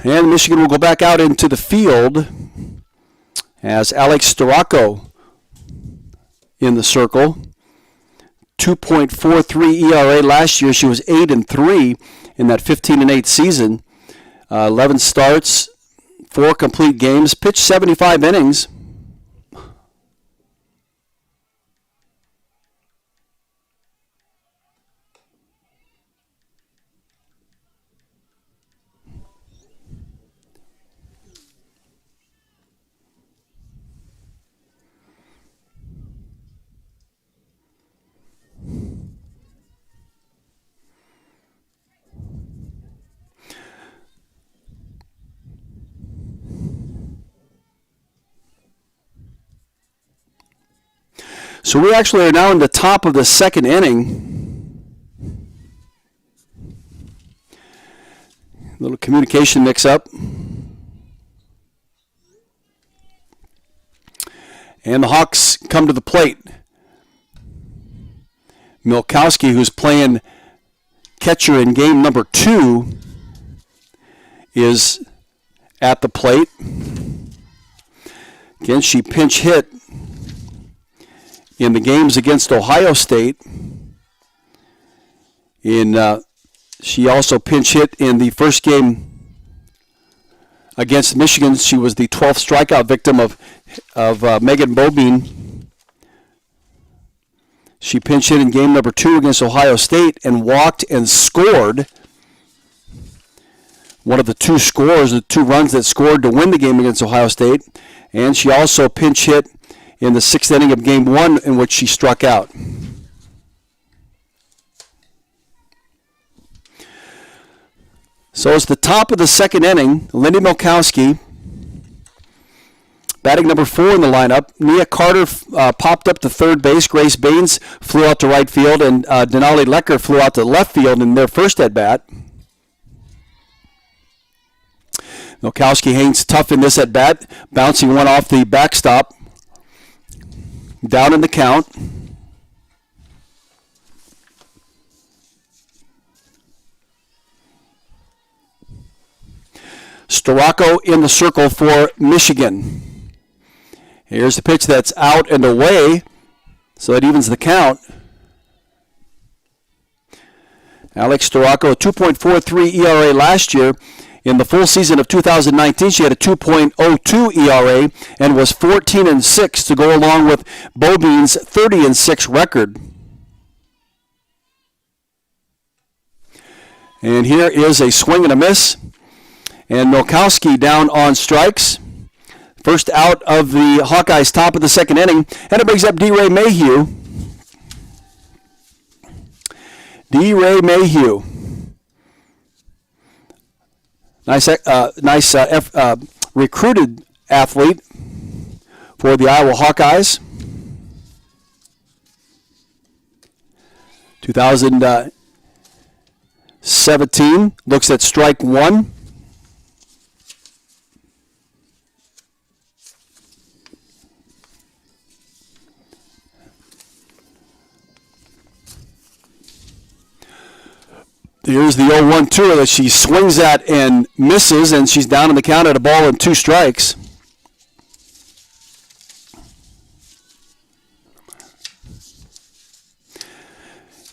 And Michigan will go back out into the field as Alex Storako in the circle. 2.43 ERA last year. She was 8-3 in that 15-8 season. 11 starts, 4 complete games, pitched 75 innings. So we actually are now in the top of the 2nd inning. A little communication mix-up. And the Hawks come to the plate. Milkowski, who's playing catcher in game number 2, is at the plate. Again, she pinch hit in the games against Ohio State. She also pinch hit in the first game against Michigan. She was the 12th strikeout victim of Megan Bobine. She pinch hit in game number 2 against Ohio State and walked and scored. One of the 2 scores, the 2 runs that scored to win the game against Ohio State. And she also pinch hit in the 6th inning of game 1 in which she struck out. So it's the top of the 2nd inning. Lindy Milkowski, batting number 4 in the lineup. Nia Carter popped up to third base. Grace Baines flew out to right field, and Denali Lecker flew out to left field in their first at-bat. Milkowski hangs tough in this at-bat, bouncing one off the backstop. Down in the count. Storako in the circle for Michigan. Here's the pitch that's out and away, so it evens the count. Alex Storako, a 2.43 ERA last year. In the full season of 2019, she had a 2.02 ERA and was 14-6 to go along with Bobine's 30-6 record. And here is a swing and a miss. And Milkowski down on strikes. First out of the Hawkeyes' top of the 2nd inning. And it brings up D-Ray Mayhew. D-Ray Mayhew. Nice recruited athlete for the Iowa Hawkeyes. 2017 looks at strike 1. Here's the 0-1-2 that she swings at and misses, and she's down in the count at a ball and 2 strikes.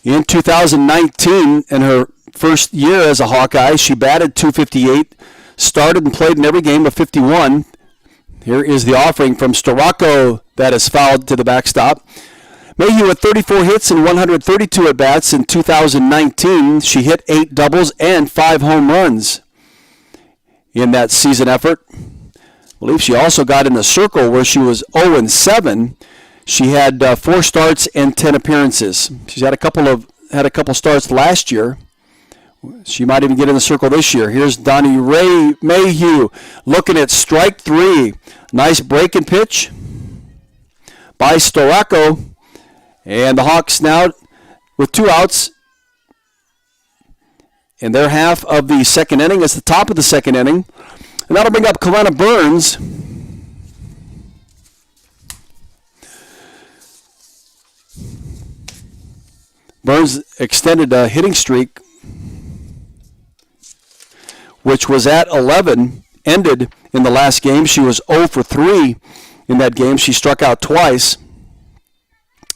In 2019, in her first year as a Hawkeye, she batted .258, started and played in every game of 51. Here is the offering from Storako that is fouled to the backstop. Mayhew with 34 hits and 132 at-bats in 2019. She hit 8 doubles and 5 home runs in that season effort. I believe she also got in the circle where she was 0-7. She had 4 starts and 10 appearances. She's had a couple starts last year. She might even get in the circle this year. Here's Donnie Ray Mayhew looking at strike 3. Nice breaking pitch by Storako. And the Hawks now with 2 outs in their half of the 2nd inning. It's the top of the 2nd inning. And that'll bring up Kalena Burns. Burns extended a hitting streak, which was at 11, ended in the last game. She was 0-for-3 in that game. She struck out twice,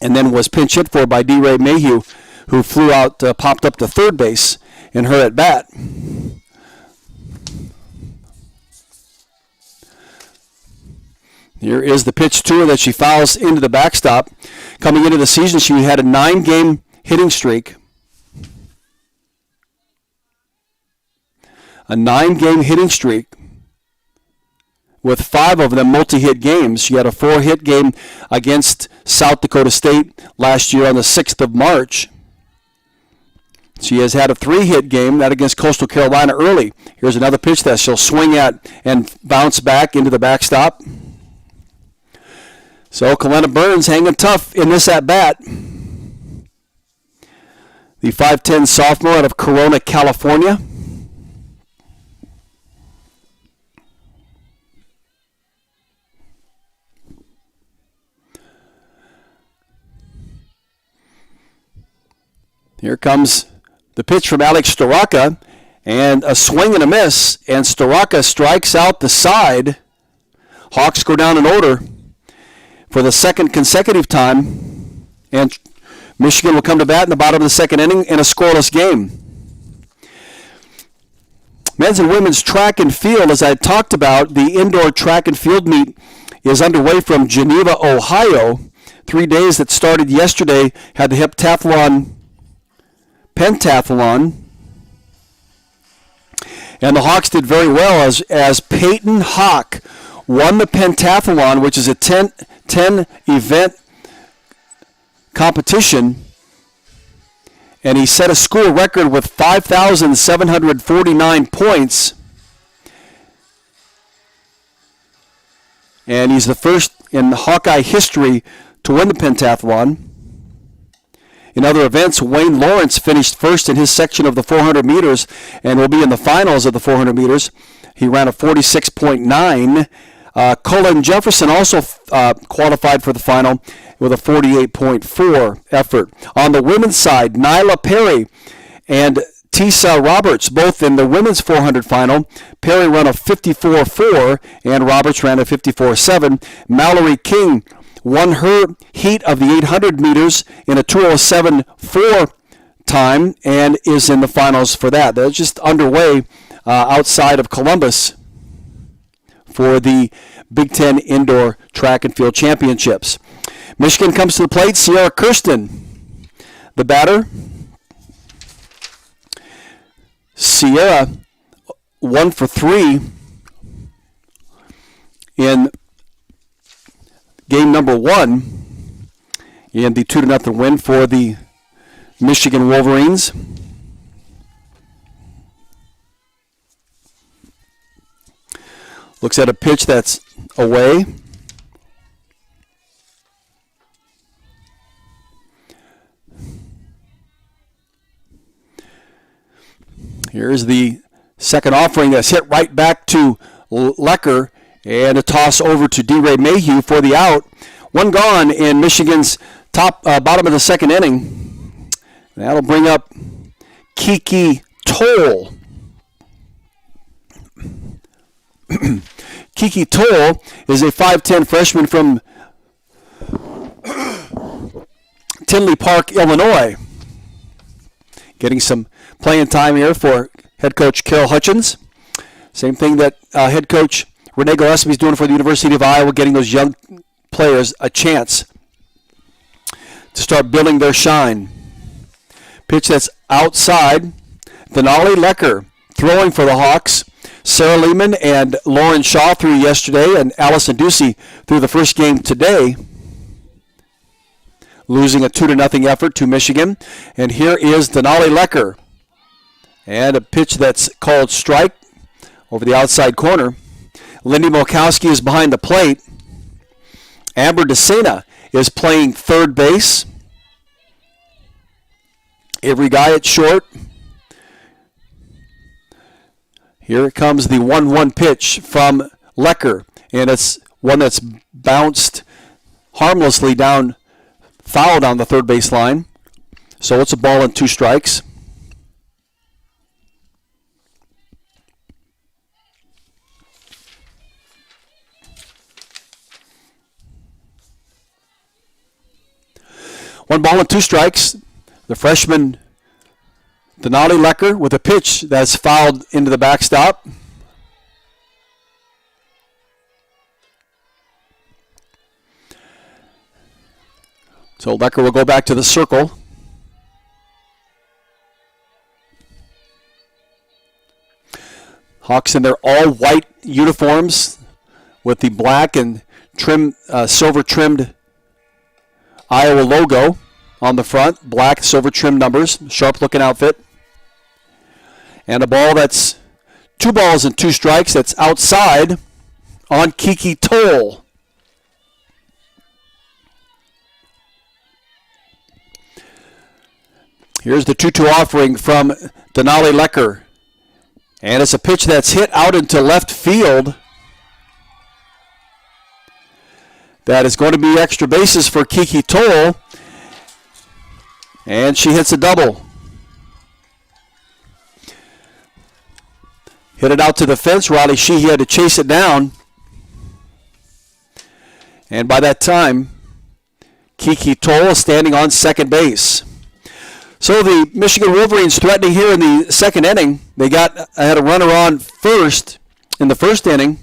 and then was pinch hit for by D-Ray Mayhew, who flew out, popped up to third base in her at bat. Here is the pitch to her that she fouls into the backstop. Coming into the season, she had a 9-game hitting streak. A 9-game hitting streak, with 5 of them multi-hit games. She had a 4-hit game against South Dakota State last year on the 6th of March. She has had a 3-hit game, that against Coastal Carolina early. Here's another pitch that she'll swing at and bounce back into the backstop. So Kalena Burns hanging tough in this at-bat. The 5'10 sophomore out of Corona, California. Here comes the pitch from Alex Storaka, and a swing and a miss, and Storaka strikes out the side. Hawks go down in order for the second consecutive time, and Michigan will come to bat in the bottom of the second inning in a scoreless game. Men's and women's track and field, as I talked about, the indoor track and field meet is underway from Geneva, Ohio. 3 days that started yesterday, had the heptathlon, pentathlon, and the Hawks did very well as Peyton Hawk won the pentathlon, which is a 10 event competition, and he set a school record with 5,749 points. And he's the first in Hawkeye history to win the pentathlon. In other events, Wayne Lawrence finished first in his section of the 400 meters and will be in the finals of the 400 meters. He ran a 46.9. Colin Jefferson also qualified for the final with a 48.4 effort. On the women's side, Nyla Perry and Tisa Roberts, both in the women's 400 final. Perry ran a 54.4 and Roberts ran a 54.7. Mallory King won her heat of the 800 meters in a 2:07.4 time and is in the finals for that. That's just underway outside of Columbus for the Big Ten Indoor Track and Field Championships. Michigan comes to the plate. Sierra Kirsten, the batter. Sierra 1 for 3 in game number 1 in the 2-0 win for the Michigan Wolverines. Looks at a pitch that's away. Here's the second offering that's hit right back to Lecker, and a toss over to D-Ray Mayhew for the out. One gone in Michigan's bottom of the second inning. That'll bring up Kiki Toll. Kiki Toll is a 5'10 freshman from Tinley Park, Illinois. Getting some playing time here for head coach Carol Hutchins. Same thing that head coach Renee Gillespie is doing for the University of Iowa, getting those young players a chance to start building their shine. Pitch that's outside. Denali Lecker throwing for the Hawks. Sarah Lehman and Lauren Shaw threw yesterday, and Allison Ducey threw the first game today, losing a 2-0 effort to Michigan. And here is Denali Lecker. And a pitch that's called strike over the outside corner. Lindy Molkowski is behind the plate. Amber DeSena is playing third base. Avery Guy at short. Here comes the 1-1 pitch from Lecker, and it's one that's bounced harmlessly down, foul down the third base line. So it's a ball and 2 strikes. One ball and 2 strikes. The freshman Denali Lecker with a pitch that's fouled into the backstop. So Lecker will go back to the circle. Hawks in their all-white uniforms with the black and silver-trimmed Iowa logo on the front. Black, silver-trimmed numbers. Sharp-looking outfit. And a ball that's 2 balls and 2 strikes. That's outside on Kiki Toll. Here's the 2-2 offering from Denali Lecker. And it's a pitch that's hit out into left field. That is going to be extra bases for Kiki Toll. And she hits a double. Hit it out to the fence. Riley Sheehy had to chase it down. And by that time, Kiki Toll is standing on second base. So the Michigan Wolverines threatening here in the second inning. They had a runner on first in the first inning.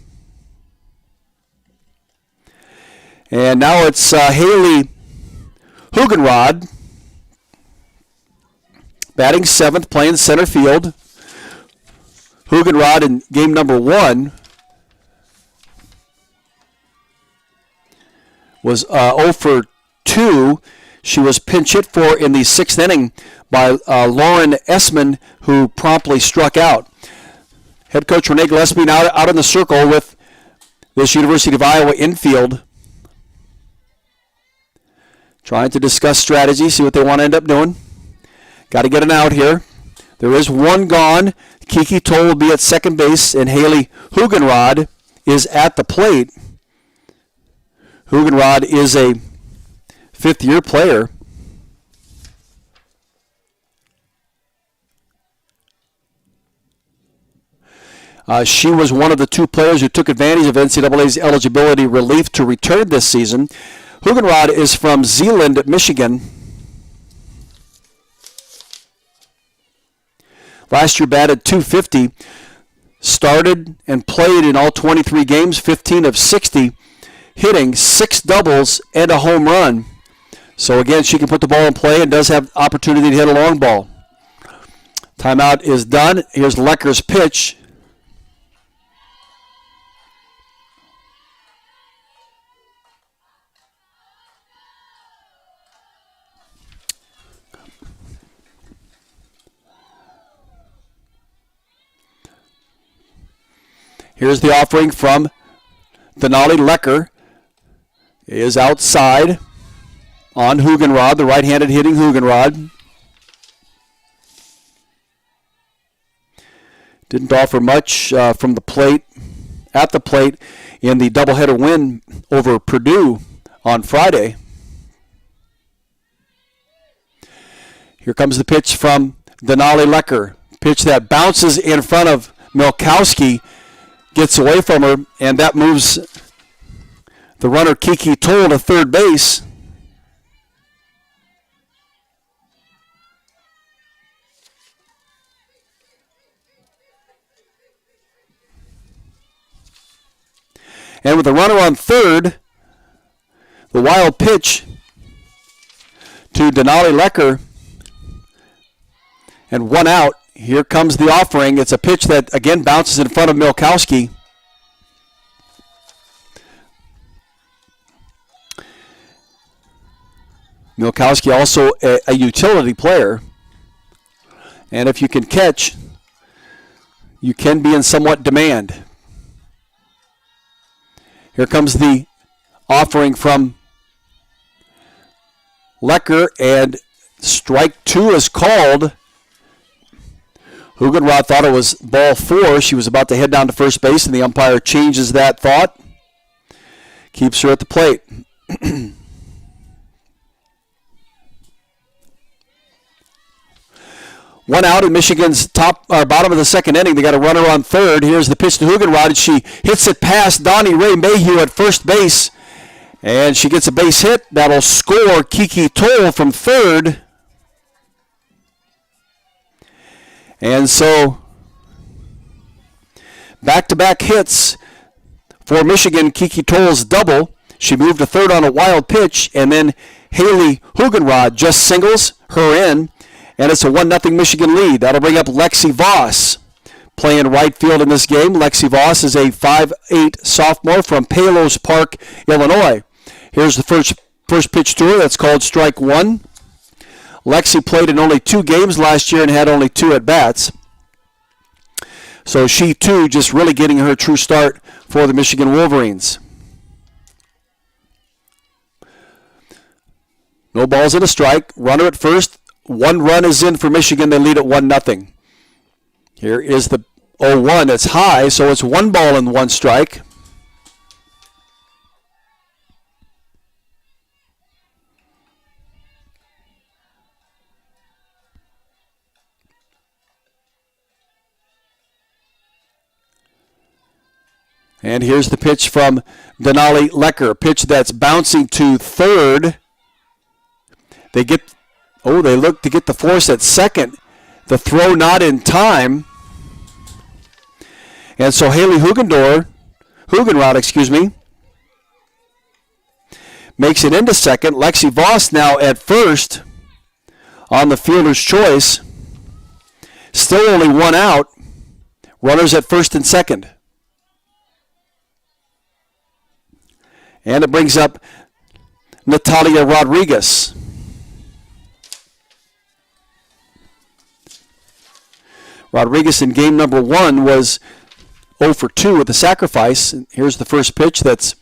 And now it's Haley Hugenrod batting seventh, playing center field. Hugenrod in game number 1 was 0 for 2. She was pinch hit for in the sixth inning by Lauren Essman, who promptly struck out. Head coach Renee Gillespie now out in the circle with this University of Iowa infield, trying to discuss strategy, see what they want to end up doing. Got to get an out here. There is one gone. Kiki Toll will be at second base, and Haley Hugenrod is at the plate. Hugenrod is a fifth-year player. She was one of the 2 players who took advantage of NCAA's eligibility relief to return this season. Hugenrod is from Zeeland, Michigan. Last year batted .250, started and played in all 23 games, 15 of 60, hitting 6 doubles and a home run. So again, she can put the ball in play and does have opportunity to hit a long ball. Timeout is done. Here's Lecker's pitch. Here's the offering from Denali. Lecker is outside on Hugenrod, the right-handed hitting Hugenrod. Didn't offer much from the plate, at the plate, in the doubleheader win over Purdue on Friday. Here comes the pitch from Denali Lecker. Pitch that bounces in front of Milkowski, gets away from her, and that moves the runner Kiki Toll to third base. And with the runner on third, the wild pitch to Denali Lecker, and 1 out. Here comes the offering. It's a pitch that, again, bounces in front of Milkowski. Milkowski also a utility player. And if you can catch, you can be in somewhat demand. Here comes the offering from Lecker, and strike 2 is called. Hugenrod thought it was ball 4. She was about to head down to first base, and the umpire changes that thought. Keeps her at the plate. 1 out in Michigan's bottom of the second inning. They got a runner on third. Here's the pitch to Hugenrod, and she hits it past Donnie Ray Mayhew at first base. And she gets a base hit. That'll score Kiki Toll from third. And so, back-to-back hits for Michigan. Kiki Toll's double. She moved to third on a wild pitch, and then Haley Hugenrod just singles her in, and it's a 1-0 Michigan lead. That'll bring up Lexi Voss playing right field in this game. Lexi Voss is a 5'8" sophomore from Palos Park, Illinois. Here's the first pitch to her. That's called strike 1. Lexi played in only 2 games last year and had only 2 at-bats. So she, too, just really getting her true start for the Michigan Wolverines. No balls and a strike. Runner at first. 1 run is in for Michigan. They lead at 1-0. Here is the 0-1. It's high, so it's 1 ball and 1 strike. And here's the pitch from Denali Lecker. Pitch that's bouncing to third. They look to get the force at second. The throw not in time. And so Haley Hugenrod, makes it into second. Lexi Voss now at first on the fielder's choice. Still only one out. Runners at first and second. And it brings up Natalia Rodriguez. Rodriguez in game number 1 was 0 for 2 with a sacrifice. And here's the first pitch that's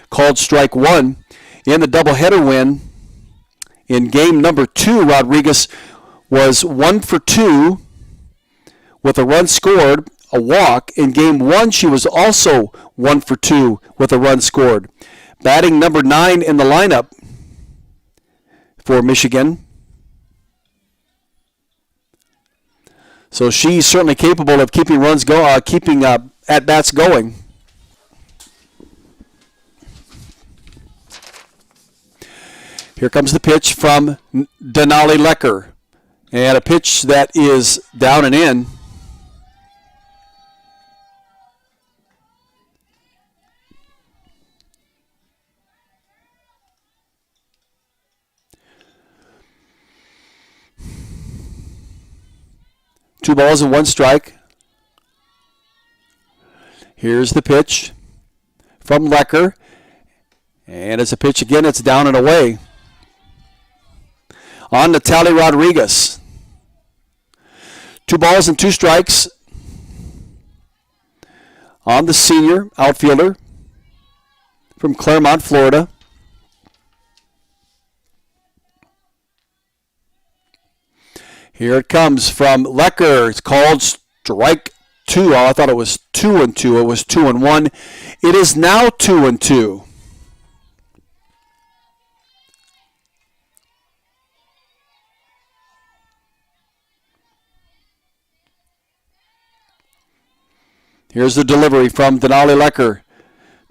called strike 1. In the doubleheader win, in game number 2, Rodriguez was 1 for 2 with a run scored, a walk. In game 1, she was also 1 for 2 with a run scored. Batting number 9 in the lineup for Michigan. So she's certainly capable of keeping at-bats going. Here comes the pitch from Denali Lecker. And a pitch that is down and in. Two balls and one strike. Here's the pitch from Lecker. And it's a pitch again. It's down and away. On Natalia Rodriguez. 2 balls and 2 strikes on the senior outfielder from Claremont, Florida. Here it comes from Lecker. It's called strike 2. Oh, I thought it was 2-2. It was 2-1. It is now 2-2. Here's the delivery from Denali Lecker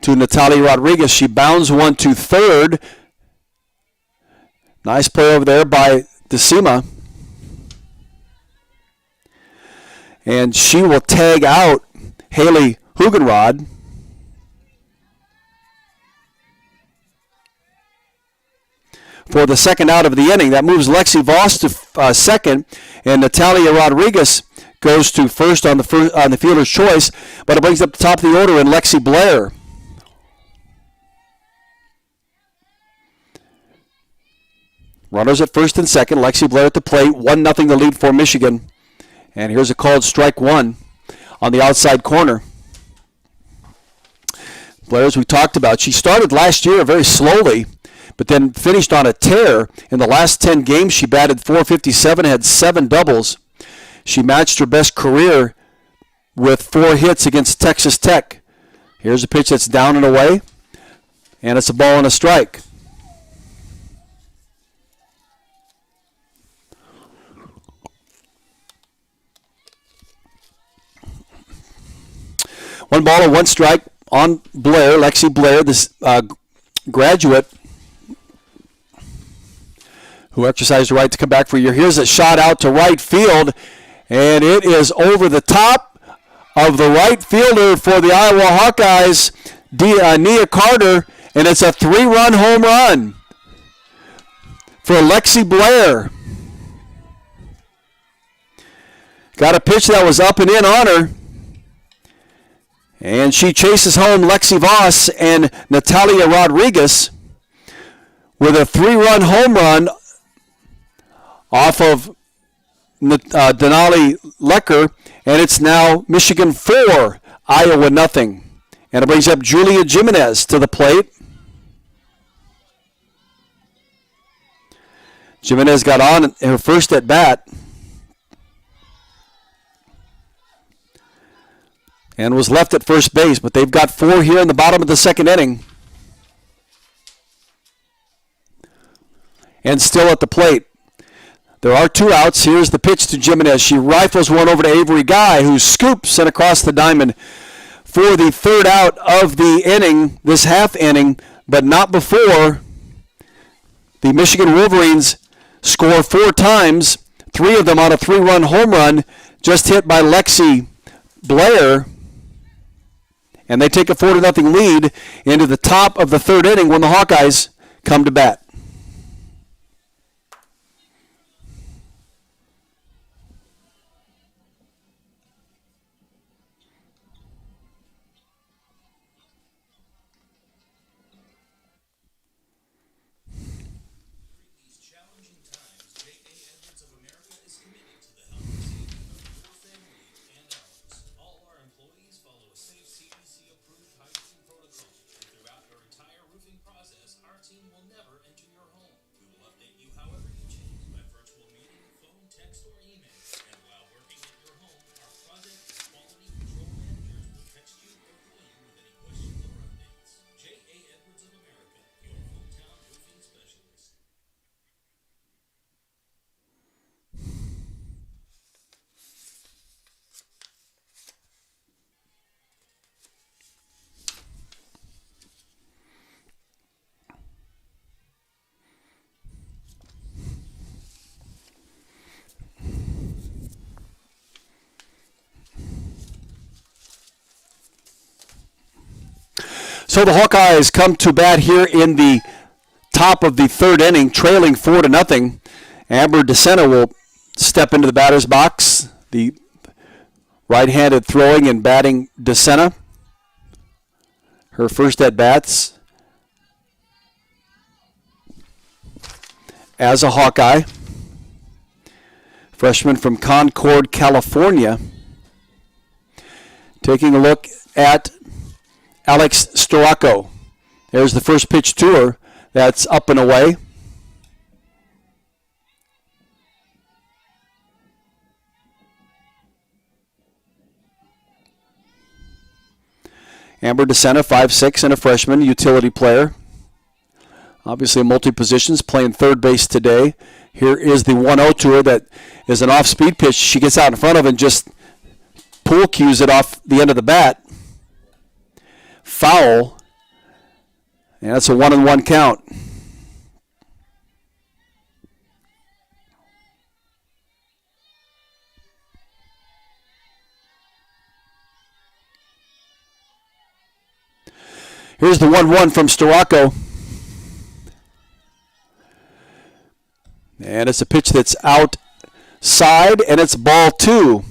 to Natalia Rodriguez. She bounds one to third. Nice play over there by DeCima. And she will tag out Haley Hugenrod. For the second out of the inning. That moves Lexi Voss to second, and Natalia Rodriguez goes to first on the fielder's choice, but it brings up the top of the order in Lexi Blair. Runners at first and second. Lexi Blair at the plate. 1-0 the lead for Michigan. And here's a called strike 1 on the outside corner. Blair, as we talked about, she started last year very slowly, but then finished on a tear. In the last 10 games, she batted .457, had 7 doubles. She matched her best career with 4 hits against Texas Tech. Here's a pitch that's down and away, and it's a ball and a strike. One ball and one strike on Blair, Lexi Blair, this graduate who exercised the right to come back for a year. Here's a shot out to right field, and it is over the top of the right fielder for the Iowa Hawkeyes, Nia Carter, and it's a 3-run home run for Lexi Blair. Got a pitch that was up and in on her. And she chases home Lexi Voss and Natalia Rodriguez with a 3-run home run off of Denali Lecker, and it's now Michigan 4, Iowa nothing. And it brings up Julia Jimenez to the plate. Jimenez got on her first at bat and was left at first base, but they've got 4 here in the bottom of the second inning. And still at the plate. There are 2 outs. Here's the pitch to Jimenez. She rifles one over to Avery Guy, who scoops and across the diamond for the third out of the inning, this half inning, but not before the Michigan Wolverines score 4 times, 3 of them on a 3-run home run, just hit by Lexi Blair. And they take a 4-0 lead into the top of the third inning when the Hawkeyes come to bat. So the Hawkeyes come to bat here in the top of the third inning, trailing 4-0. Amber DeSena will step into the batter's box. The right-handed throwing and batting DeSena. Her first at-bats as a Hawkeye. Freshman from Concord, California. Taking a look at Alex Storako. There's the first pitch to her. That's up and away. Amber DeSena, 5'6", and a freshman, utility player. Obviously multi-positions, playing third base today. Here is the 1-0 to her that is an off-speed pitch. She gets out in front of and just pool cues it off the end of the bat. Foul. And that's a 1-1 count. Here's the 1-1 from Storako. And it's a pitch that's outside, and it's ball 2.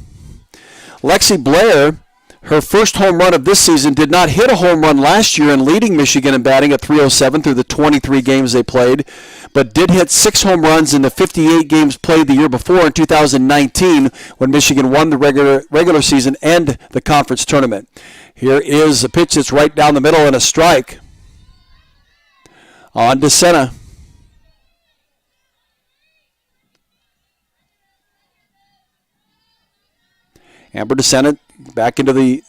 Lexi Blair, her first home run of this season, did not hit a home run last year in leading Michigan in batting at .307 through the 23 games they played, but did hit 6 home runs in the 58 games played the year before in 2019 when Michigan won the regular season and the conference tournament. Here is a pitch that's right down the middle and a strike on DeSena. Amber DeSena back into the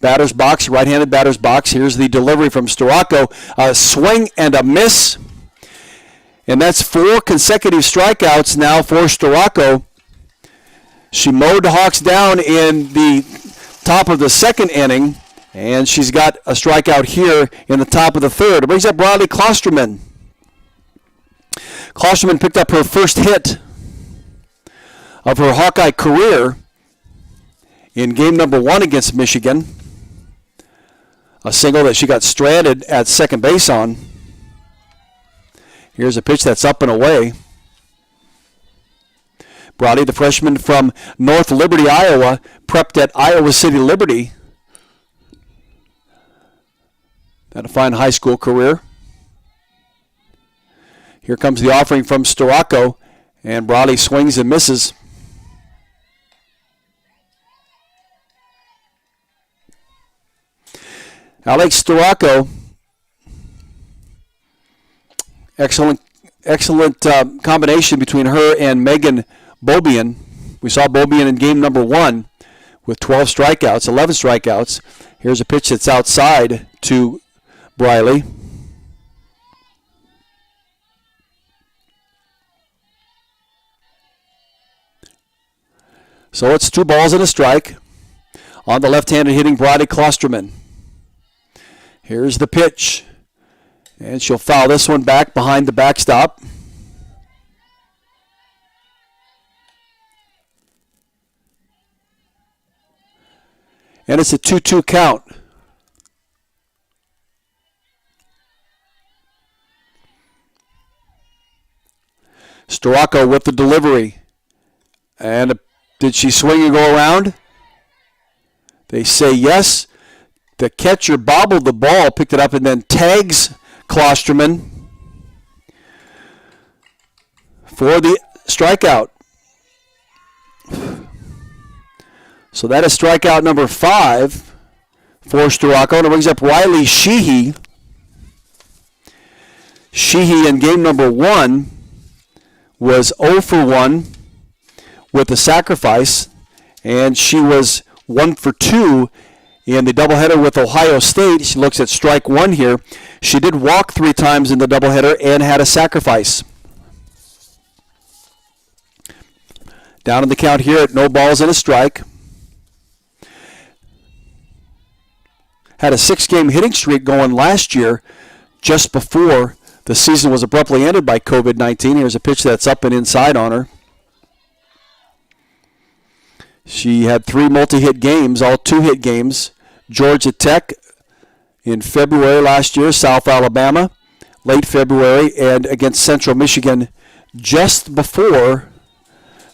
batter's box, right-handed batter's box. Here's the delivery from Storako. A swing and a miss. And that's 4 consecutive strikeouts now for Storako. She mowed the Hawks down in the top of the second inning, and she's got a strikeout here in the top of the third. It brings up Bradley Klosterman. Klosterman picked up her first hit of her Hawkeye career in game number 1 against Michigan. A single that she got stranded at second base on. Here's a pitch that's up and away. Brody, the freshman from North Liberty, Iowa, prepped at Iowa City Liberty. Had a fine high school career. Here comes the offering from Storako, and Brody swings and misses. Alex Storako, excellent combination between her and Megan Bobian. We saw Bobian in game number 1 with 12 strikeouts, 11 strikeouts. Here's a pitch that's outside to Briley. So it's 2 balls and a strike on the left-handed hitting Briley Klosterman. Here's the pitch. And she'll foul this one back behind the backstop. And it's a 2-2 count. Storako with the delivery. And did she swing and go around? They say yes. The catcher bobbled the ball, picked it up, and then tags Klosterman for the strikeout. So that is strikeout number 5 for Storako. And it brings up Riley Sheehy. Sheehy in game number 1 was 0 for 1 with the sacrifice, and she was 1 for 2 in the doubleheader with Ohio State. She looks at strike 1 here. She did walk 3 times in the doubleheader and had a sacrifice. Down in the count here at no balls and a strike. Had a 6-game hitting streak going last year just before the season was abruptly ended by COVID-19. Here's a pitch that's up and inside on her. She had 3 multi-hit games, all 2-hit games. Georgia Tech in February last year, South Alabama, late February, and against Central Michigan just before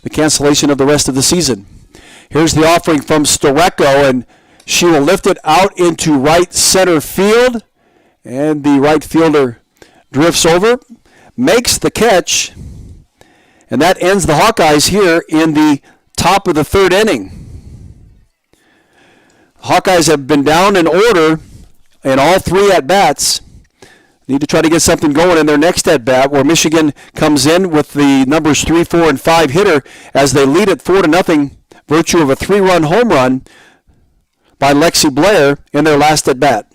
the cancellation of the rest of the season. Here's the offering from Storako, and she will lift it out into right center field, and the right fielder drifts over, makes the catch, and that ends the Hawkeyes here in the top of the 3rd inning. Hawkeyes have been down in order in all 3 at-bats. Need to try to get something going in their next at-bat, where Michigan comes in with the numbers 3, 4, and 5 hitter as they lead it 4-0, virtue of a 3-run home run by Lexi Blair in their last at-bat.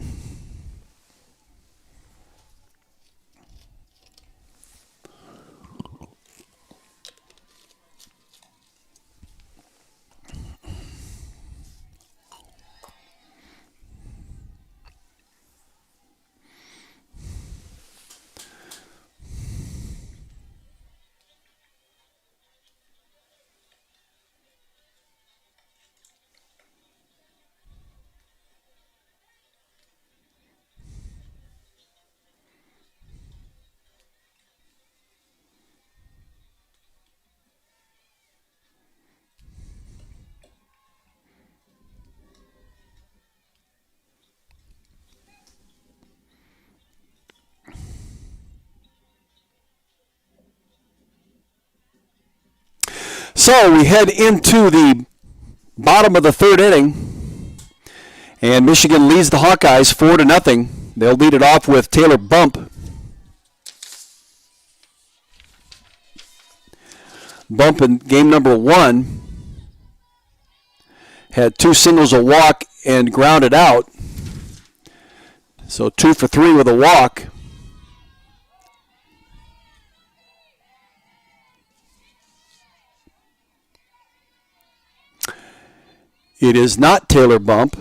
So we head into the bottom of the 3rd inning, and Michigan leads the Hawkeyes 4-0. They'll lead it off with Taylor Bump. Bump in game number 1 had 2 singles, a walk, and grounded out. So 2 for 3 with a walk. It is not Taylor Bump.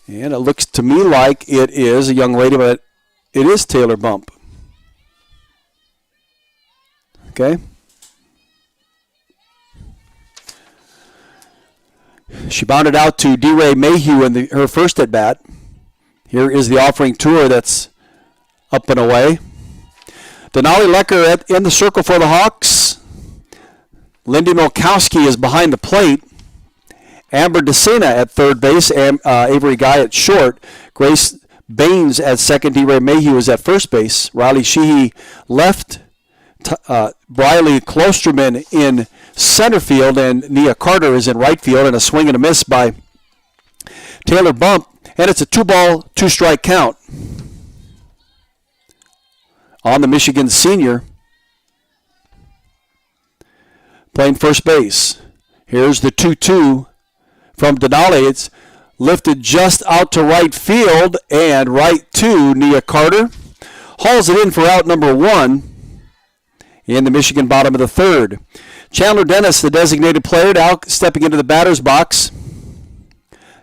And it looks to me like it is a young lady, but it is Taylor Bump. Okay. She bounded out to D-Ray Mayhew in her first at-bat. Here is the offering to her that's up and away. Denali Lecker in the circle for the Hawks. Lindy Milkowski is behind the plate. Amber DeSena at third base. Avery Guy at short. Grace Baines at second. D-Ray Mayhew is at first base. Riley Sheehy left. Briley Klosterman in center field. And Nia Carter is in right field. And a swing and a miss by Taylor Bump. And it's a 2-ball, 2-strike count on the Michigan senior playing first base. Here's the 2-2 from Denali. It's lifted just out to right field and right to Nia Carter. hauls it in for out number 1 in the Michigan bottom of the 3rd. Chandler Dennis, the designated player, now stepping into the batter's box.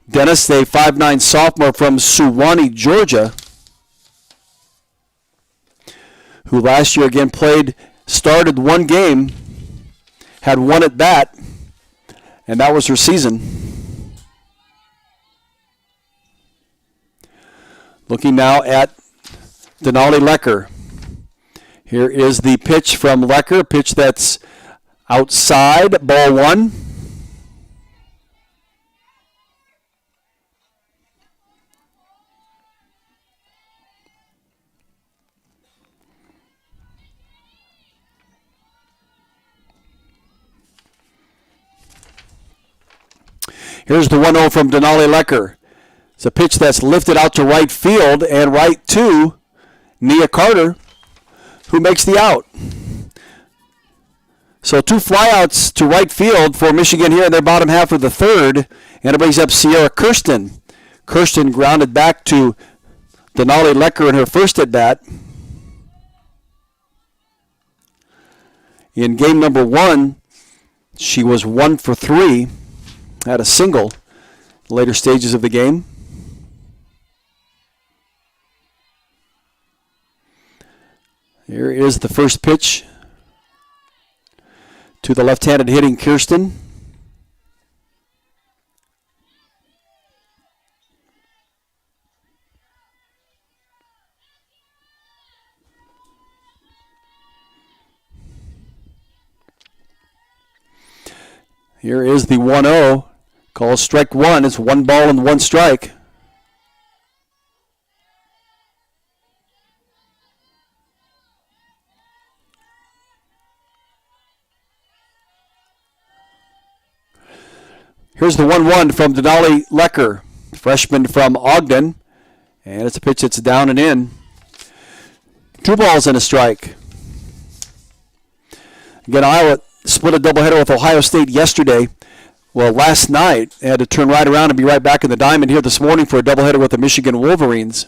Dennis, a 5'9" sophomore from Suwanee, Georgia, who last year again started 1 game, had 1 at bat, and that was her season. Looking now at Denali Lecker. Here is the pitch from Lecker, pitch that's outside, ball 1. Here's the 1-0 from Denali Lecker. It's a pitch that's lifted out to right field and right to Nia Carter, who makes the out. So 2 flyouts to right field for Michigan here in their bottom half of the 3rd, and it brings up Sierra Kirsten. Kirsten grounded back to Denali Lecker in her first at bat. In game number 1, she was 1 for 3, had a single later stages of the game. Here is the first pitch to the left-handed hitting Kirsten. Here is the 1-0. Called strike 1. It's 1 ball and 1 strike. Here's the 1-1 from Denali Lecker, freshman from Ogden. And it's a pitch that's down and in. 2 balls and a strike. Again, Iowa split a doubleheader with Ohio State yesterday. Well, last night, they had to turn right around and be right back in the diamond here this morning for a doubleheader with the Michigan Wolverines.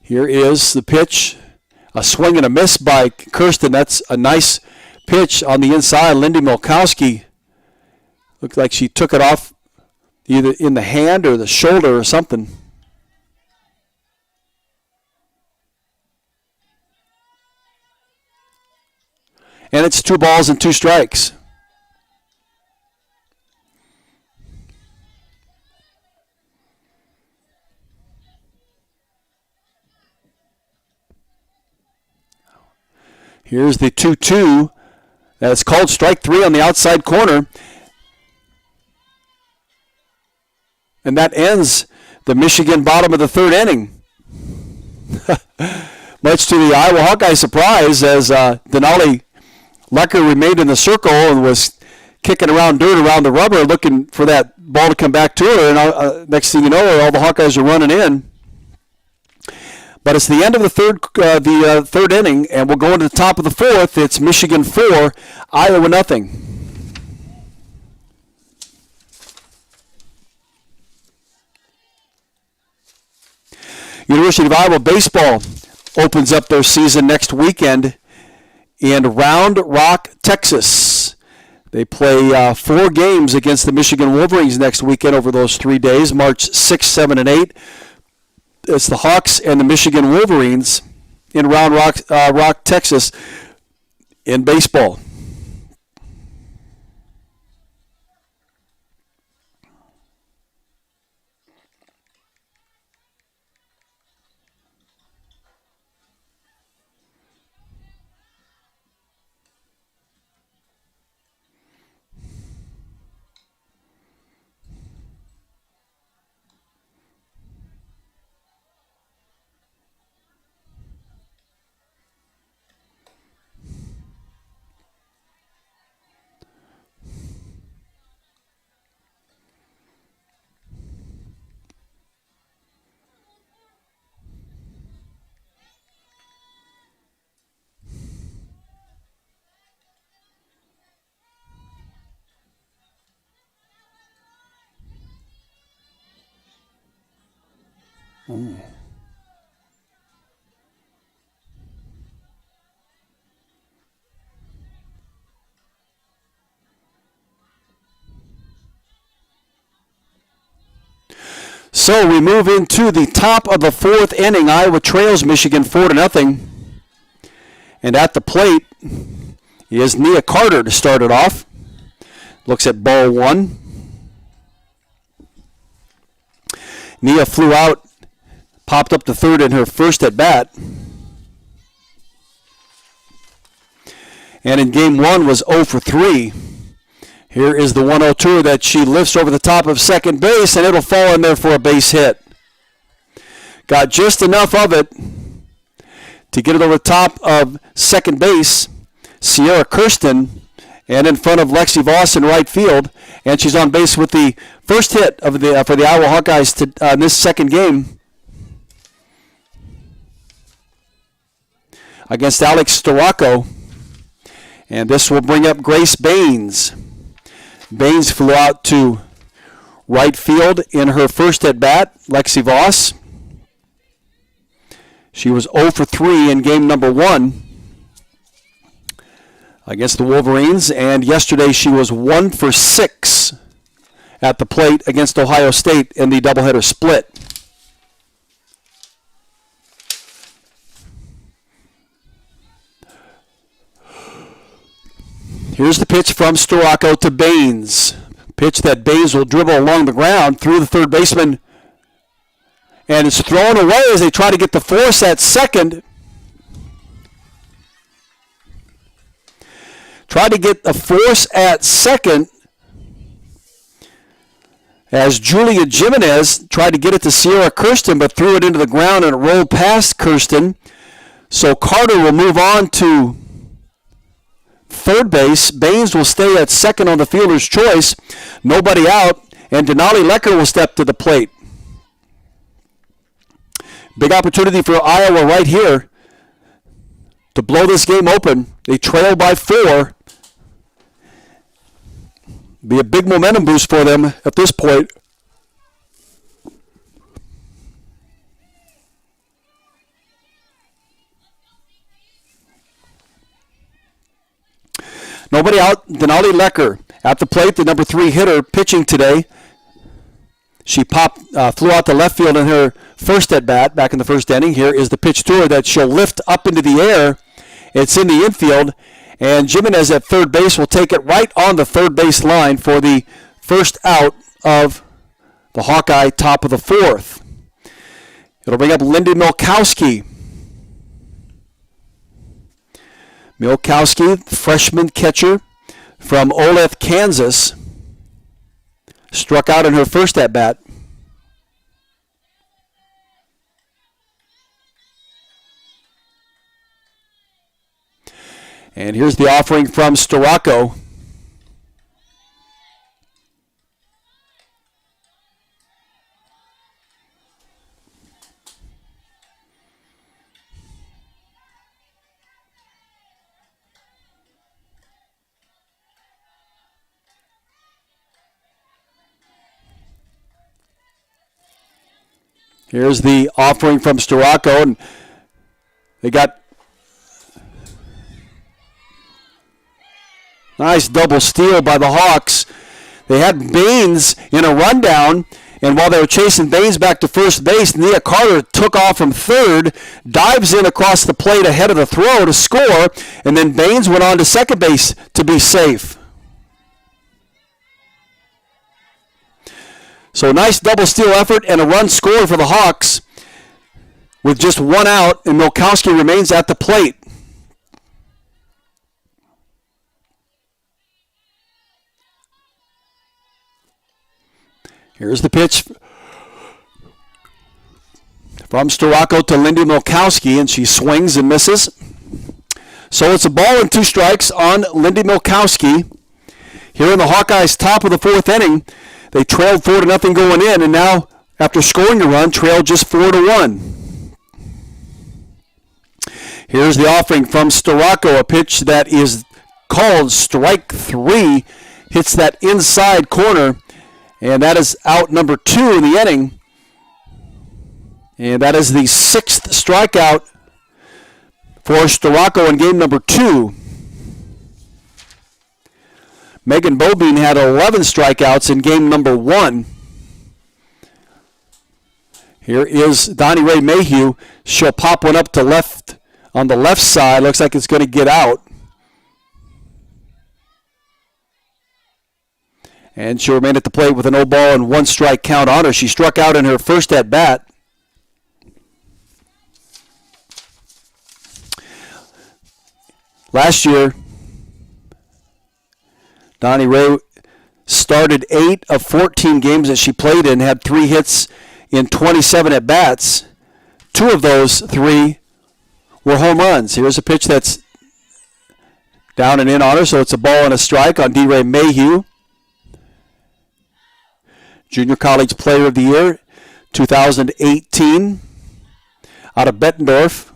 Here is the pitch. A swing and a miss by Kirsten. That's a nice pitch on the inside. Lindy Milkowski looked like she took it off either in the hand or the shoulder or something. And it's 2 balls and 2 strikes. Here's the 2-2. That's called strike 3 on the outside corner. And that ends the Michigan bottom of the 3rd inning. Much to the Iowa Hawkeye surprise, as Denali Lecker remained in the circle and was kicking around dirt around the rubber looking for that ball to come back to her. And next thing you know, all the Hawkeyes are running in. But it's the end of the third inning, and we'll go into the top of the 4th. It's Michigan 4, Iowa nothing. University of Iowa baseball opens up their season next weekend in Round Rock, Texas. They play 4 games against the Michigan Wolverines next weekend over those 3 days, March 6, 7, and 8. It's the Hawks and the Michigan Wolverines in Round Rock, Texas in baseball. So we move into the top of the fourth inning. Iowa trails Michigan 4-0. And at the plate is Nia Carter to start it off. Looks at ball one. Nia flew out, popped up to third in her first at bat. And in game one was 0 for 3. Here is the 1-0 that she lifts over the top of second base, and it'll fall in there for a base hit. Got just enough of it to get it over the top of second base. Sierra Kirsten, and in front of Lexi Voss in right field, and she's on base with the first hit of the for the Iowa Hawkeyes in this second game against Alex Storako. And this will bring up Grace Baines. Baines flew out to right field in her first at bat. Lexi Voss. She was 0 for 3 in game number 1 against the Wolverines, and yesterday she was 1 for 6 at the plate against Ohio State in the doubleheader split. Here's the pitch from Storako to Baines. Pitch that Baines will dribble along the ground through the third baseman, and it's thrown away as they try to get the force at second. Tried to get the force at second as Julia Jimenez tried to get it to Sierra Kirsten, but threw it into the ground and it rolled past Kirsten. So Carter will move on to third base. Baines will stay at second on the fielder's choice. Nobody out, and Denali Lecker will step to the plate. Big opportunity for Iowa right here to blow this game open. They trail by 4. Be a big momentum boost for them at this point. Nobody out. Denali Lecker at the plate, the number 3 hitter, pitching today. She flew out to left field in her first at bat back in the first inning. Here is the pitch to her that she'll lift up into the air. It's in the infield, and Jimenez at third base will take it right on the third base line for the first out of the Hawkeye top of the fourth. It'll bring up Lindy Milkowski. Milkowski, freshman catcher from Olathe, Kansas, struck out in her first at-bat. And here's the offering from Storako. Here's the offering from Storako, and they got nice double steal by the Hawks. They had Baines in a rundown, and while they were chasing Baines back to first base, Nia Carter took off from third, dives in across the plate ahead of the throw to score, and then Baines went on to second base to be safe. So a nice double steal effort and a run scored for the Hawks with just one out, and Milkowski remains at the plate. Here's the pitch from Storako to Lindy Milkowski, and she swings and misses. So it's a ball and 2 strikes on Lindy Milkowski. Here in the Hawkeyes' top of the fourth inning, they trailed 4-0 going in, and now, after scoring a run, trailed just 4-1. Here's the offering from Storako, a pitch that is called strike 3, hits that inside corner, and that is out number 2 in the inning. And that is the 6th strikeout for Storako in game number 2. Megan Bobine had 11 strikeouts in game number 1. Here is Donnie Ray Mayhew. She'll pop one up to left on the left side. Looks like it's going to get out. And she'll remain at the plate with a 0-ball and 1 strike count on her. She struck out in her first at bat. Last year, Donnie Ray started 8 of 14 games that she played in, had 3 hits in 27 at-bats. 2 of those 3 were home runs. Here's a pitch that's down and in on her, so it's a ball and a strike on D. Ray Mayhew. Junior College Player of the Year, 2018, out of Bettendorf.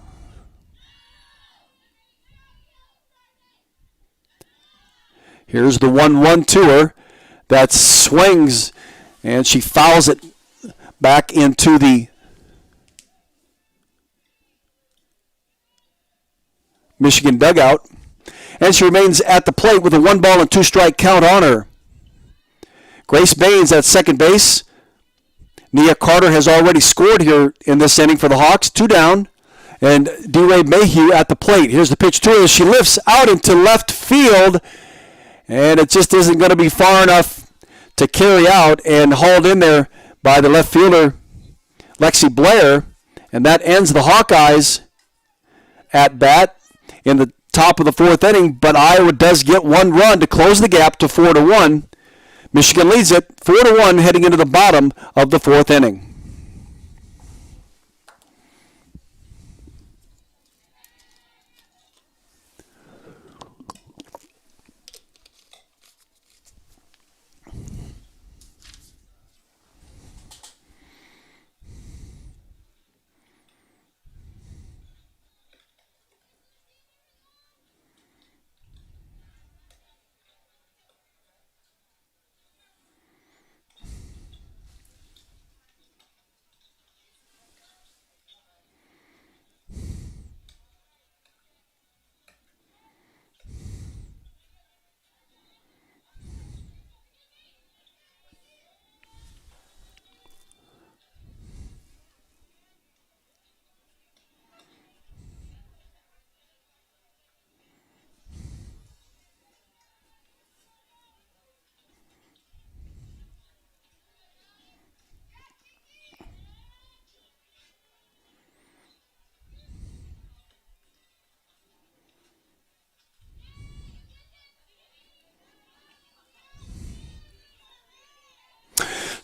Here's the 1-1 to her. That swings, and she fouls it back into the Michigan dugout. And she remains at the plate with a 1-ball and 2 strike count on her. Grace Baines at second base. Nia Carter has already scored here in this inning for the Hawks. 2 down. And D. Ray Mayhew at the plate. Here's the pitch to her. She lifts out into left field. And it just isn't going to be far enough to carry out, and hauled in there by the left fielder, Lexi Blair. And that ends the Hawkeyes at bat in the top of the 4th inning. But Iowa does get 1 run to close the gap to 4-1. Michigan leads it 4-1 heading into the bottom of the 4th inning.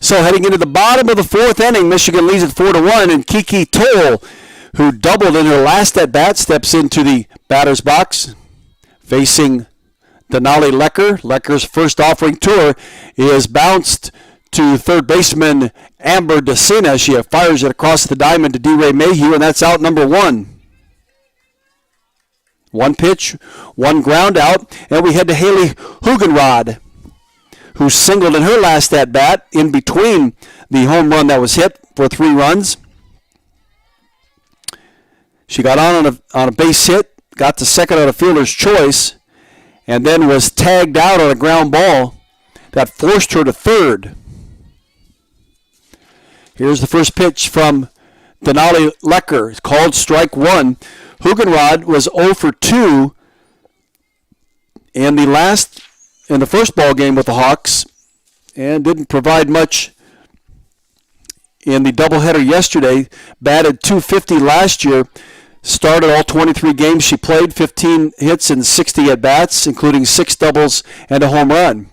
So heading into the bottom of the 4th inning, Michigan leads at 4-1, and Kiki Toll, who doubled in her last at-bat, steps into the batter's box, facing Denali Lecker. Lecker's first offering to her is bounced to third baseman Amber DeCina. She fires it across the diamond to D. Ray Mayhew, and that's out number 1. 1 pitch, 1 ground out, and we head to Haley Hugenrod, who singled in her last at-bat in between the home run that was hit for 3 runs. She got on a base hit, got to second on a fielder's choice, and then was tagged out on a ground ball that forced her to third. Here's the first pitch from Denali Lecker. It's called strike 1. Hugenrod was 0 for 2 in the first ball game with the Hawks, and didn't provide much in the doubleheader yesterday. Batted .250 last year. Started all 23 games she played, 15 hits and 60 at-bats, including 6 doubles and a home run.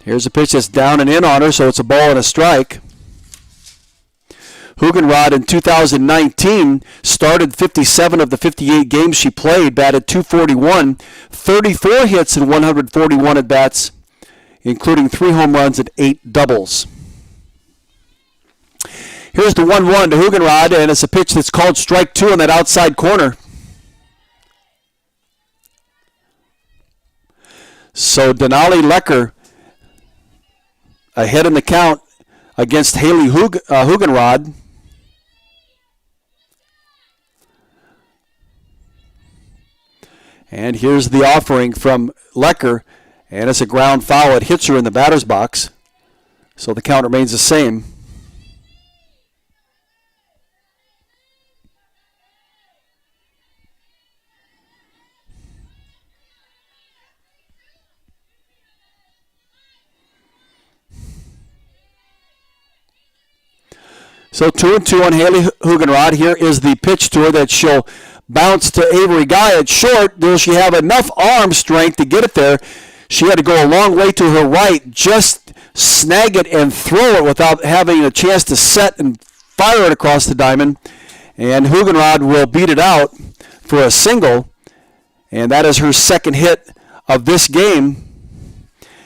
Here's a pitch that's down and in on her, so it's a ball and a strike. Hugenrod in 2019 started 57 of the 58 games she played, batted .241, 34 hits and 141 at-bats, including 3 home runs and 8 doubles. Here's the 1-1 to Hugenrod, and it's a pitch that's called strike 2 on that outside corner. So Denali Lecker ahead in the count against Haley Hugenrod. And here's the offering from Lecker, and it's a ground foul. It hits her in the batter's box, so the count remains the same. So 2-2 on Haley Hugenrod. Here is the pitch to her that she'll bounce to Avery Guy at short. Will she have enough arm strength to get it there? She had to go a long way to her right, just snag it and throw it without having a chance to set and fire it across the diamond. And Hugenrod will beat it out for a single. And that is her second hit of this game.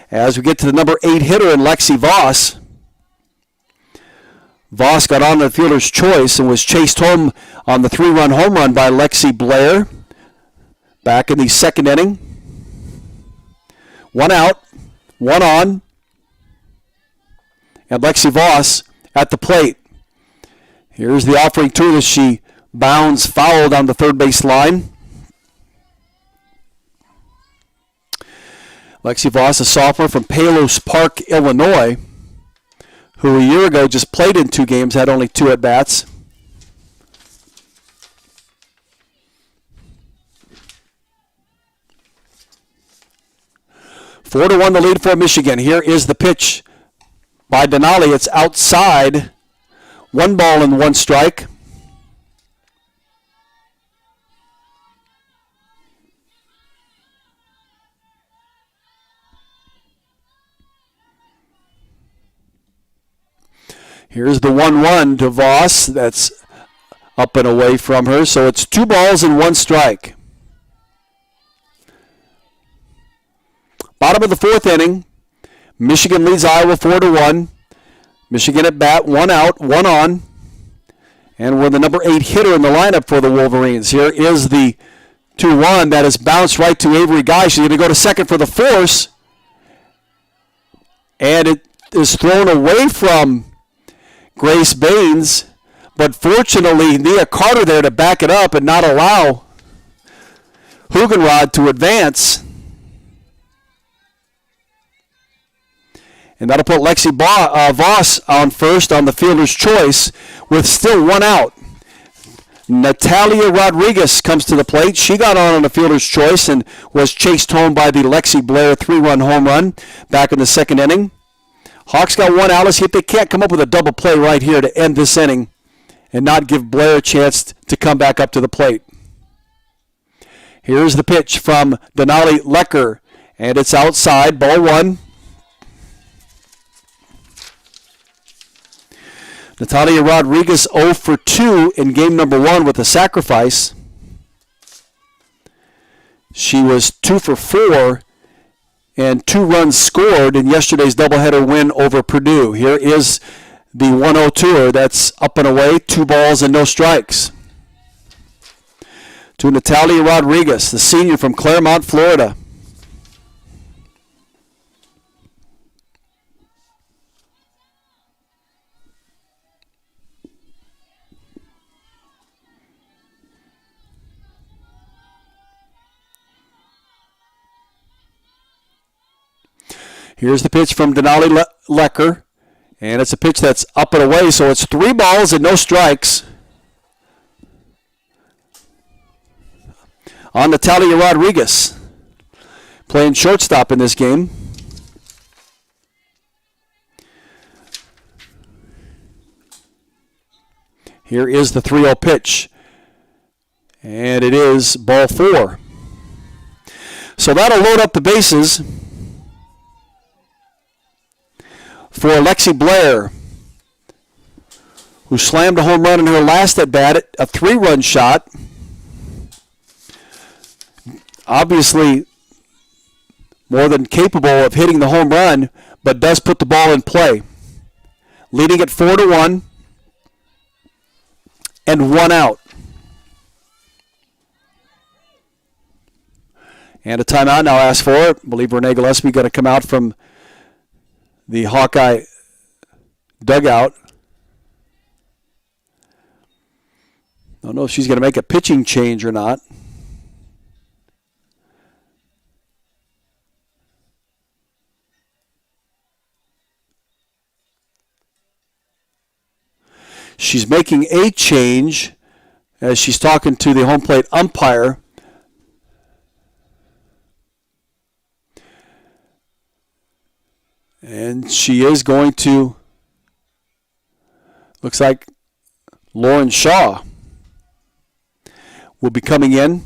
As we get to the number 8 hitter in Lexi Voss. Voss got on the fielder's choice and was chased home on the 3-run home run by Lexi Blair back in the second inning. 1 out, 1 on, and Lexi Voss at the plate. Here's the offering to her as she bounds foul down the third base line. Lexi Voss, a sophomore from Palos Park, Illinois, who a year ago just played in 2 games, had only 2 at-bats. Four to 1 the lead for Michigan. Here is the pitch by Denali. It's outside. 1 ball and 1 strike. Here's the 1-1 to Voss. That's up and away from her. So it's 2 balls and 1 strike. Bottom of the 4th inning. Michigan leads Iowa 4-1. Michigan at bat, 1 out, 1 on. And we're the number 8 hitter in the lineup for the Wolverines. Here is the 2-1 that is bounced right to Avery Guy. She's going to go to second for the force. And it is thrown away from Grace Baines, but fortunately Nia Carter there to back it up and not allow Hugenrod to advance. And that'll put Lexi Voss on first on the fielder's choice with still 1 out. Natalia Rodriguez comes to the plate. She got on the fielder's choice and was chased home by the Lexi Blair 3-run home run back in the second inning. Hawks got 1 out. Let's see if they can't come up with a double play right here to end this inning and not give Blair a chance to come back up to the plate. Here's the pitch from Denali Lecker, and it's outside, ball 1. Natalia Rodriguez 0 for 2 in game number 1 with a sacrifice. She was 2 for 4 and 2 runs scored in yesterday's doubleheader win over Purdue. Here is the 1-0 to her. That's up and away, 2 balls and no strikes. To Natalia Rodriguez, the senior from Claremont, Florida. Here's the pitch from Denali Lecker, and it's a pitch that's up and away, so it's 3 balls and no strikes on Natalia Rodriguez, playing shortstop in this game. Here is the 3-0 pitch, and it is ball 4. So that'll load up the bases for Lexi Blair, who slammed a home run in her last at-bat, a 3-run shot. Obviously more than capable of hitting the home run, but does put the ball in play. Leading at 4-1 and 1 out. And a timeout now asked for. I believe Renee Gillespie going to come out from the Hawkeye dugout. Don't know if she's going to make a pitching change or not. She's making a change as she's talking to the home plate umpire. And she is going to, looks like Lauren Shaw will be coming in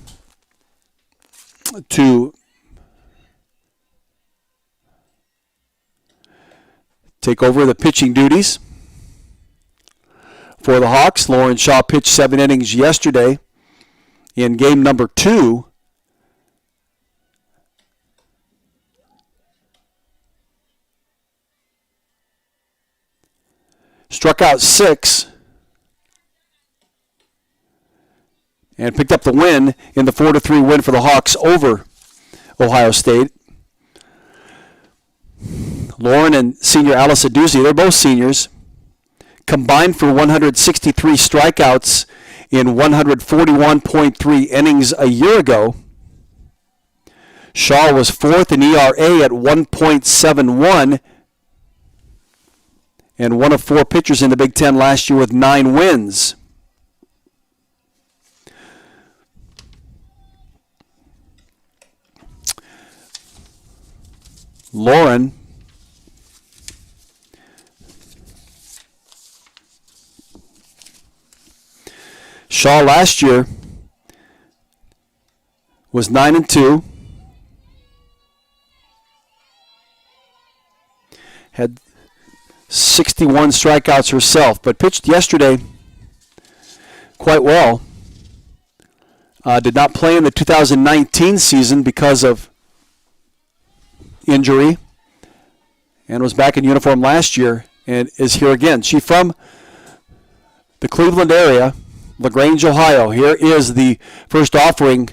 to take over the pitching duties for the Hawks. Lauren Shaw pitched 7 innings yesterday in game number 2. Struck out 6 and picked up the win in the 4-3 win for the Hawks over Ohio State. Lauren and senior Alice Aduzzi, they're both seniors, combined for 163 strikeouts in 141.3 innings a year ago. Shaw was 4th in ERA at 1.71 and one of 4 pitchers in the Big Ten last year with 9 wins. Lauren Shaw last year was 9-2. Had 61 strikeouts herself, but pitched yesterday quite well. Did not play in the 2019 season because of injury and was back in uniform last year and is here again. She's from the Cleveland area, LaGrange, Ohio. Here is the first offering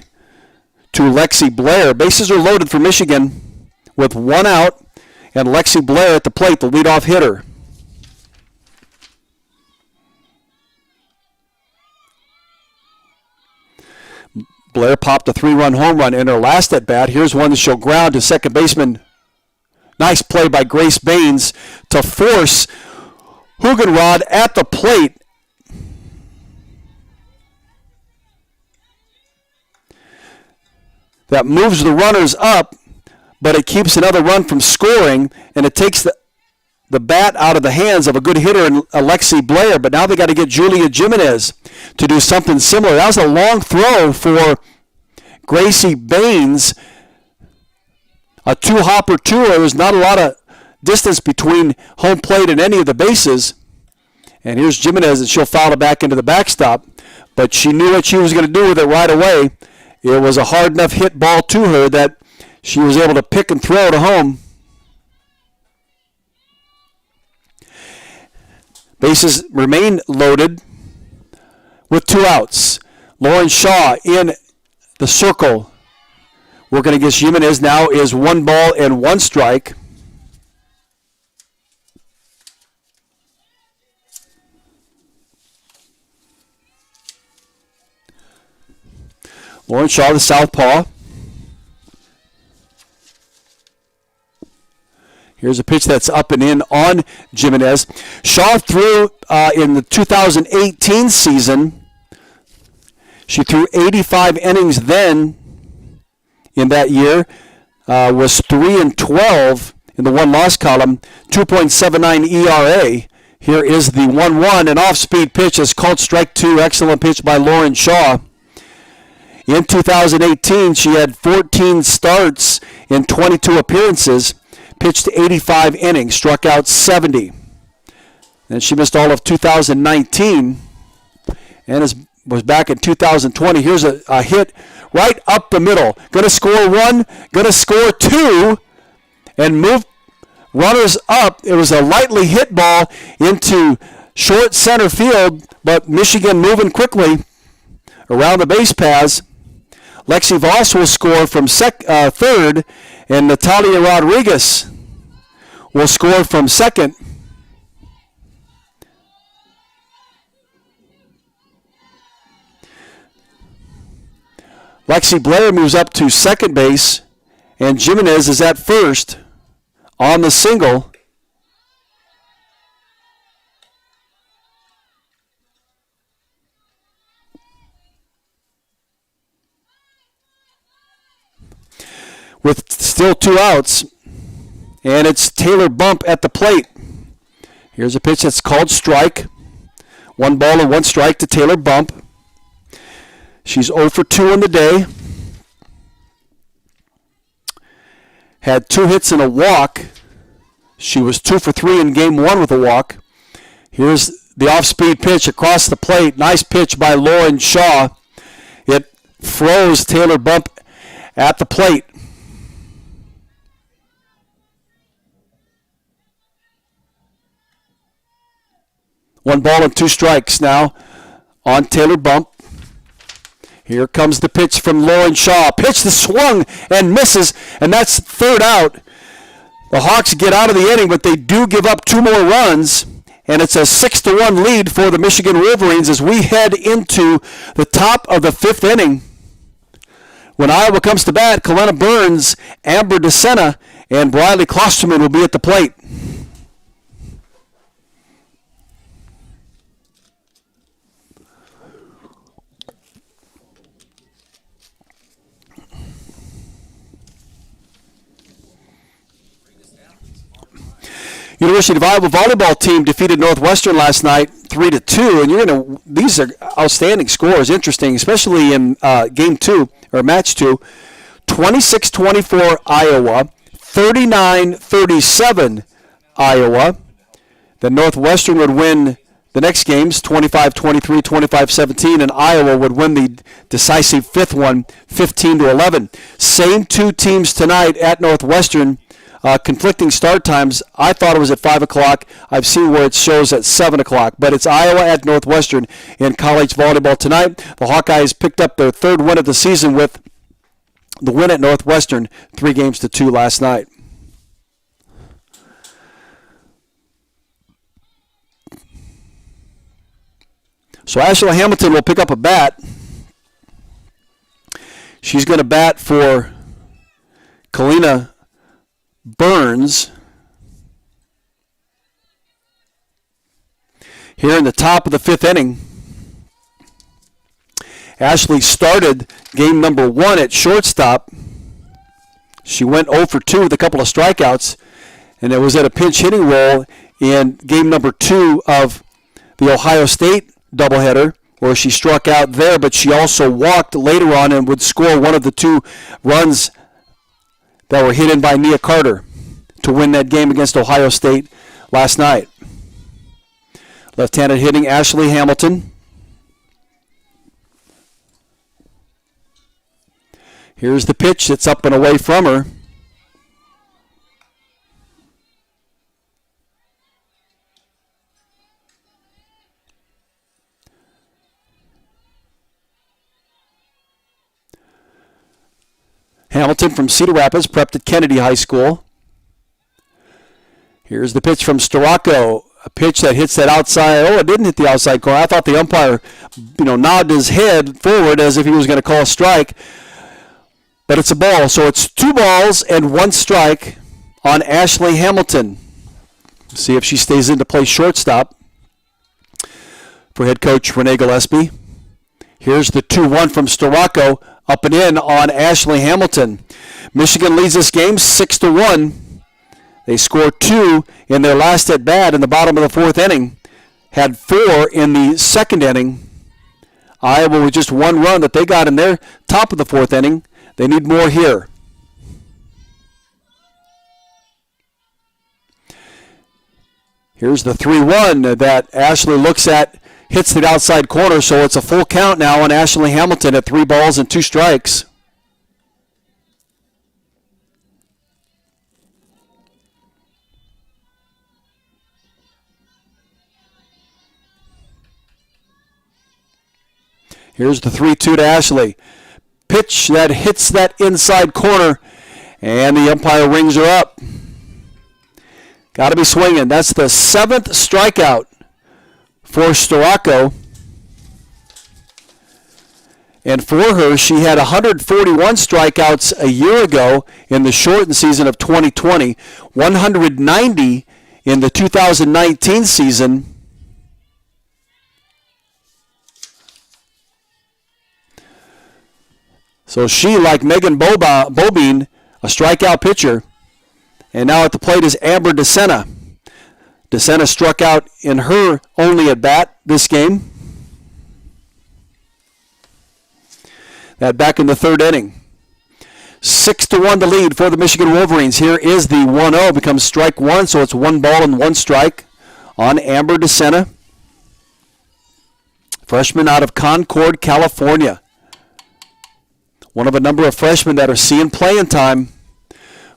to Lexi Blair. Bases are loaded for Michigan with 1 out, and Lexi Blair at the plate, the leadoff hitter. Blair popped a 3-run home run in her last at-bat. Here's one that she'll ground to second baseman. Nice play by Grace Baines to force Hugenrod at the plate. That moves the runners up, but it keeps another run from scoring, and it takes the bat out of the hands of a good hitter in Alexi Blair. But now they got to get Julia Jimenez to do something similar. That was a long throw for Gracie Baines. A 2-hopper to her. There's not a lot of distance between home plate and any of the bases. And here's Jimenez, and she'll foul it back into the backstop. But she knew what she was going to do with it right away. It was a hard enough hit ball to her that she was able to pick and throw to home. Bases remain loaded with 2 outs. Lauren Shaw in the circle. Working against Jimenez now is 1 ball and 1 strike. Lauren Shaw, the southpaw. Here's a pitch that's up and in on Jimenez. Shaw threw in the 2018 season. She threw 85 innings then in that year. Was 3-12 in the 1-loss column. 2.79 ERA. Here is the 1-1. An off-speed pitch is called strike 2. Excellent pitch by Lauren Shaw. In 2018, she had 14 starts in 22 appearances, pitched 85 innings, struck out 70. And she missed all of 2019 and was back in 2020. Here's a hit right up the middle. Going to score 1, going to score 2, and move runners up. It was a lightly hit ball into short center field, but Michigan moving quickly around the base paths. Lexi Voss will score from third, and Natalia Rodriguez will score from second. Lexi Blair moves up to second base, and Jimenez is at first on the single. with still 2 outs. And it's Taylor Bump at the plate. Here's a pitch that's called strike. 1 ball and 1 strike to Taylor Bump. She's 0 for 2 on the day. Had 2 hits and a walk. She was 2 for 3 in game 1 with a walk. Here's the off-speed pitch across the plate. Nice pitch by Lauren Shaw. It froze Taylor Bump at the plate. One ball and 2 strikes now on Taylor Bump. Here comes the pitch from Lauren Shaw. Pitch that swung and misses, and that's 3rd out. The Hawks get out of the inning, but they do give up 2 more runs, and it's a 6-1 lead for the Michigan Wolverines as we head into the top of the 5th inning. When Iowa comes to bat, Kalena Burns, Amber DeSena, and Briley Klosterman will be at the plate. University of Iowa volleyball team defeated Northwestern last night 3-2, and these are outstanding scores, interesting, especially in game 2 or match 2. 26-24 Iowa, 39-37 Iowa. Then Northwestern would win the next games 25-23, 25-17, and Iowa would win the decisive 5th one 15-11. Same 2 teams tonight at Northwestern. Conflicting start times. I thought it was at 5 o'clock. I've seen where it shows at 7 o'clock. But it's Iowa at Northwestern in college volleyball tonight. The Hawkeyes picked up their 3rd win of the season with the win at Northwestern, 3-2 last night. So Ashley Hamilton will pick up a bat. She's going to bat for Kalena Burns here in the top of the 5th inning. Ashley started game number 1 at shortstop. She went 0 for 2 with a couple of strikeouts, and it was at a pinch hitting role in game number 2 of the Ohio State doubleheader, where she struck out there, but she also walked later on and would score one of the 2 runs that were hit in by Nia Carter to win that game against Ohio State last night. Left-handed hitting Ashley Hamilton. Here's the pitch that's up and away from her. Hamilton from Cedar Rapids, prepped at Kennedy High School. Here's the pitch from Storako, a pitch that hits that outside. Oh, it didn't hit the outside corner. I thought the umpire, nodded his head forward as if he was going to call a strike. But it's a ball, so it's 2 balls and 1 strike on Ashley Hamilton. See if she stays in to play shortstop for head coach Renee Gillespie. Here's the 2-1 from Storako, up and in on Ashley Hamilton. Michigan leads this game 6-1. They scored 2 in their last at bat in the bottom of the 4th inning. Had 4 in the 2nd inning. Iowa with just 1 run that they got in their top of the 4th inning. They need more here. Here's the 3-1 that Ashley looks at, hits the outside corner, so it's a full count now on Ashley Hamilton at 3 balls and 2 strikes. Here's the 3-2 to Ashley. Pitch that hits that inside corner, and the umpire rings her up. Got to be swinging. That's the 7th strikeout for Storako. And for her, she had 141 strikeouts a year ago in the shortened season of 2020, 190 in the 2019 season. So she, like Megan Bobine, a strikeout pitcher. And now at the plate is Amber DeSena. DeSena struck out in her only at bat this game. That back in the third inning. 6-1 the lead for the Michigan Wolverines. Here is the 1-0. Becomes strike one, so it's 1 ball and 1 strike on Amber DeSena. Freshman out of Concord, California. One of a number of freshmen that are seeing playing time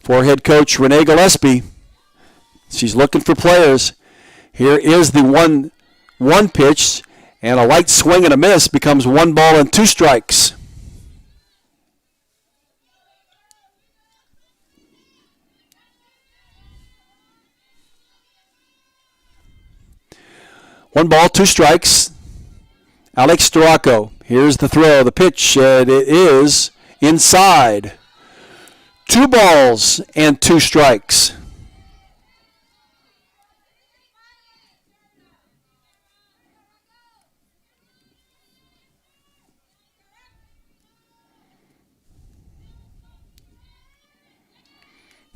for head coach Renee Gillespie. She's looking for players. Here is the 1-1 pitch, and a light swing and a miss. Becomes 1 ball and 2 strikes. One ball, 2 strikes. Alex Storako. Here's the throw, the pitch, and it is inside. 2 balls and 2 strikes.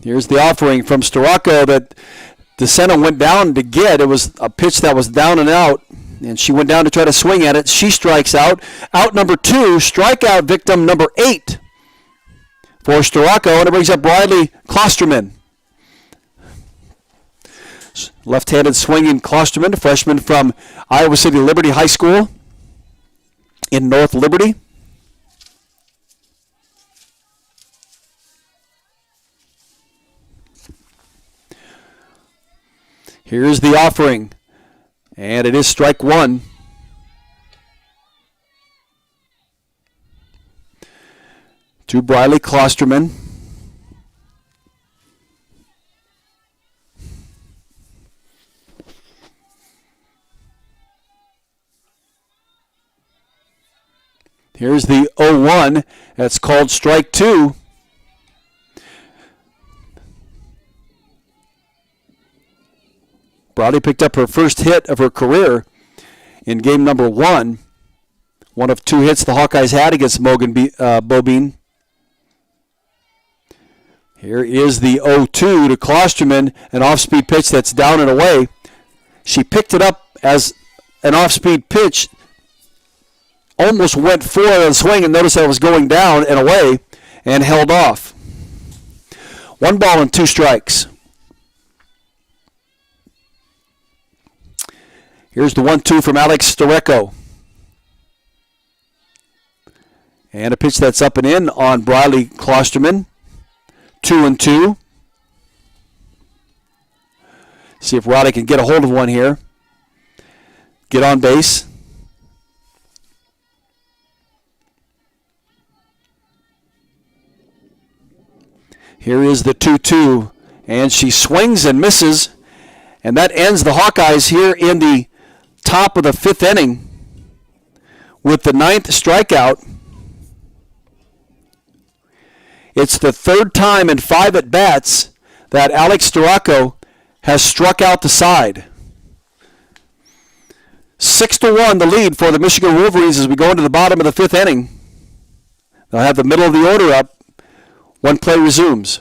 Here's the offering from Storako that DeSena went down to get. It was a pitch that was down and out, and she went down to try to swing at it. She strikes out. Out number 2, strikeout victim number 8 for Storako, and it brings up Briley Klosterman. Left-handed swinging Klosterman, freshman from Iowa City Liberty High School in North Liberty. Here's the offering, and it is strike one. To Briley Klosterman. Here's the 0-1. That's called strike two. Briley picked up her first hit of her career in game number 1. One of 2 hits the Hawkeyes had against Bobine. Here is the 0-2 to Klosterman, an off-speed pitch that's down and away. She picked it up as an off-speed pitch, almost went for the swing and noticed that it was going down and away and held off. 1 ball and 2 strikes. Here's the 1-2 from Alex Storako. And a pitch that's up and in on Briley Klosterman. 2-2. See if Roddy can get a hold of one here. Get on base. Here is the 2-2. And she swings and misses. And that ends the Hawkeyes here in the top of the 5th inning with the 9th strikeout. It's the 3rd time in 5 at-bats that Alex Storako has struck out the side. 6-1 the lead for the Michigan Wolverines as we go into the bottom of the 5th inning. They'll have the middle of the order up when play resumes.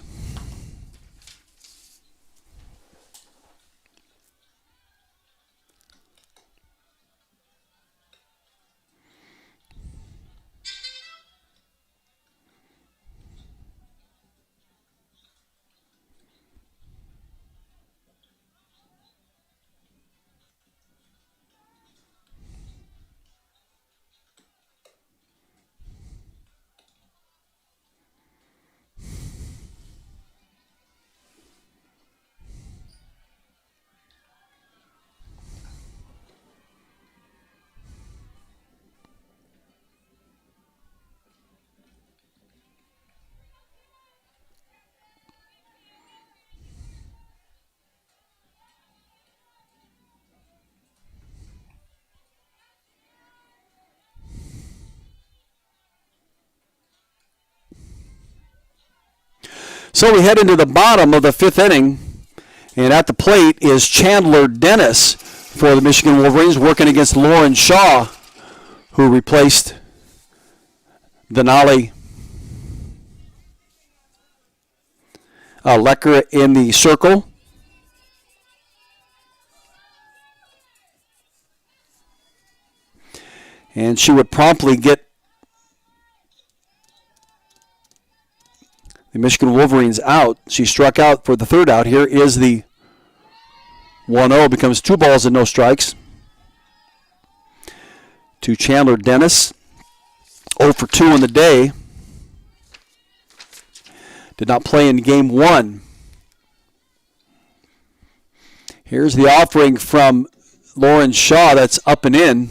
So we head into the bottom of the 5th inning, and at the plate is Chandler Dennis for the Michigan Wolverines, working against Lauren Shaw, who replaced Denali. Lecker in the circle. And she would promptly get the Michigan Wolverines out. She struck out for the third out. Here is the 1-0. Becomes 2 balls and no strikes to Chandler Dennis. 0 for 2 in the day. Did not play in game 1. Here's the offering from Lauren Shaw. That's up and in.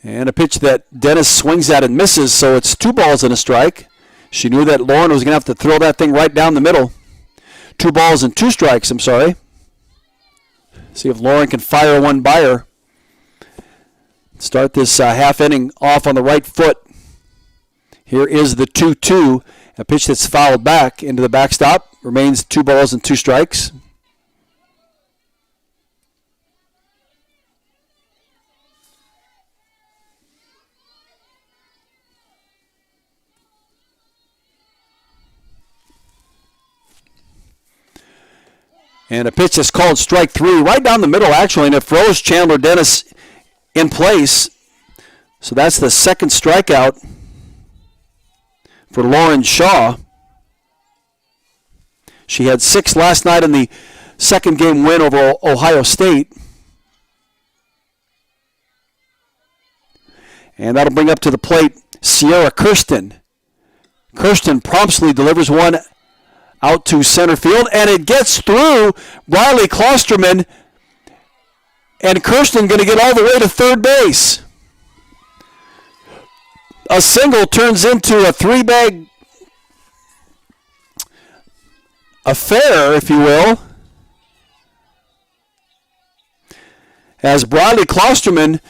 And a pitch that Dennis swings at and misses, so it's 2 balls and a strike. She knew that Lauren was going to have to throw that thing right down the middle. 2 balls and 2 strikes, I'm sorry. See if Lauren can fire one by her. Start this half inning off on the right foot. Here is the 2-2. A pitch that's fouled back into the backstop. Remains 2 balls and 2 strikes. And a pitch that's called strike 3, right down the middle actually, and it froze Chandler Dennis in place. So that's the second strikeout for Lauren Shaw. She had 6 last night in the second game win over Ohio State. And that'll bring up to the plate Sierra Kirsten. Kirsten promptly delivers one out to center field, and it gets through Riley Klosterman, and Kirsten going to get all the way to third base. A single turns into a 3-bag affair, if you will, as Riley Klosterman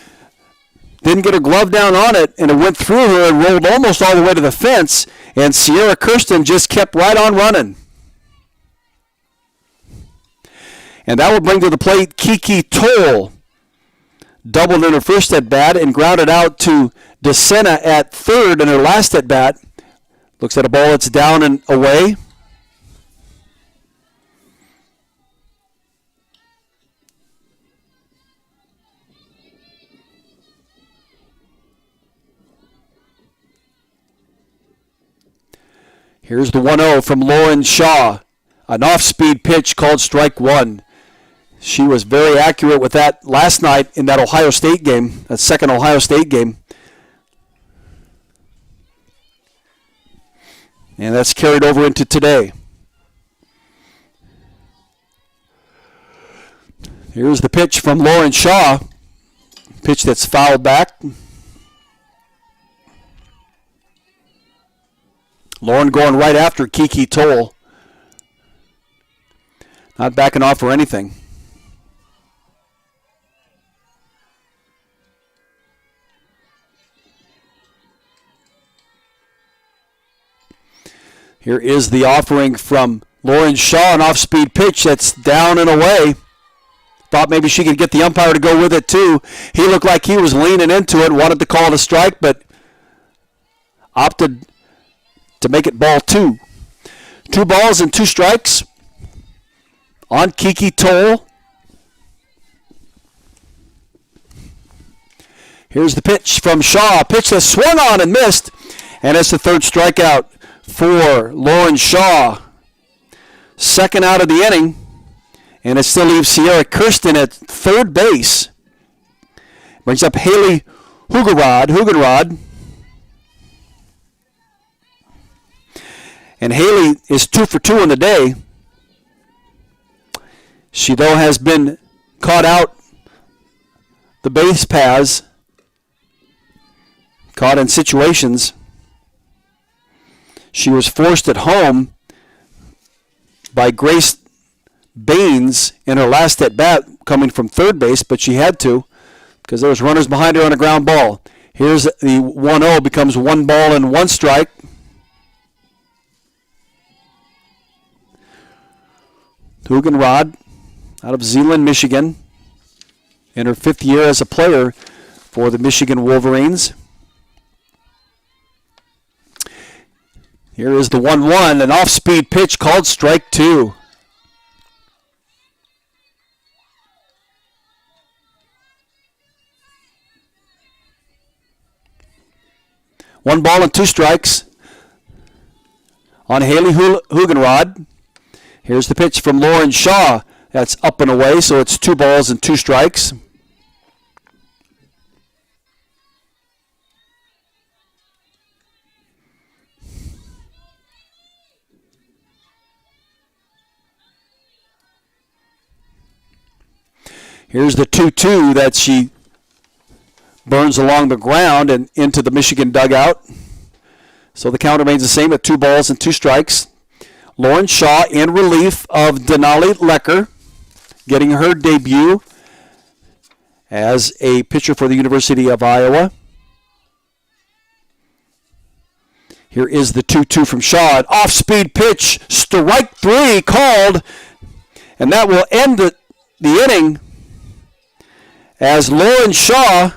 didn't get her glove down on it, and it went through her and rolled almost all the way to the fence, and Sierra Kirsten just kept right on running. And that will bring to the plate Kiki Toll. Doubled in her first at-bat and grounded out to DeSena at third in her last at-bat. Looks at a ball that's down and away. Here's the 1-0 from Lauren Shaw. An off-speed pitch called strike 1. She was very accurate with that last night in that Ohio State game, that second Ohio State game. And that's carried over into today. Here's the pitch from Lauren Shaw. Pitch that's fouled back. Lauren going right after Kiki Toll. Not backing off or anything. Here is the offering from Lauren Shaw, an off-speed pitch that's down and away. Thought maybe she could get the umpire to go with it too. He looked like he was leaning into it, wanted to call it a strike, but opted to make it ball 2. 2 balls and 2 strikes on Kiki Toll. Here's the pitch from Shaw. A pitch that swung on and missed, and it's the third strikeout for Lauren Shaw. Second out of the inning, and it still leaves Sierra Kirsten at third base. Brings up Haley Hugenrod. And Haley is 2 for 2 in the day. She, though, has been caught out the base paths, caught in situations. She was forced at home by Grace Baines in her last at-bat coming from third base, but she had to because there was runners behind her on a ground ball. Here's the 1-0, becomes 1 ball and 1 strike. Hugenrod out of Zeeland, Michigan, in her 5th year as a player for the Michigan Wolverines. Here is the 1-1, an off-speed pitch called strike 2. One ball and 2 strikes on Haley Hugenrod. Here's the pitch from Lauren Shaw. That's up and away, so it's 2 balls and 2 strikes. Here's the 2-2 that she burns along the ground and into the Michigan dugout. So the count remains the same at 2 balls and 2 strikes. Lauren Shaw in relief of Denali Lecker, getting her debut as a pitcher for the University of Iowa. Here is the 2-2 from Shaw. An off-speed pitch, strike 3 called, and that will end the inning as Lauren Shaw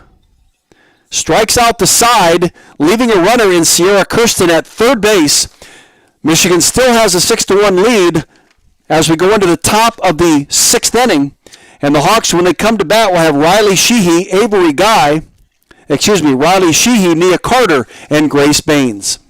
strikes out the side, leaving a runner in Sierra Kirsten at third base. Michigan still has a 6-1 lead as we go into the top of the 6th inning. And the Hawks, when they come to bat, will have Riley Sheehy, Riley Sheehy, Nia Carter, and Grace Baines.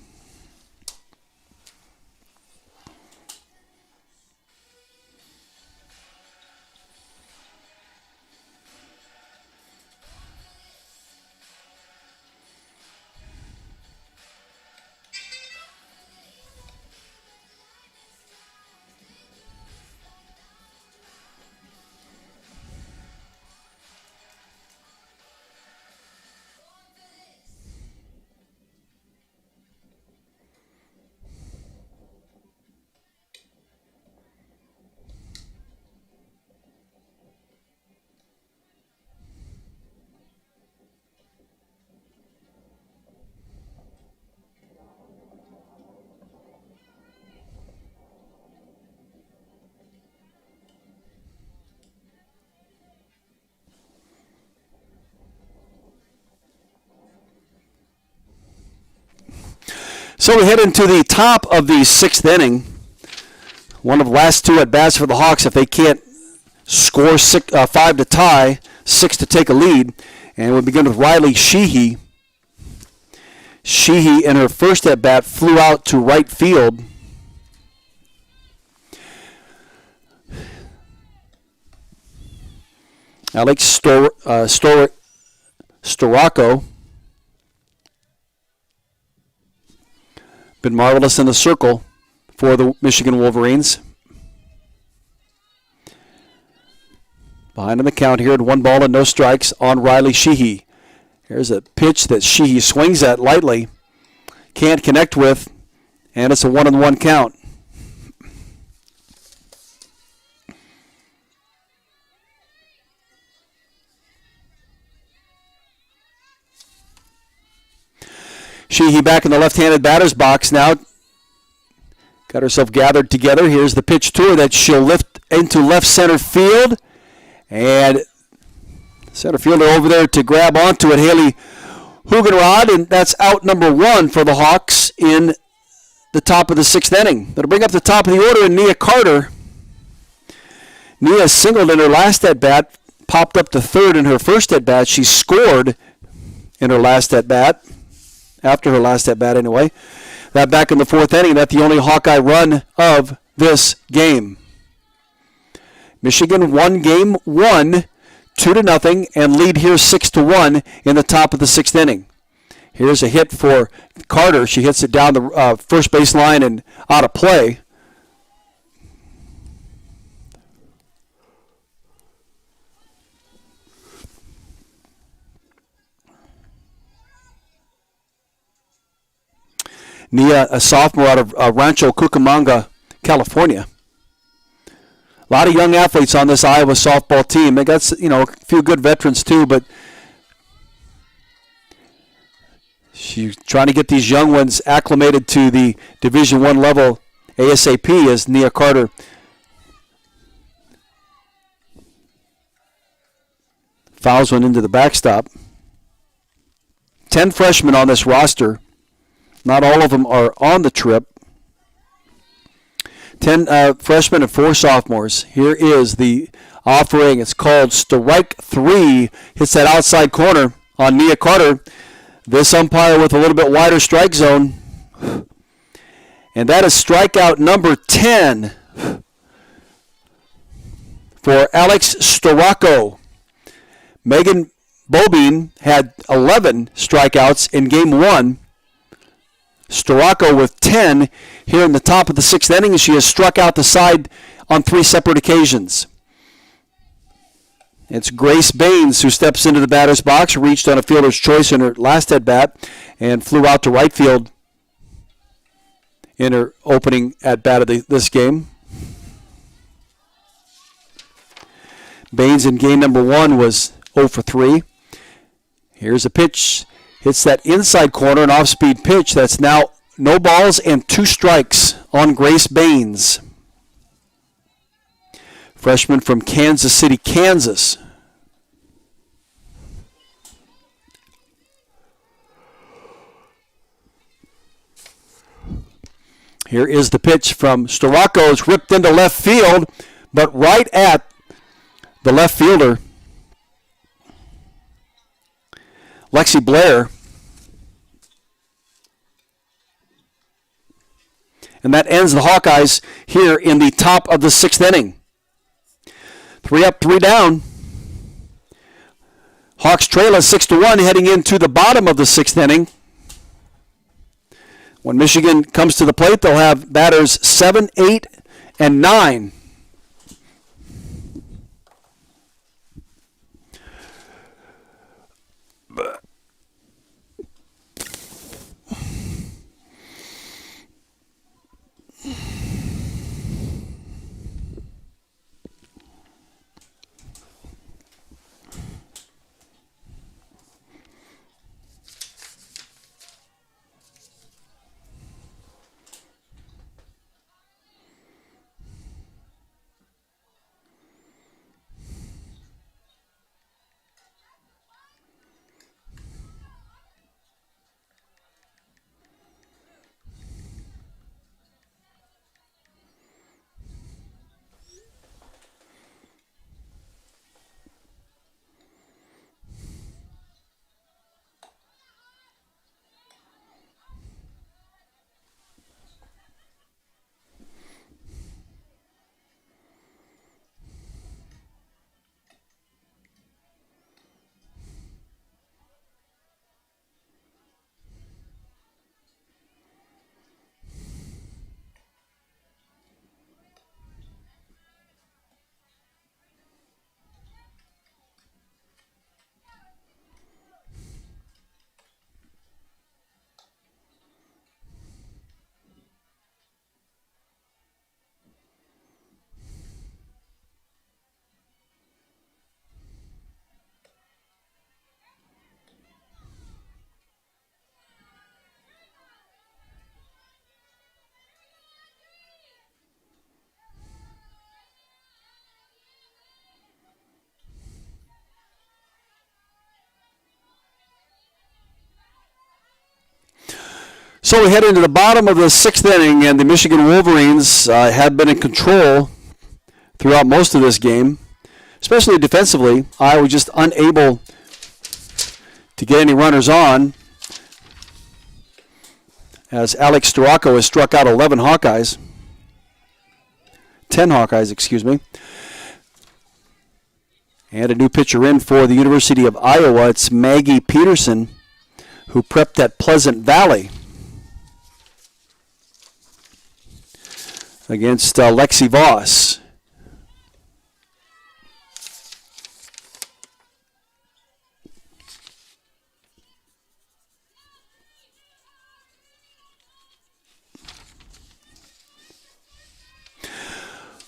So we head into the top of the 6th inning. One of the last 2 at-bats for the Hawks if they can't score 5 to tie, 6 to take a lead. And we begin with Riley Sheehy. Sheehy, in her first at-bat, flew out to right field. Alex Storako been marvelous in the circle for the Michigan Wolverines. Behind in the count here at 1 ball and no strikes on Riley Sheehy. Here's a pitch that Sheehy swings at lightly, can't connect with, and it's a 1-1 count. Sheehy back in the left-handed batter's box now. Got herself gathered together. Here's the pitch to her that she'll lift into left center field. And center fielder over there to grab onto it, Haley Hugenrod, and that's out number 1 for the Hawks in the top of the 6th inning. That'll bring up the top of the order, and Nia Carter. Nia singled in her last at-bat, popped up to third in her first at-bat. She scored in her last at-bat. After her last at-bat anyway. That back in the 4th inning, that's the only Hawkeye run of this game. Michigan won game 1, 2-0, and lead here 6-1 in the top of the 6th inning. Here's a hit for Carter. She hits it down the first base line and out of play. Nia, a sophomore out of Rancho Cucamonga, California. A lot of young athletes on this Iowa softball team. They got, a few good veterans too, but she's trying to get these young ones acclimated to the Division I level ASAP as Nia Carter Fouls one into the backstop. 10 freshmen on this roster. Not all of them are on the trip. 10 freshmen and 4 sophomores. Here is the offering. It's called Strike 3. Hits that outside corner on Nia Carter. This umpire with a little bit wider strike zone. And that is strikeout number 10 for Alex Storako. Megan Bobine had 11 strikeouts in game 1. Storako with 10 here in the top of the 6th inning, and she has struck out the side on 3 separate occasions. It's Grace Baines who steps into the batter's box, reached on a fielder's choice in her last at-bat, and flew out to right field in her opening at-bat of this game. Baines in game number 1 was 0 for 3. Here's a pitch. Hits that inside corner, an off-speed pitch. That's now no balls and 2 strikes on Grace Baines. Freshman from Kansas City, Kansas. Here is the pitch from Storako. It's ripped into left field, but right at the left fielder, Lexi Blair. And that ends the Hawkeyes here in the top of the 6th inning. 3 up, 3 down. Hawks trail at 6-1 heading into the bottom of the 6th inning. When Michigan comes to the plate, they'll have batters 7, 8, and 9. So we head into the bottom of the 6th inning, and the Michigan Wolverines have been in control throughout most of this game, especially defensively. Iowa just unable to get any runners on, as Alex Storako has struck out 10 Hawkeyes, excuse me. And a new pitcher in for the University of Iowa. It's Maggie Peterson, who prepped at Pleasant Valley against Lexi Voss.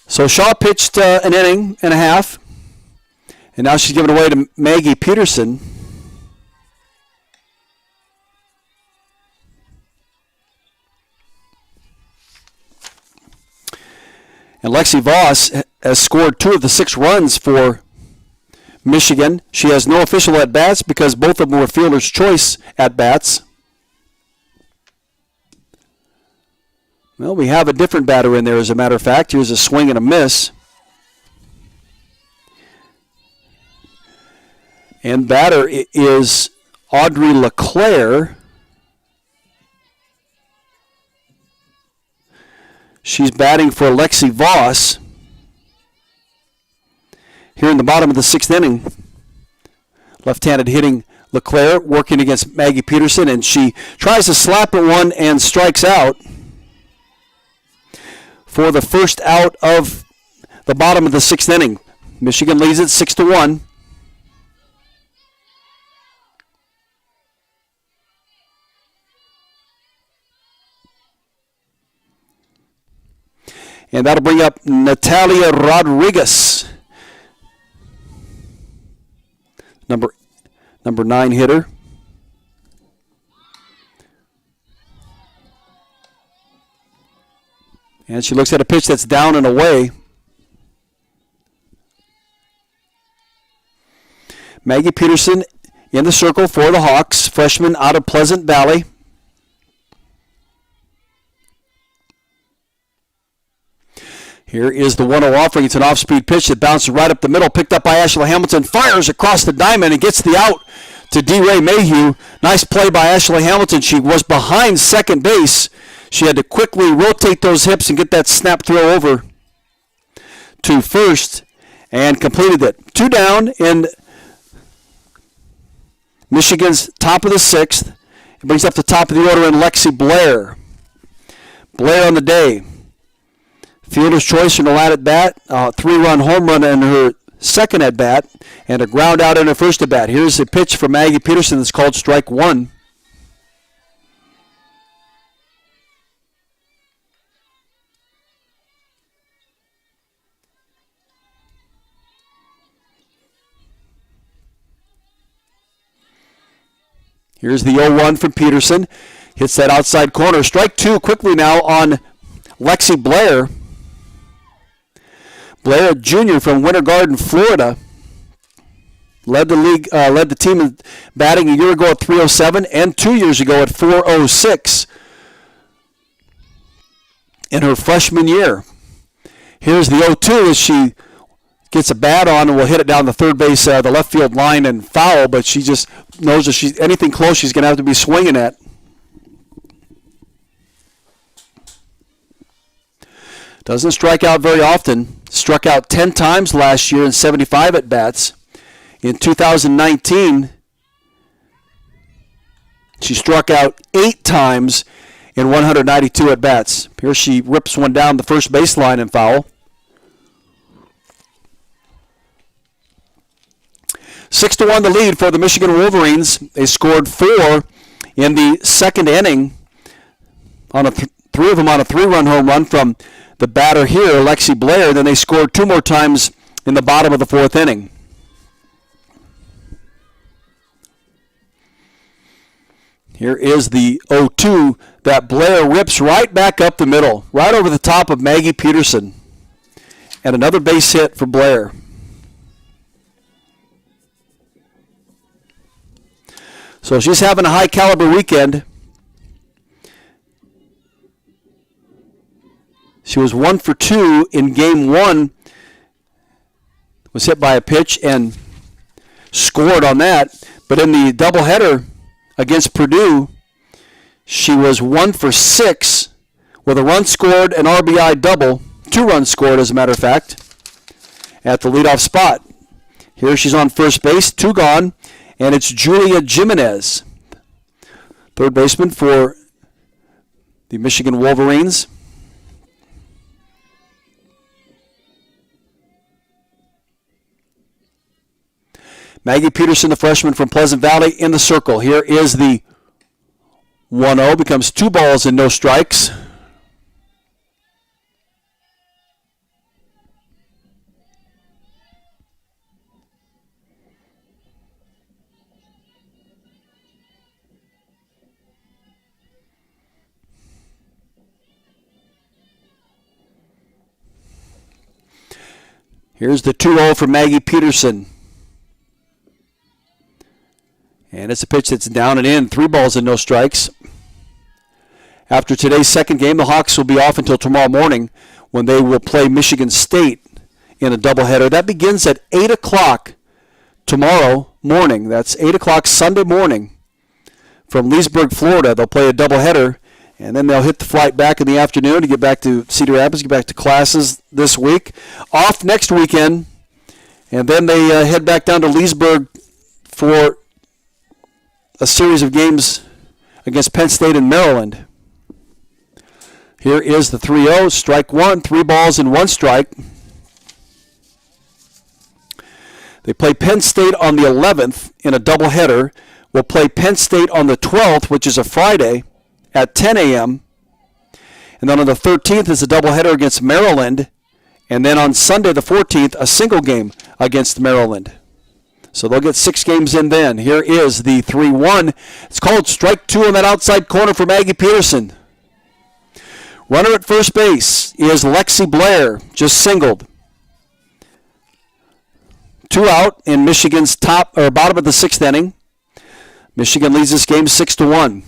So Shaw pitched an inning and a half, and now she's giving away to Maggie Peterson. And Lexi Voss has scored 2 of the 6 runs for Michigan. She has no official at-bats because both of them were fielder's choice at-bats. Well, we have a different batter in there, as a matter of fact. Here's a swing and a miss. And batter is Audrey LeClaire. She's batting for Lexi Voss. Here in the bottom of the 6th inning, left-handed hitting LeClaire working against Maggie Peterson, and she tries to slap at one and strikes out for the first out of the bottom of the 6th inning. Michigan leads it 6-1. And that'll bring up Natalia Rodriguez, number 9 hitter. And she looks at a pitch that's down and away. Maggie Peterson in the circle for the Hawks, freshman out of Pleasant Valley. Here is the 1-0 offering. It's an off-speed pitch that bounces right up the middle, picked up by Ashley Hamilton, fires across the diamond and gets the out to D-Ray Mayhew. Nice play by Ashley Hamilton. She was behind second base. She had to quickly rotate those hips and get that snap throw over to first and completed it. 2 down in Michigan's top of the 6th. It brings up the top of the order in Lexi Blair. Blair on the day. Fielder's choice in her at bat, 3-run home run in her second at bat, and a ground out in her first at bat. Here's a pitch from Maggie Peterson that's called strike 1. Here's the 0-1 from Peterson. Hits that outside corner. Strike 2 quickly now on Lexi Blair. Blair, a junior from Winter Garden, Florida, led the team in batting a year ago at 307 and 2 years ago at 406 in her freshman year. Here's the 0-2 as she gets a bat on and will hit it down the third base, the left field line and foul, but she just knows that anything close she's going to have to be swinging at. Doesn't strike out very often. Struck out 10 times last year in 75 at-bats. In 2019, she struck out 8 times in 192 at-bats. Here she rips one down the first baseline and foul. 6-1 the lead for the Michigan Wolverines. They scored 4 in the second inning, on 3 of them on a 3-run home run from the batter here, Lexi Blair. Then they scored 2 more times in the bottom of the 4th inning. Here is the 0-2 that Blair rips right back up the middle, right over the top of Maggie Peterson. And another base hit for Blair. So she's having a high caliber weekend. She was 1 for 2 in game 1. Was hit by a pitch and scored on that. But in the doubleheader against Purdue, she was 1 for 6 with a run scored, an RBI double, 2 runs scored as a matter of fact, at the leadoff spot. Here she's on first base, 2 gone, and it's Julia Jimenez, third baseman for the Michigan Wolverines. Maggie Peterson, the freshman from Pleasant Valley, in the circle. Here is the 1-0. Becomes 2 balls and no strikes. Here's the 2-0 for Maggie Peterson. And it's a pitch that's down and in. 3 balls and no strikes. After today's second game, the Hawks will be off until tomorrow morning when they will play Michigan State in a doubleheader. That begins at 8 o'clock tomorrow morning. That's 8 o'clock Sunday morning from Leesburg, Florida. They'll play a doubleheader, and then they'll hit the flight back in the afternoon to get back to Cedar Rapids, get back to classes this week. Off next weekend, and then they head back down to Leesburg for a series of games against Penn State and Maryland. Here is the 3-0, strike one, 3 balls and 1 strike. They play Penn State on the 11th in a doubleheader. We'll play Penn State on the 12th, which is a Friday, at 10 a.m. And then on the 13th is a doubleheader against Maryland. And then on Sunday the 14th, a single game against Maryland. So they'll get 6 games in then. Here is the 3-1. It's called strike 2 on that outside corner for Maggie Peterson. Runner at first base is Lexi Blair, just singled. 2 out in Michigan's bottom of the 6th inning. Michigan leads this game 6-1.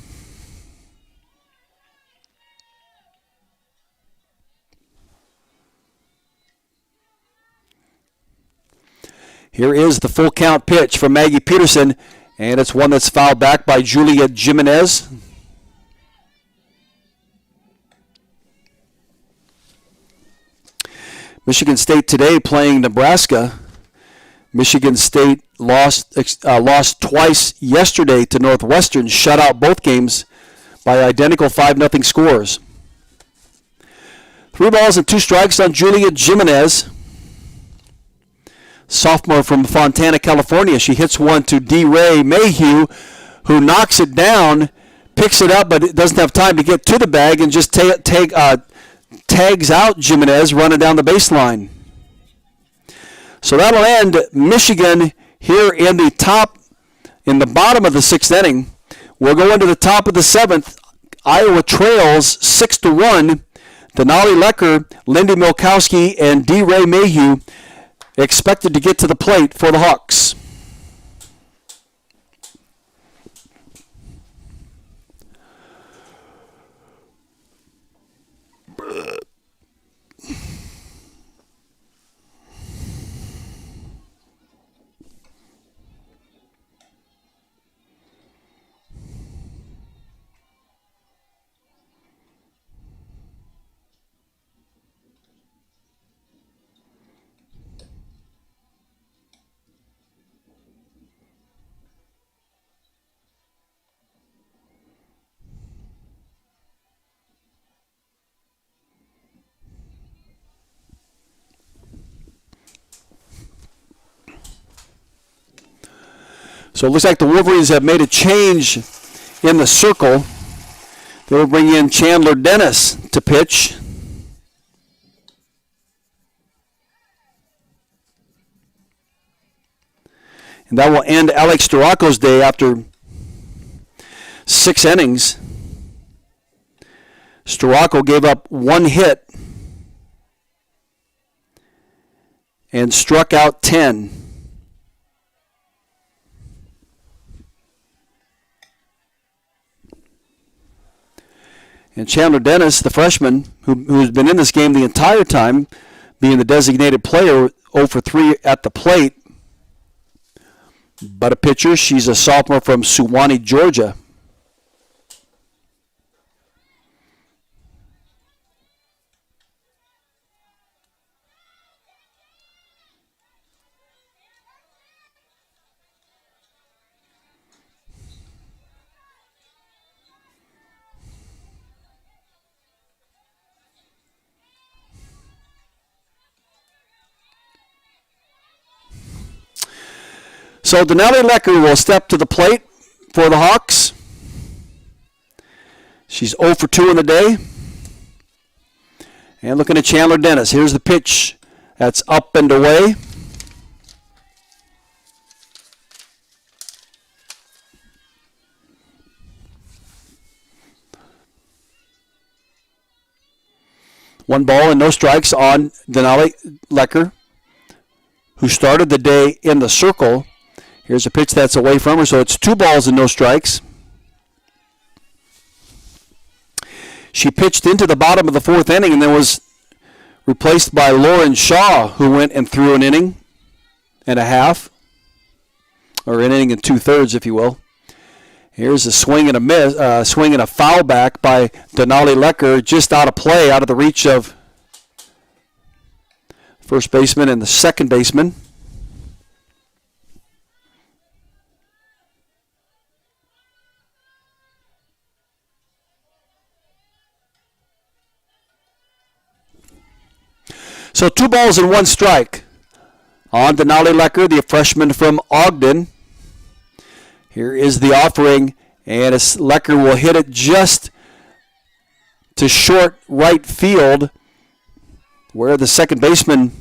Here is the full count pitch from Maggie Peterson, and it's one that's fouled back by Julia Jimenez. Michigan State today playing Nebraska. Michigan State lost twice yesterday to Northwestern, shut out both games by identical 5-0 scores. 3 balls and 2 strikes on Julia Jimenez, sophomore from Fontana, California. She hits one to DeRay Mayhew, who knocks it down, picks it up, but it doesn't have time to get to the bag and just tags out Jimenez running down the baseline. So that'll end Michigan here in the bottom of the 6th inning. We'll go into the top of the 7th. Iowa trails 6-1. Denali Lecker, Lindy Milkowski, and DeRay Mayhew expected to get to the plate for the Hawks. So it looks like the Wolverines have made a change in the circle. They will bring in Chandler Dennis to pitch. And that will end Alex Storacco's day after 6 innings. Storacco gave up 1 hit and struck out 10. And Chandler Dennis, the freshman, who's been in this game the entire time, being the designated player, 0 for 3 at the plate. But a pitcher, she's a sophomore from Suwanee, Georgia. So Denali Lecker will step to the plate for the Hawks. She's 0 for 2 in the day. And looking at Chandler Dennis. Here's the pitch. That's up and away. One ball and no strikes on Denali Lecker, who started the day in the circle. Here's a pitch that's away from her, so it's 2 balls and no strikes. She pitched into the bottom of the 4th inning and then was replaced by Lauren Shaw, who went and threw an inning and a half, or an inning and 2/3, if you will. Here's a swing and a miss, swing and a foul back by Denali Lecker, just out of play, out of the reach of first baseman and the second baseman. So 2 balls and 1 strike on Denali Lecker, the freshman from Ogden. Here is the offering, and Lecker will hit it just to short right field, where the second baseman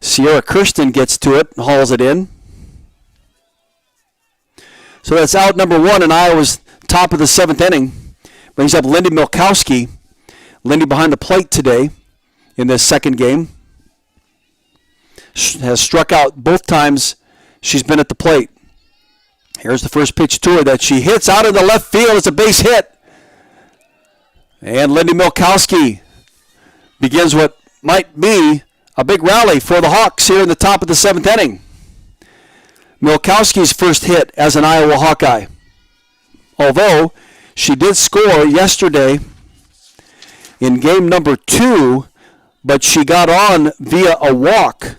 Sierra Kirsten gets to it and hauls it in. So that's out number 1 in Iowa's top of the 7th inning. Brings up Lindy Milkowski. Lindy behind the plate today in this second game. Has struck out both times she's been at the plate. Here's the first pitch to her that she hits out in the left field. It's a base hit. And Lindy Milkowski begins what might be a big rally for the Hawks here in the top of the 7th inning. Milkowski's first hit as an Iowa Hawkeye. Although she did score yesterday in game number 2, but she got on via a walk.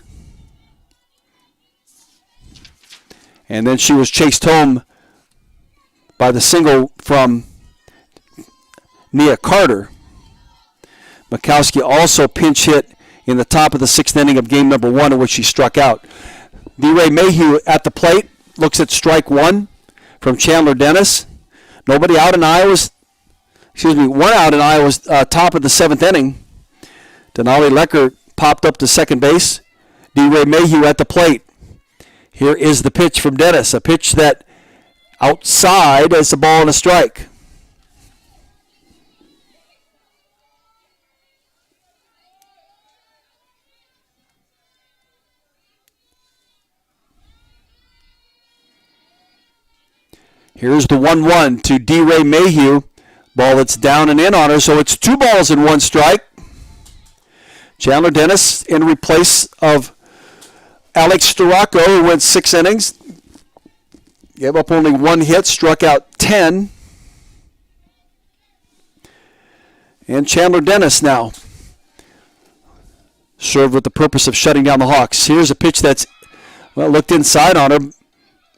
And then she was chased home by the single from Nia Carter. Milkowski also pinch hit in the top of the 6th inning of game number 1, in which she struck out. D-Ray Mayhew at the plate, looks at strike 1 from Chandler Dennis. Nobody out in Iowa's, one out in Iowa's top of the 7th inning. Denali Lecker popped up to second base. D-Ray Mayhew at the plate. Here is the pitch from Dennis, a pitch that outside is a ball and a strike. Here's the 1-1 to D-Ray Mayhew. Ball that's down and in on her, so it's 2 balls and 1 strike. Chandler Dennis in replace of Alex Storako, who went 6 innings. Gave up only 1 hit, struck out 10. And Chandler Dennis now served with the purpose of shutting down the Hawks. Here's a pitch that's looked inside on her,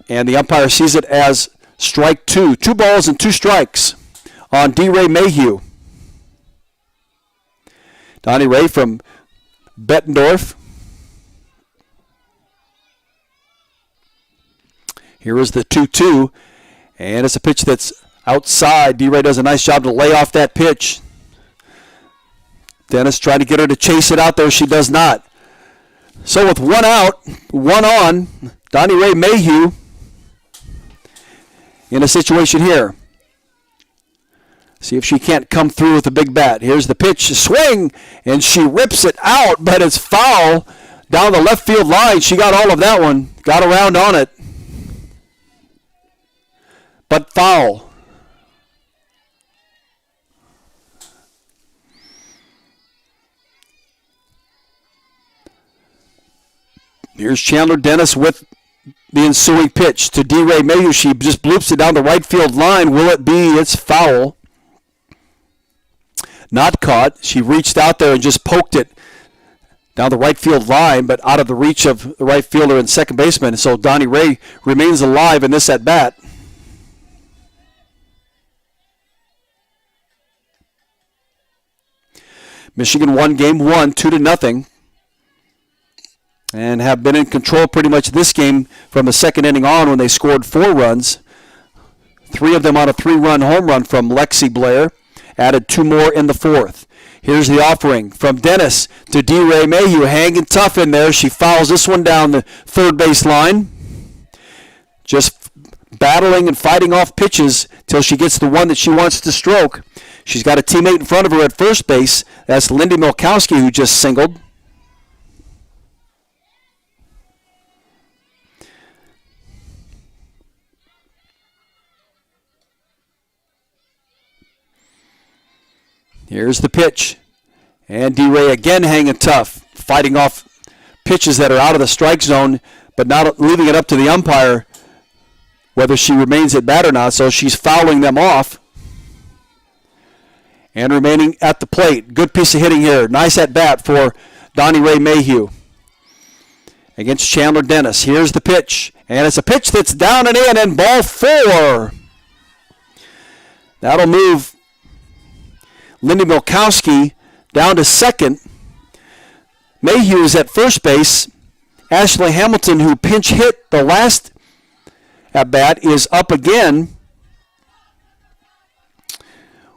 and the umpire sees it as strike 2. 2 balls and 2 strikes on D-Ray Mayhew. Donnie Ray from Bettendorf. Here is the 2-2, and it's a pitch that's outside. D-Ray does a nice job to lay off that pitch. Dennis tried to get her to chase it out there. She does not. So with 1 out, 1 on, Donnie Ray Mayhew in a situation here. See if she can't come through with a big bat. Here's the pitch, swing, and she rips it out, but it's foul down the left field line. She got all of that one, got around on it, but foul. Here's Chandler Dennis with the ensuing pitch to D-Ray Mayhew. She just bloops it down the right field line. Will it be? It's foul. Not caught. She reached out there and just poked it down the right field line, but out of the reach of the right fielder and second baseman. So Donnie Ray remains alive in this at bat. Michigan won game 1, 2-0. And have been in control pretty much this game from the second inning on, when they scored 4 runs. 3 of them on a 3-run home run from Lexi Blair. Added 2 more in the 4th. Here's the offering from Dennis to D-Ray Mayhew. Hanging tough in there. She fouls this one down the third base line. Just battling and fighting off pitches till she gets the one that she wants to stroke. She's got a teammate in front of her at first base. That's Lindy Milkowski, who just singled. Here's the pitch. And D-Ray again hanging tough, fighting off pitches that are out of the strike zone, but not leaving it up to the umpire whether she remains at bat or not, so she's fouling them off. And remaining at the plate. Good piece of hitting here. Nice at bat for Donnie Ray Mayhew against Chandler Dennis. Here's the pitch. And it's a pitch that's down and in, and ball 4. That'll move Lindy Milkowski down to second. Mayhew is at first base. Ashley Hamilton, who pinch hit the last at bat, is up again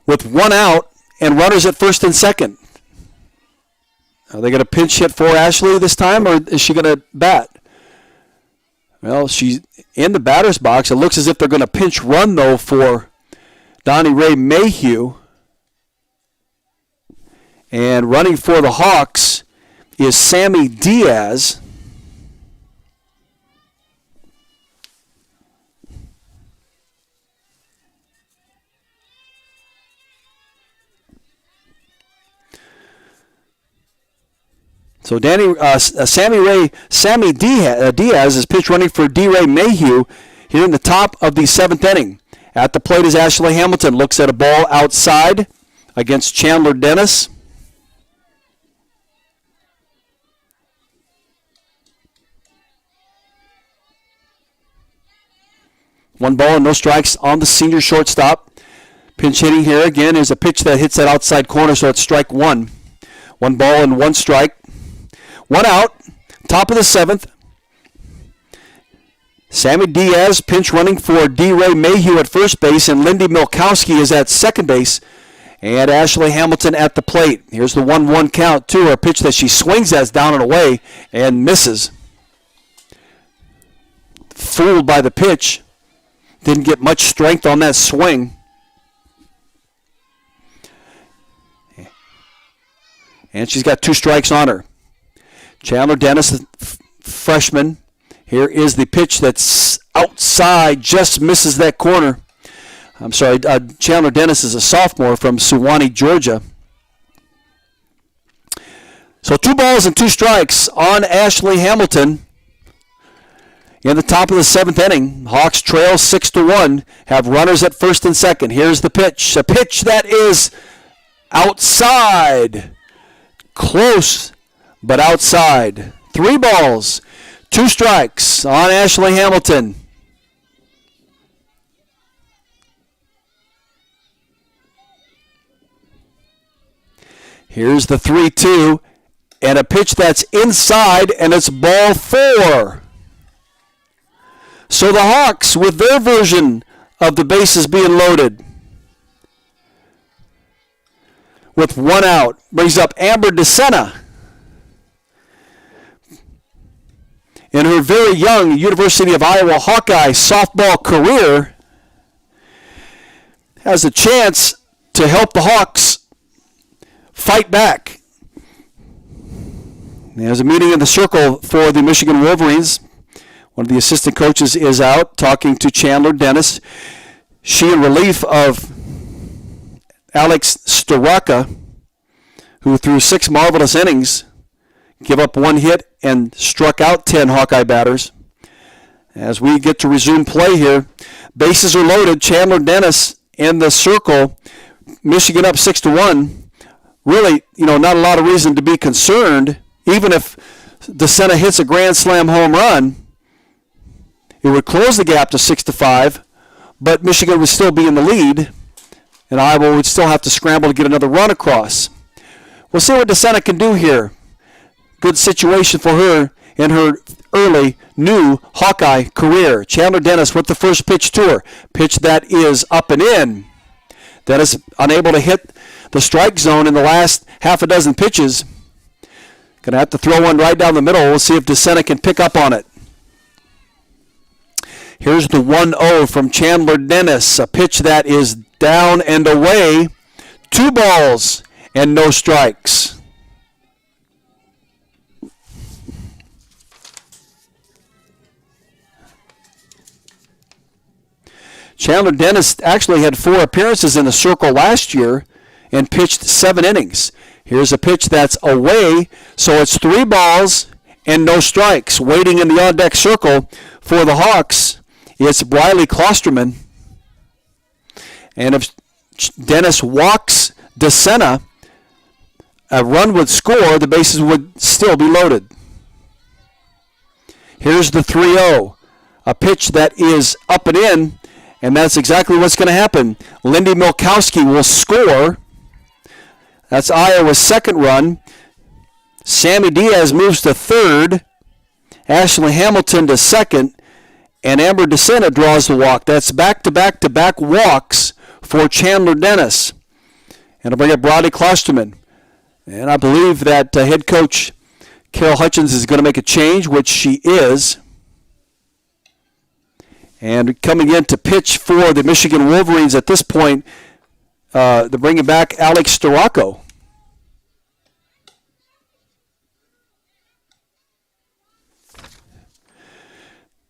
with 1 out and runners at first and second. Are they going to pinch hit for Ashley this time, or is she going to bat? Well, she's in the batter's box. It looks as if they're going to pinch run, though, for Donnie Ray Mayhew. And running for the Hawks is Sammy Diaz. So Sammy Diaz is pitch running for D-Ray Mayhew here in the top of the 7th inning. At the plate is Ashley Hamilton. Looks at a ball outside against Chandler Dennis. One ball and no strikes on the senior shortstop. Pinch hitting here again is a pitch that hits that outside corner, so it's strike 1. 1 ball and 1 strike. 1 out, top of the 7th. Sammy Diaz pinch running for D-Ray Mayhew at first base, and Lindy Milkowski is at second base, and Ashley Hamilton at the plate. Here's the 1-1 count to her. Pitch that she swings at down and away and misses. Fooled by the pitch. Didn't get much strength on that swing. And she's got 2 strikes on her. Chandler Dennis, the freshman. Here is the pitch that's outside, just misses that corner. I'm sorry, Chandler Dennis is a sophomore from Suwanee, Georgia. So 2 balls and 2 strikes on Ashley Hamilton. In the top of the 7th inning, Hawks trail 6-1, have runners at first and second. Here's the pitch, a pitch that is outside. Close, but outside. 3 balls, 2 strikes on Ashley Hamilton. Here's the 3-2, and a pitch that's inside, and it's ball 4. So the Hawks, with their version of the bases being loaded, with 1 out, brings up Amber DeSena. In her very young University of Iowa Hawkeye softball career, has a chance to help the Hawks fight back. There's a meeting in the circle for the Michigan Wolverines. One of the assistant coaches is out talking to Chandler Dennis. She in relief of Alex Staraka, who threw 6 marvelous innings, give up 1 hit, and struck out 10 Hawkeye batters. As we get to resume play here, bases are loaded. Chandler Dennis in the circle. Michigan up 6-1. Really, not a lot of reason to be concerned. Even if DeSena hits a grand slam home run, it would close the gap to 6-5, but Michigan would still be in the lead, and Iowa would still have to scramble to get another run across. We'll see what DeSena can do here. Good situation for her in her early new Hawkeye career. Chandler Dennis with the first pitch to her. Pitch that is up and in. Dennis unable to hit the strike zone in the last half a dozen pitches. Going to have to throw one right down the middle. We'll see if DeSena can pick up on it. Here's the 1-0 from Chandler Dennis. A pitch that is down and away. 2 balls and no strikes. Chandler Dennis actually had 4 appearances in the circle last year and pitched 7 innings. Here's a pitch that's away, so it's 3 balls and no strikes. Waiting in the on-deck circle for the Hawks, it's Riley Klosterman. And if Dennis walks DeSena, a run would score, the bases would still be loaded. Here's the 3-0, a pitch that is up and in, and that's exactly what's going to happen. Lindy Milkowski will score. That's Iowa's second run. Sammy Diaz moves to third. Ashley Hamilton to second. And Amber DeSena draws the walk. That's back-to-back-to-back walks for Chandler Dennis. And I'll bring up Riley Klosterman. And I believe that head coach Carol Hutchins is going to make a change, which she is. And coming in to pitch for the Michigan Wolverines at this point, they're bringing back Alex Storako.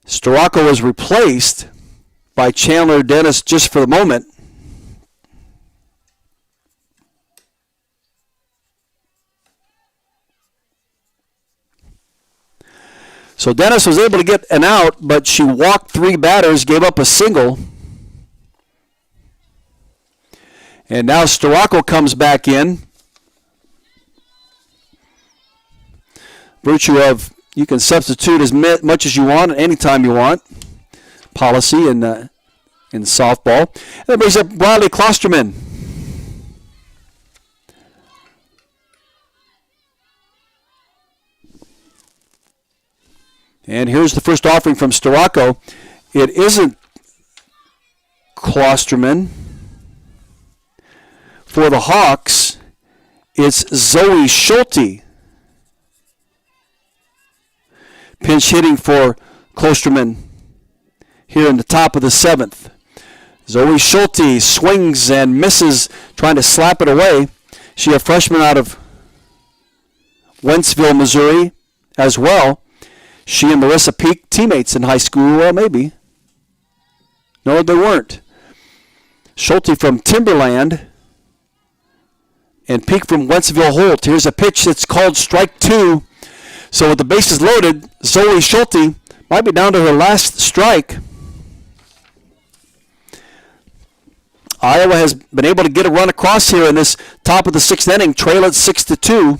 Storako was replaced by Chandler Dennis just for the moment. So Dennis was able to get an out, but she walked 3 batters, gave up a single. And now Storako comes back in. Virtue of you can substitute as much as you want at any time you want. Policy in softball. And that brings up Riley Klosterman. And here's the first offering from Storako. It isn't Klosterman. For the Hawks, it's Zoe Schulte. Pinch hitting for Klosterman here in the top of the 7th. Zoe Schulte swings and misses, trying to slap it away. She a freshman out of Wentzville, Missouri as well. She and Marissa Peak, teammates in high school. Well, maybe. No, they weren't. Schulte from Timberland and Peak from Wentzville Holt. Here's a pitch that's called strike 2. So with the bases loaded, Zoe Schulte might be down to her last strike. Iowa has been able to get a run across here in this top of the 6th inning, trail it 6-2.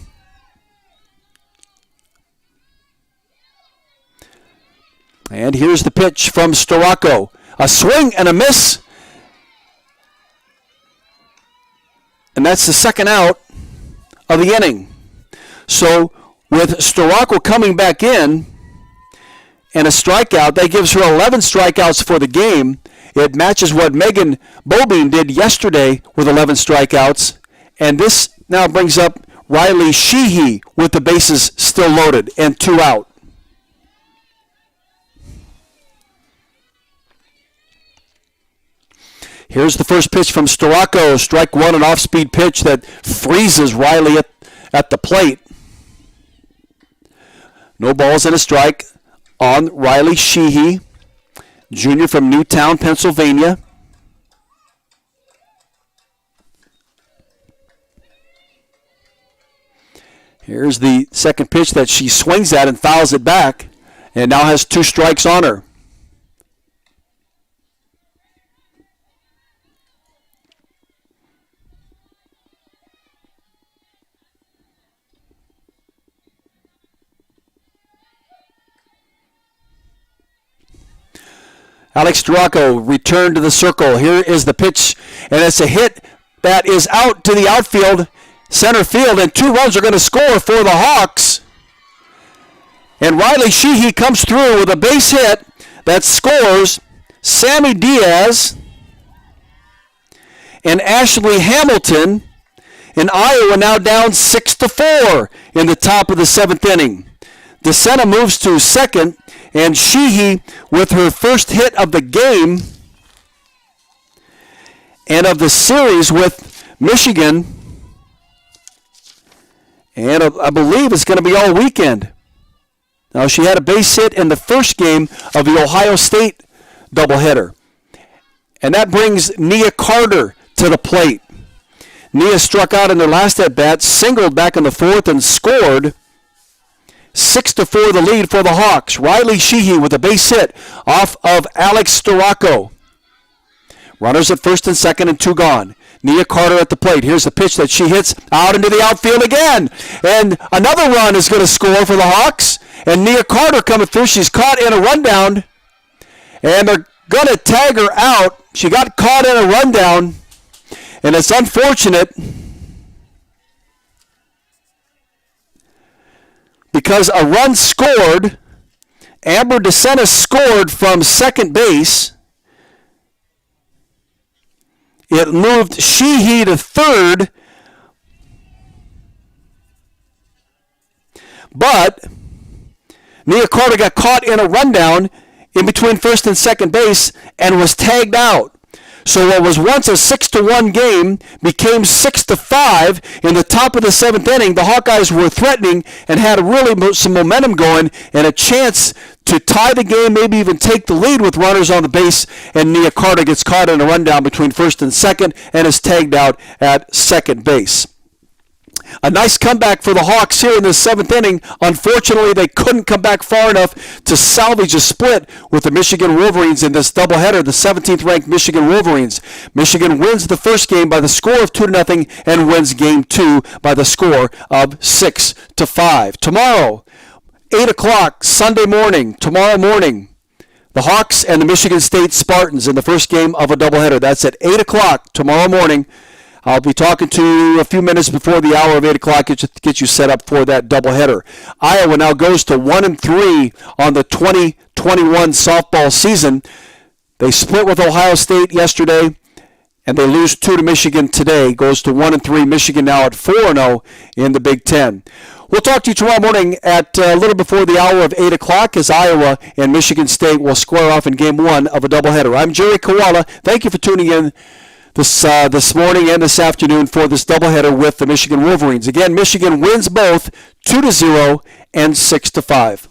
And here's the pitch from Storako. A swing and a miss. And that's the second out of the inning. So with Storako coming back in and a strikeout, that gives her 11 strikeouts for the game. It matches what Megan Bobine did yesterday with 11 strikeouts. And this now brings up Riley Sheehy with the bases still loaded and 2 out. Here's the first pitch from Storako. Strike 1, an off-speed pitch that freezes Riley at the plate. No balls and a strike on Riley Sheehy, junior from Newtown, Pennsylvania. Here's the second pitch that she swings at and fouls it back, and now has 2 strikes on her. Alex Storako returned to the circle. Here is the pitch, and it's a hit that is out to the outfield, center field, and 2 runs are going to score for the Hawks. And Riley Sheehy comes through with a base hit that scores Sammy Diaz and Ashley Hamilton, and Iowa now down 6-4 in the top of the 7th inning. DeSena moves to second, and Sheehy with her first hit of the game and of the series with Michigan. And I believe it's going to be all weekend. Now, she had a base hit in the first game of the Ohio State doubleheader. And that brings Nia Carter to the plate. Nia struck out in their last at-bat, singled back in the fourth, and scored. 6-4 the lead for the Hawks. Riley Sheehy with a base hit off of Alex Storako. Runners at first and second and 2 gone. Nia Carter at the plate. Here's the pitch that she hits out into the outfield again. And another run is going to score for the Hawks. And Nia Carter coming through. She's caught in a rundown. And they're going to tag her out. She got caught in a rundown. And it's unfortunate because a run scored. Amber DeSena scored from second base. It moved Sheehy to third. But Nia Carter got caught in a rundown in between first and second base and was tagged out. So what was once a 6-1 game became 6-5 in the top of the seventh inning. The Hawkeyes were threatening and had really some momentum going and a chance to tie the game, maybe even take the lead with runners on the base. And Nia Carter gets caught in a rundown between first and second and is tagged out at second base. A nice comeback for the Hawks here in the seventh inning. Unfortunately, they couldn't come back far enough to salvage a split with the Michigan Wolverines in this doubleheader, the 17th-ranked Michigan Wolverines. Michigan wins the first game by the score of 2-0 and wins game 2 by the score of 6-5. Tomorrow, 8 o'clock, Sunday morning, tomorrow morning, the Hawks and the Michigan State Spartans in the first game of a doubleheader. That's at 8 o'clock tomorrow morning. I'll be talking to you a few minutes before the hour of 8 o'clock to get you set up for that doubleheader. Iowa now goes to 1-3 on the 2021 softball season. They split with Ohio State yesterday, and they lose 2 to Michigan today. Goes to 1-3. Michigan now at 4-0 in the Big Ten. We'll talk to you tomorrow morning at a little before the hour of 8 o'clock as Iowa and Michigan State will square off in Game 1 of a doubleheader. I'm Jerry Koala. Thank you for tuning in this morning and this afternoon for this doubleheader with the Michigan Wolverines. Again, Michigan wins both 2-0 and 6-5.